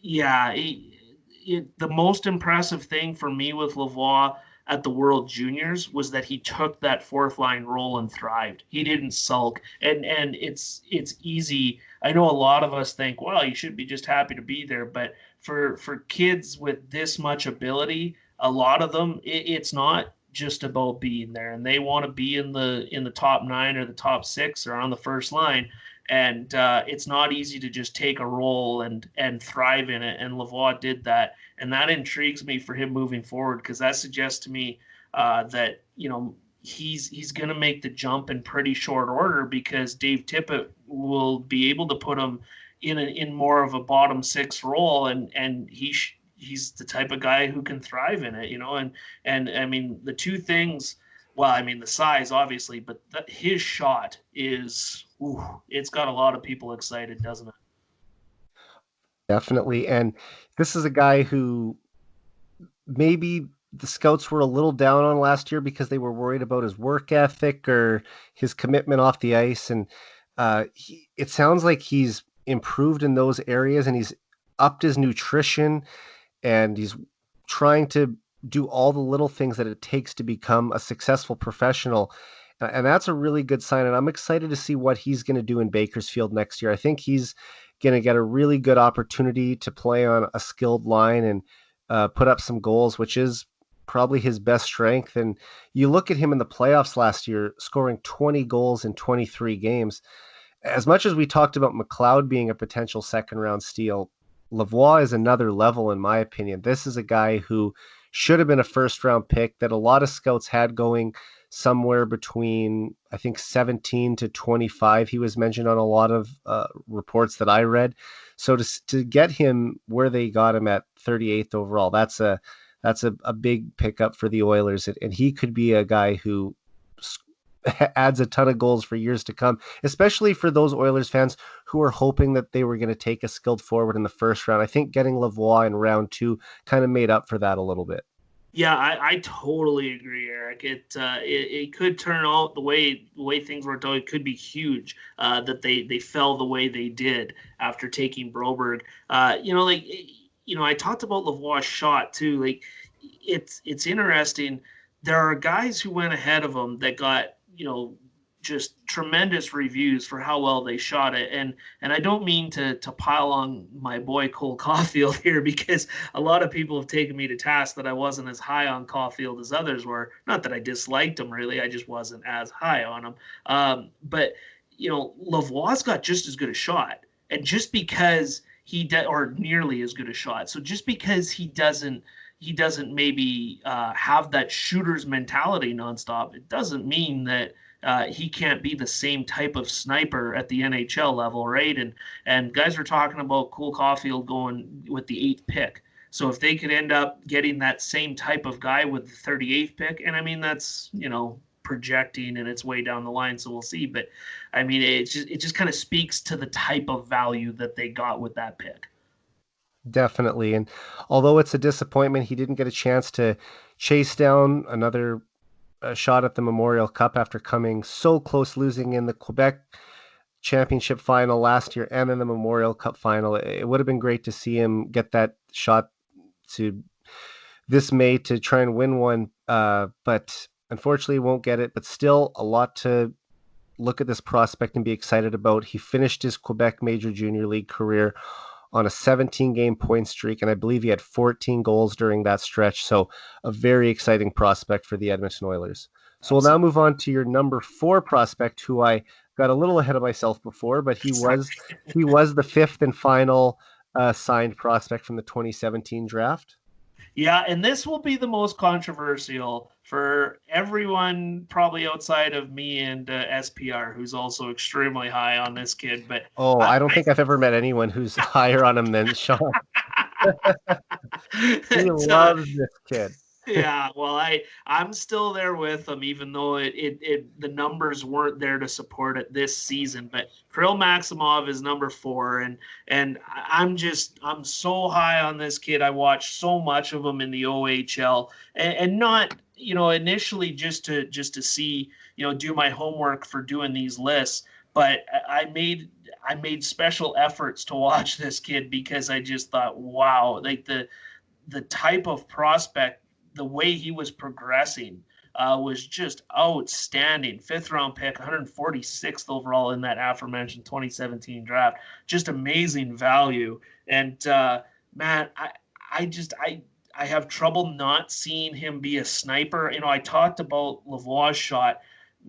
Yeah, the most impressive thing for me with Lavoie at the World Juniors was that he took that fourth line role and thrived. He didn't sulk, and it's easy. I know a lot of us think, well, you should be just happy to be there, but for kids with this much ability, a lot of them, it's not just about being there, and they want to be in the top 9 or the top 6 or on the first line. And it's not easy to just take a role and thrive in it. And Lavoie did that, and that intrigues me for him moving forward, because that suggests to me that he's going to make the jump in pretty short order, because Dave Tippett will be able to put him in more of a bottom 6 role, and he's the type of guy who can thrive in it, and I mean the two things. Well, I mean the size, obviously, but his shot is, it's got a lot of people excited, doesn't it? Definitely. And this is a guy who maybe the scouts were a little down on last year because they were worried about his work ethic or his commitment off the ice. And it sounds like he's improved in those areas, and he's upped his nutrition, and he's trying to do all the little things that it takes to become a successful professional. And that's a really good sign. And I'm excited to see what he's going to do in Bakersfield next year. I think he's going to get a really good opportunity to play on a skilled line and put up some goals, which is probably his best strength. And you look at him in the playoffs last year, scoring 20 goals in 23 games. As much as we talked about McLeod being a potential second round steal, Lavoie is another level, in my opinion. This is a guy who should have been a first round pick that a lot of scouts had going somewhere between, I think, 17 to 25. He was mentioned on a lot of reports that I read. So to get him where they got him at 38th overall, that's a big pickup for the Oilers, and he could be a guy who adds a ton of goals for years to come, especially for those Oilers fans who are hoping that they were going to take a skilled forward in the first round. I think getting Lavoie in round 2 kind of made up for that a little bit. Yeah, I totally agree, Eric. It could turn out the way things worked out. It could be huge that they fell the way they did after taking Broberg. I talked about Lavoie's shot too. Like, it's interesting. There are guys who went ahead of him that got just tremendous reviews for how well they shot it. And I don't mean to pile on my boy Cole Caulfield here, because a lot of people have taken me to task that I wasn't as high on Caulfield as others were. Not that I disliked him, really. I just wasn't as high on him. But Lavoie's got just as good a shot. And just because or nearly as good a shot. So just because he doesn't maybe have that shooter's mentality nonstop, it doesn't mean that he can't be the same type of sniper at the NHL level, right? And guys are talking about Cole Caulfield going with the 8th pick. So if they could end up getting that same type of guy with the 38th pick, and I mean that's projecting and it's way down the line, so we'll see. But I mean it just kind of speaks to the type of value that they got with that pick. Definitely. And although it's a disappointment, he didn't get a chance to chase down another shot at the Memorial Cup after coming so close, losing in the Quebec championship final last year and then the Memorial Cup final. It would have been great to see him get that shot to this May to try and win one, but unfortunately won't get it. But still, a lot to look at this prospect and be excited about. He finished his Quebec Major Junior League career on a 17 game point streak, and I believe he had 14 goals during that stretch. So, a very exciting prospect for the Edmonton Oilers. So, we'll now Absolutely. move on to your number 4 prospect, who I got a little ahead of myself before, but he was the fifth and final signed prospect from the 2017 draft. Yeah, and this will be the most controversial for everyone, probably outside of me and SPR, who's also extremely high on this kid. But Oh, I, I don't think I've ever met anyone who's higher on him than Sean. He it's, loves this kid. yeah, well, I'm still there with them, even though the numbers weren't there to support it this season. But Krill Maximov is number 4, and I'm so high on this kid. I watched so much of him in the OHL, and not initially just to see do my homework for doing these lists, but I made special efforts to watch this kid because I just thought, wow, like the type of prospect, the way he was progressing was just outstanding. Fifth round pick, 146th overall in that aforementioned 2017 draft. Just amazing value. And man, I have trouble not seeing him be a sniper. I talked about Lavoie's shot.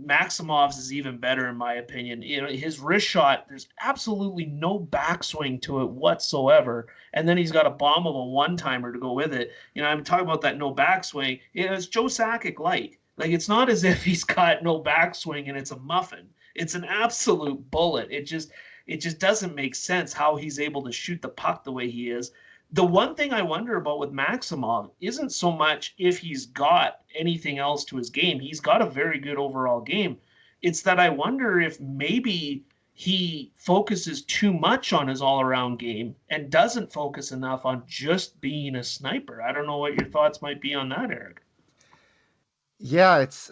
Maximov's is even better in my opinion. His wrist shot, there's absolutely no backswing to it whatsoever, and then he's got a bomb of a one timer to go with it. I'm talking about that no backswing. It's Joe Sakic light. Like, it's not as if he's got no backswing and it's a muffin. It's an absolute bullet. It just doesn't make sense how he's able to shoot the puck the way he is. The one thing I wonder about with Maximov isn't so much if he's got anything else to his game. He's got a very good overall game. It's that I wonder if maybe he focuses too much on his all-around game and doesn't focus enough on just being a sniper. I don't know what your thoughts might be on that, Eric. Yeah, it's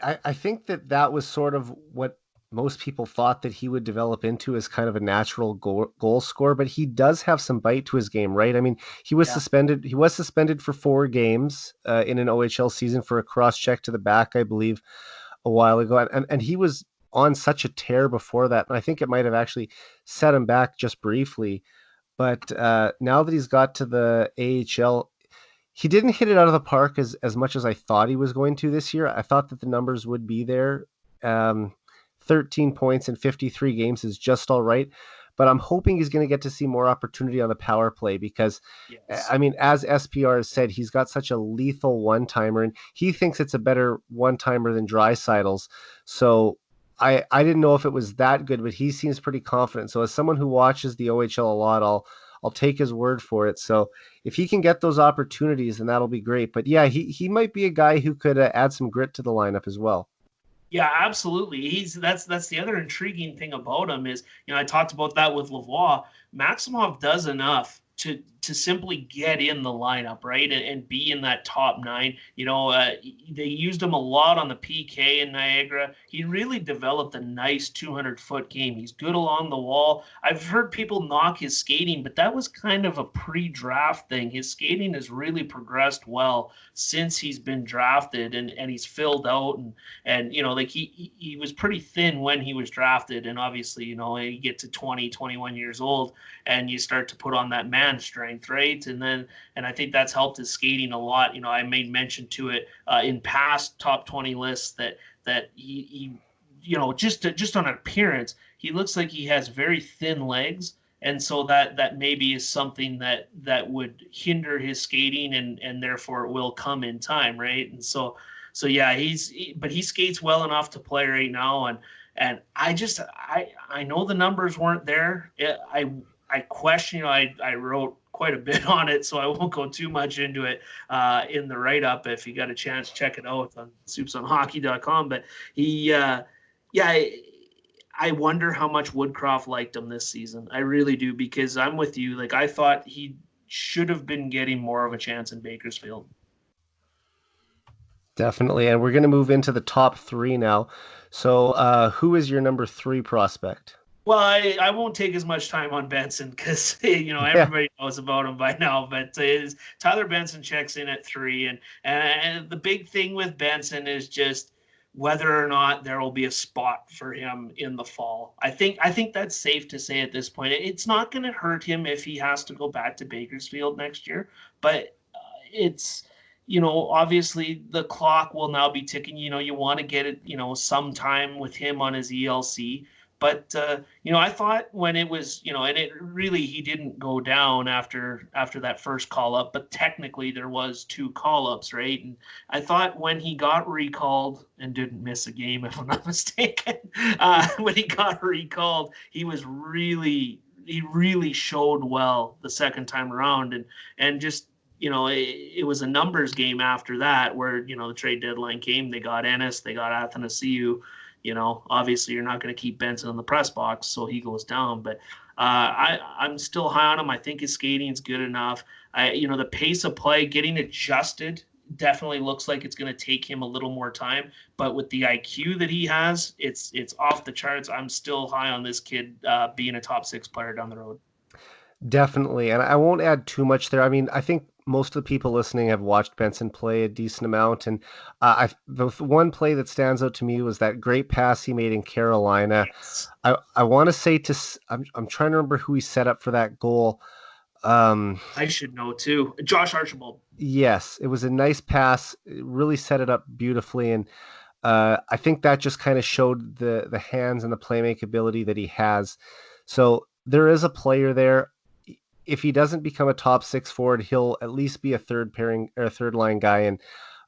I think that was sort of what most people thought that he would develop into as kind of a natural goal scorer, but he does have some bite to his game, right? I mean, he was Yeah. suspended. He was suspended for 4 games in an OHL season for a cross check to the back, I believe, a while ago, and he was on such a tear before that, and I think it might have actually set him back just briefly. But now that he's got to the AHL, he didn't hit it out of the park as much as I thought he was going to this year. I thought that the numbers would be there. Um, 13 points in 53 games is just all right, but I'm hoping he's going to get to see more opportunity on the power play because, Yes. I mean, as SPR has said, he's got such a lethal one timer, and he thinks it's a better one timer than Dreisaitl's. So I didn't know if it was that good, but he seems pretty confident. So as someone who watches the OHL a lot, I'll take his word for it. So if he can get those opportunities, then that'll be great. But yeah, he might be a guy who could add some grit to the lineup as well. Yeah, absolutely. That's the other intriguing thing about him is, I talked about that with Lavoie. Maximov does enough to simply get in the lineup, right, and be in that top 9. They used him a lot on the PK in Niagara. He really developed a nice 200-foot game. He's good along the wall. I've heard people knock his skating, but that was kind of a pre-draft thing. His skating has really progressed well since he's been drafted, and he's filled out, and like he was pretty thin when he was drafted, and obviously you get to 20, 21 years old and you start to put on that man strength, right? And I think that's helped his skating a lot. I made mention to it in past top 20 lists that he just on appearance he looks like he has very thin legs, and so that maybe is something that would hinder his skating, and therefore it will come in time, right? And so yeah, but he skates well enough to play right now, and I know the numbers weren't there. I question, I wrote quite a bit on it, so I won't go too much into it in the write up. If you got a chance, check it out on soupsonhockey.com. But he, yeah, I wonder how much Woodcroft liked him this season. I really do, because I'm with you. Like, I thought he should have been getting more of a chance in Bakersfield. Definitely. And we're going to move into the top three now. So, who is your number three prospect? Well, I won't take as much time on Benson because Yeah, everybody knows about him by now. But Tyler Benson checks in at 3, and the big thing with Benson is just whether or not there will be a spot for him in the fall. I think that's safe to say at this point. It's not going to hurt him if he has to go back to Bakersfield next year, but it's obviously the clock will now be ticking. You want to get it, some time with him on his ELC. But I thought when it was, and it really he didn't go down after that first call up, but technically there was 2 call ups, right? And I thought when he got recalled and didn't miss a game, if I'm not mistaken, when he got recalled, he really showed well the second time around, and just it was a numbers game after that where the trade deadline came. They got Ennis, they got Athanasiou. Obviously you're not going to keep Benson in the press box, so he goes down. But I'm still high on him. I think his skating is good enough. The pace of play, getting adjusted, definitely looks like it's going to take him a little more time. But with the IQ that he has, it's off the charts. I'm still high on this kid being a top 6 player down the road. definitely. And I won't add too much there. I mean, I think most of the people listening have watched Benson play a decent amount. And the one play that stands out to me was that great pass he made in Carolina. Yes. I want to say I'm trying to remember who he set up for that goal. I should know too. Josh Archibald. Yes, it was a nice pass. It really set it up beautifully, and I think that just kind of showed the hands and the playmaking ability that he has. So there is a player there. If he doesn't become a top 6 forward, he'll at least be a third pairing or a third line guy, and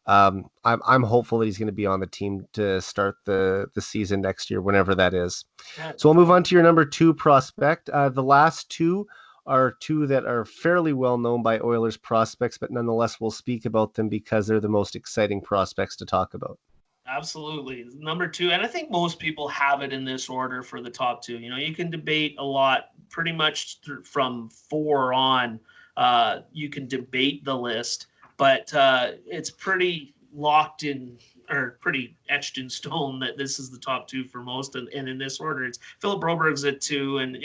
I'm hopeful that he's going to be on the team to start the season next year, whenever that is. Yeah, So we'll move totally. on to your number 2 prospect. The last two are two that are fairly well known by Oilers prospects, but nonetheless we'll speak about them because they're the most exciting prospects to talk about. Absolutely. Number 2, and I think most people have it in this order for the top 2. You can debate a lot, pretty much from 4 on. You can debate the list, but it's pretty locked in, or pretty etched in stone, that this is the top 2 for most. And in this order, it's Philip Broberg's at 2. And,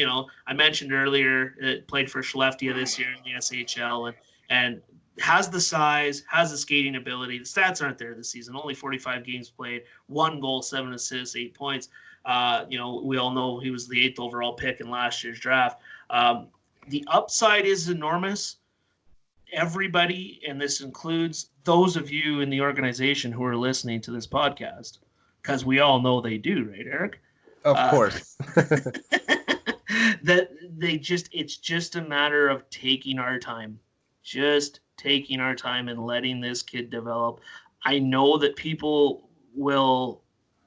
I mentioned earlier, it played for Skellefteå this year in the SHL, and has the size, has the skating ability. The stats aren't there this season. Only 45 games played, 1 goal, 7 assists, 8 points. We all know he was the 8th overall pick in last year's draft. The upside is enormous. Everybody, and this includes those of you in the organization who are listening to this podcast, because we all know they do, right, Eric? Of course. That it's just a matter of taking our time. Just taking our time and letting this kid develop. I know that people will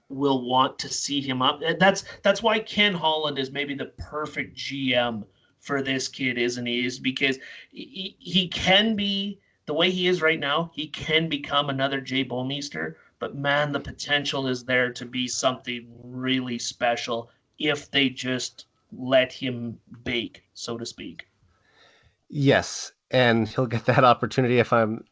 want to see him up. That's why Ken Holland is maybe the perfect GM for this kid, isn't he? Is because he can be, the way he is right now, he can become another Jay Bomeister. But man, the potential is there to be something really special if they just let him bake, so to speak. Yes, and he'll get that opportunity if I'm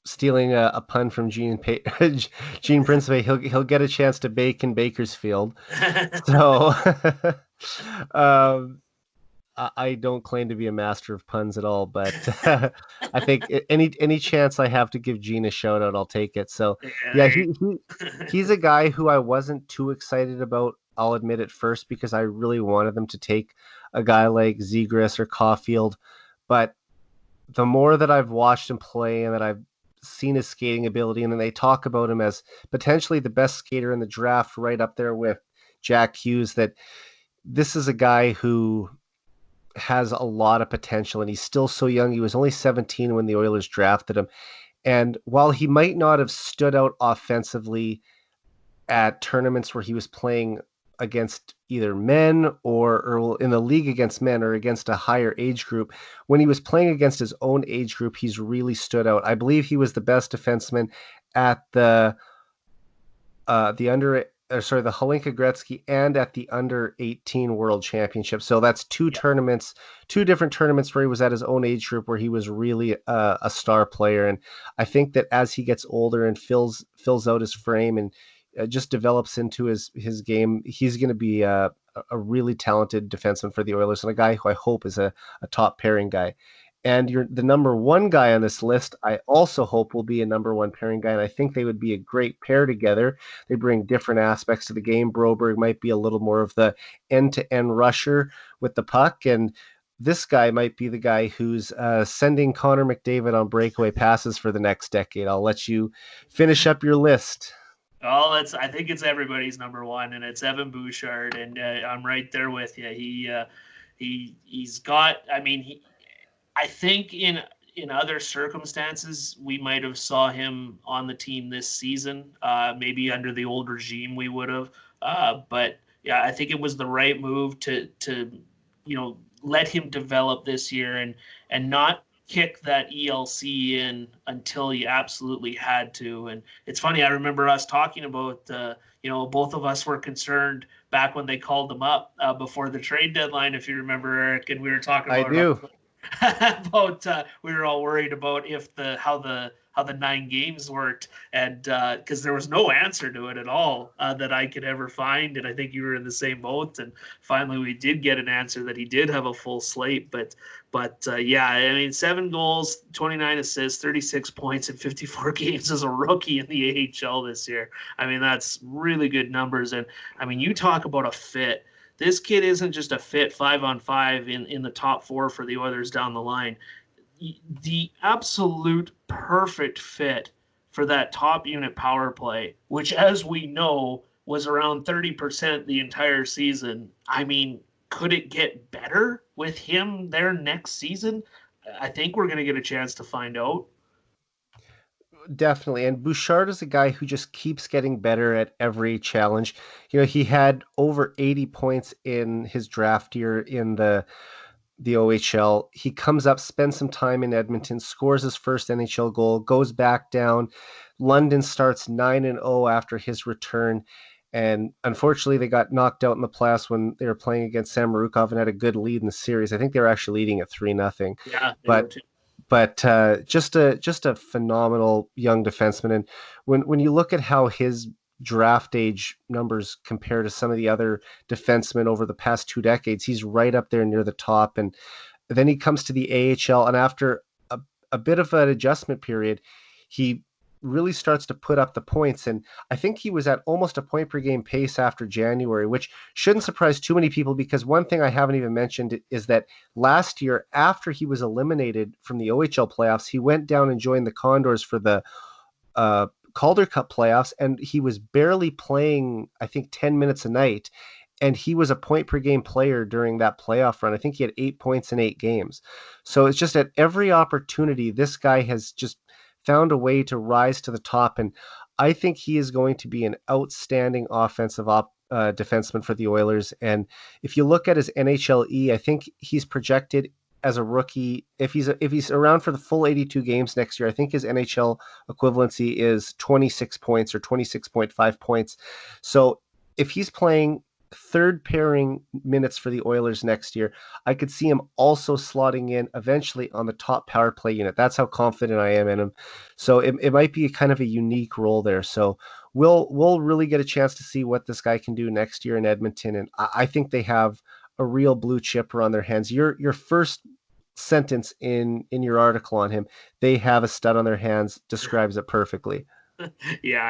stealing a pun from Gene Principe. He'll get a chance to bake in Bakersfield. So um, I don't claim to be a master of puns at all, but I think any chance I have to give Gene a shout out, I'll take it. So yeah, he's a guy who I wasn't too excited about. I'll admit at first, because I really wanted them to take a guy like Zegras or Caulfield, but the more that I've watched him play and that I've seen his skating ability, and then they talk about him as potentially the best skater in the draft, right up there with Jack Hughes, that this is a guy who has a lot of potential, and he's still so young. He was only 17 when the Oilers drafted him. And while he might not have stood out offensively at tournaments where he was playing against either men or in the league against men or against a higher age group, when he was playing against his own age group, he's really stood out. I believe he was the best defenseman at the under the Holinka Gretzky, and at the under 18 World Championship. So that's two Yeah. tournaments, two different tournaments where he was at his own age group, where he was really a star player. And I think that as he gets older and fills out his frame and just develops into his game, he's going to be a really talented defenseman for the Oilers, and a guy who I hope is a top pairing guy. And you're the number one guy on this list. I also hope will be a number one pairing guy, and I think they would be a great pair together. They bring different aspects to the game. Broberg might be a little more of the end-to-end rusher with the puck, and this guy might be the guy who's sending Connor McDavid on breakaway passes for the next decade. I'll let you finish up your list. Oh, I think it's everybody's number one, and it's Evan Bouchard, and I'm right there with you. He's got. I mean, I think in other circumstances we might have saw him on the team this season. Maybe under the old regime we would have. But yeah, I think it was the right move to let him develop this year and not kick that ELC in until you absolutely had to. And it's funny, I remember us talking about, both of us were concerned back when they called them up before the trade deadline, if you remember, Eric, and we were talking I about it do. about we were all worried about if how the 9 games worked, and because there was no answer to it at all that I could ever find, and I think you were in the same boat. And finally, we did get an answer that he did have a full slate, but yeah, I mean, 7 goals, 29 assists, 36 points in 54 games as a rookie in the AHL this year. I mean, that's really good numbers, and I mean, you talk about a fit. This kid isn't just a fit 5-on-5 in the top four for the Oilers down the line. The absolute perfect fit for that top unit power play, which, as we know, was around 30% the entire season. I mean, could it get better with him there next season? I think we're going to get a chance to find out. Definitely. And Bouchard is a guy who just keeps getting better at every challenge. He had over 80 points in his draft year in the OHL. He comes up, spends some time in Edmonton, scores his first NHL goal, goes back down. London starts 9-0 after his return. And unfortunately, they got knocked out in the playoffs when they were playing against Samorukov and had a good lead in the series. I think they were actually leading at 3-0. Yeah, they were But too. just a phenomenal young defenseman. And when you look at how his draft age numbers compare to some of the other defensemen over the past 2 decades, he's right up there near the top. And then he comes to the AHL, and after a bit of an adjustment period, he really starts to put up the points. And I think he was at almost a point per game pace after January, which shouldn't surprise too many people, because one thing I haven't even mentioned is that last year, after he was eliminated from the OHL playoffs, he went down and joined the Condors for the Calder Cup playoffs, and he was barely playing, I think, 10 minutes a night. And he was a point per game player during that playoff run. I think he had 8 points in 8 games. So it's just at every opportunity, this guy has just found a way to rise to the top. And I think he is going to be an outstanding offensive defenseman for the Oilers. And if you look at his NHLE, I think he's projected as a rookie. If he's around for the full 82 games next year, I think his NHL equivalency is 26 points or 26.5 points. So if he's playing third pairing minutes for the Oilers next year, I could see him also slotting in eventually on the top power play unit. That's how confident I am in him. So it might be kind of a unique role there. So we'll really get a chance to see what this guy can do next year in Edmonton. And I think they have a real blue chipper on their hands. Your first sentence in your article on him, they have a stud on their hands, describes it perfectly. Yeah,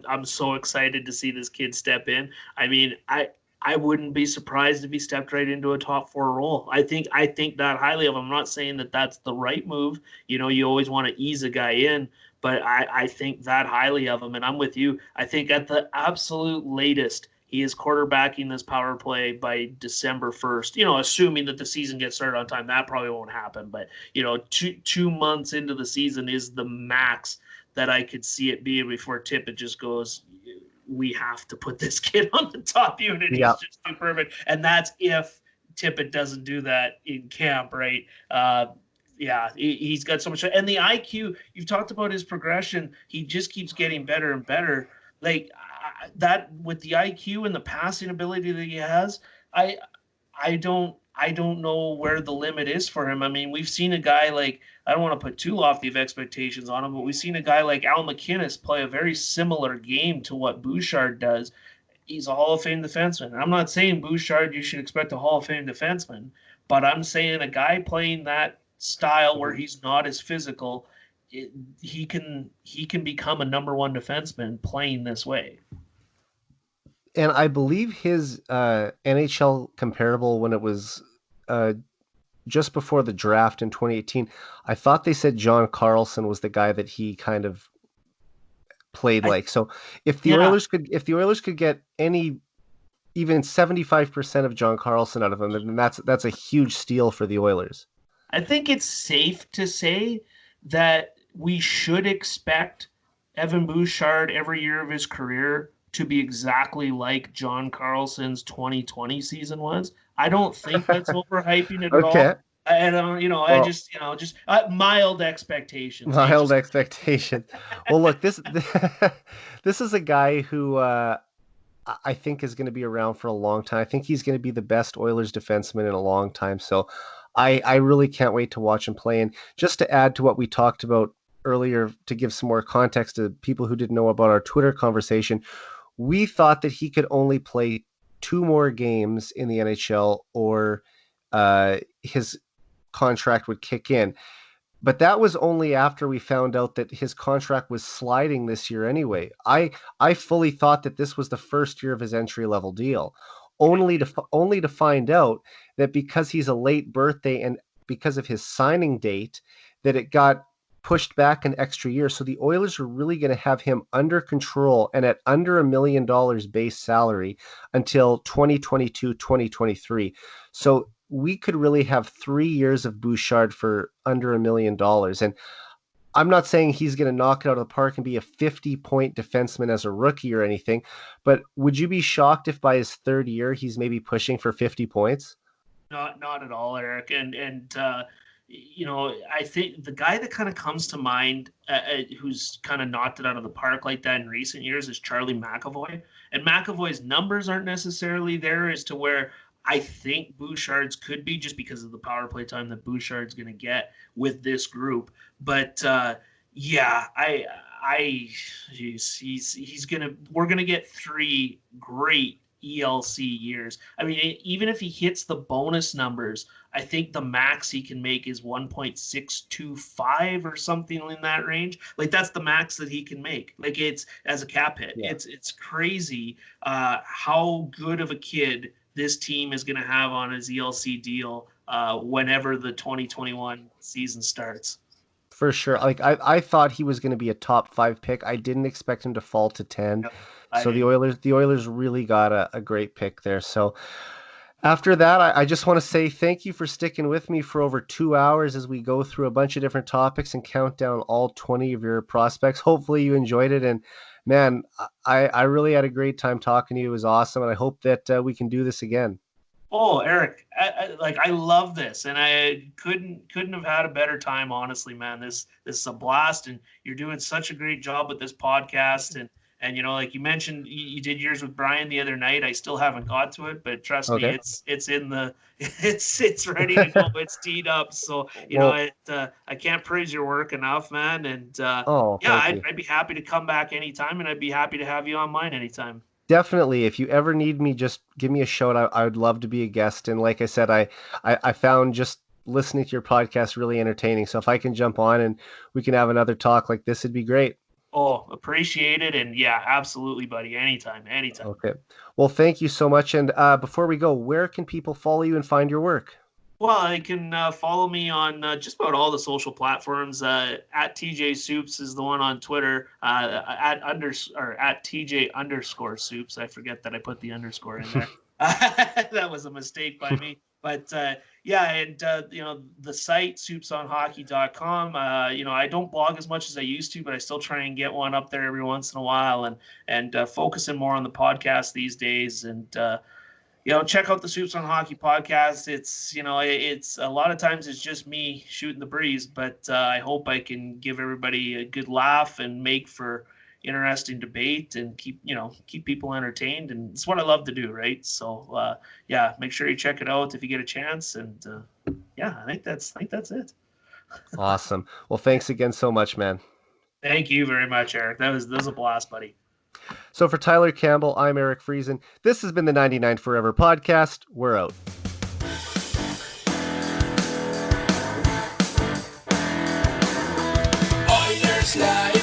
I'm so excited to see this kid step in. I mean, I wouldn't be surprised if he stepped right into a top four role. I think that highly of him. I'm not saying that that's the right move. You always want to ease a guy in, but I think that highly of him, and I'm with you. I think at the absolute latest, he is quarterbacking this power play by December 1st. Assuming that the season gets started on time, that probably won't happen. But 2 months into the season is the max that I could see it being before Tippett just goes, we have to put this kid on the top unit. He's Yeah. just too perfect. And that's if Tippett doesn't do that in camp, right? Yeah, he's got so much. And the IQ, you've talked about his progression. He just keeps getting better and better. Like, that with the IQ and the passing ability that he has, I I don't know where the limit is for him. I mean, we've seen a guy like, I don't want to put too lofty of expectations on him, but we've seen a guy like Al McInnes play a very similar game to what Bouchard does. He's a Hall of Fame defenseman. I'm not saying Bouchard you should expect a Hall of Fame defenseman, but I'm saying a guy playing that style where he's not as physical, it, he can become a number one defenseman playing this way. And I believe his NHL comparable when it was uh, just before the draft in 2018, I thought they said John Carlson was the guy that he kind of played I like. So yeah, if the Oilers could get any even 75% of John Carlson out of him, then that's a huge steal for the Oilers. I think it's safe to say that we should expect Evan Bouchard every year of his career to be exactly like John Carlson's 2020 season was. I don't think that's overhyping it at all. Okay. I don't, I Well, just, just mild expectations. Hey, mild just expectation. Well, look, this this is a guy who I think is going to be around for a long time. I think he's going to be the best Oilers defenseman in a long time. So I really can't wait to watch him play. And just to add to what we talked about earlier, to give some more context to people who didn't know about our Twitter conversation, we thought that he could only play two more games in the NHL or his contract would kick in. But that was only after we found out that his contract was sliding this year anyway. I fully thought that this was the first year of his entry level deal, only to find out that because he's a late birthday and because of his signing date, that it got pushed back an extra year. So the Oilers are really going to have him under control and at under $1 million base salary until 2022, 2023. So we could really have 3 years of Bouchard for under $1 million. And I'm not saying he's going to knock it out of the park and be a 50-point defenseman as a rookie or anything, but would you be shocked if by his third year he's maybe pushing for 50 points? not at all, Eric. I think the guy that kind of comes to mind who's kind of knocked it out of the park like that in recent years is Charlie McAvoy. And McAvoy's numbers aren't necessarily there as to where I think Bouchard's could be, just because of the power play time that Bouchard's going to get with this group. But yeah, he's gonna we're gonna get three great ELC years. I mean, even if he hits the bonus numbers, I think the max he can make is 1.625 or something in that range. Like that's the max that he can make. Like it's as a cap hit. Yeah. It's crazy how good of a kid this team is going to have on his ELC deal whenever the 2021 season starts. For sure. Like I thought he was going to be a top 5 pick. I didn't expect him to fall to 10. Yep, I So didn't. The Oilers really got a great pick there. So after that, I just want to say thank you for sticking with me for over 2 hours as we go through a bunch of different topics and count down all 20 of your prospects. Hopefully you enjoyed it. And man, I really had a great time talking to you. It was awesome. And I hope that we can do this again. Oh, Eric, I love this, and I couldn't have had a better time. Honestly, man, this is a blast, and you're doing such a great job with this podcast. And like you mentioned, you did yours with Brian the other night. I still haven't got to it, but trust me, Okay. it's in the it's ready to go. It's teed up. So Well, I can't praise your work enough, man. And oh, yeah, thank you. I'd be happy to come back anytime, and I'd be happy to have you on mine anytime. Definitely. If you ever need me, just give me a shout. I would love to be a guest. And like I said, I found just listening to your podcast really entertaining. So if I can jump on and we can have another talk like this, it'd be great. Oh, appreciate it. And yeah, absolutely, buddy. Anytime, anytime. Okay. Well, thank you so much. And before we go, where can people follow you and find your work? Well, they can follow me on just about all the social platforms. At TJ Soups is the one on Twitter. At TJ underscore Soups. I forget that I put the underscore in there. That was a mistake by me. But yeah, and the site soupsonhockey.com. I don't blog as much as I used to, but I still try and get one up there every once in a while, and focusing more on the podcast these days. And check out the Soups on Hockey podcast. It's a lot of times it's just me shooting the breeze, but I hope I can give everybody a good laugh and make for interesting debate and keep people entertained, and it's what I love to do, right? So yeah, make sure you check it out if you get a chance, and yeah, I think that's it. Awesome. Well, thanks again so much, man. Thank you very much, Eric. That was a blast, buddy. So for Tyler Campbell, I'm Eric Friesen. This has been the 99 Forever podcast. We're out. Oilers live.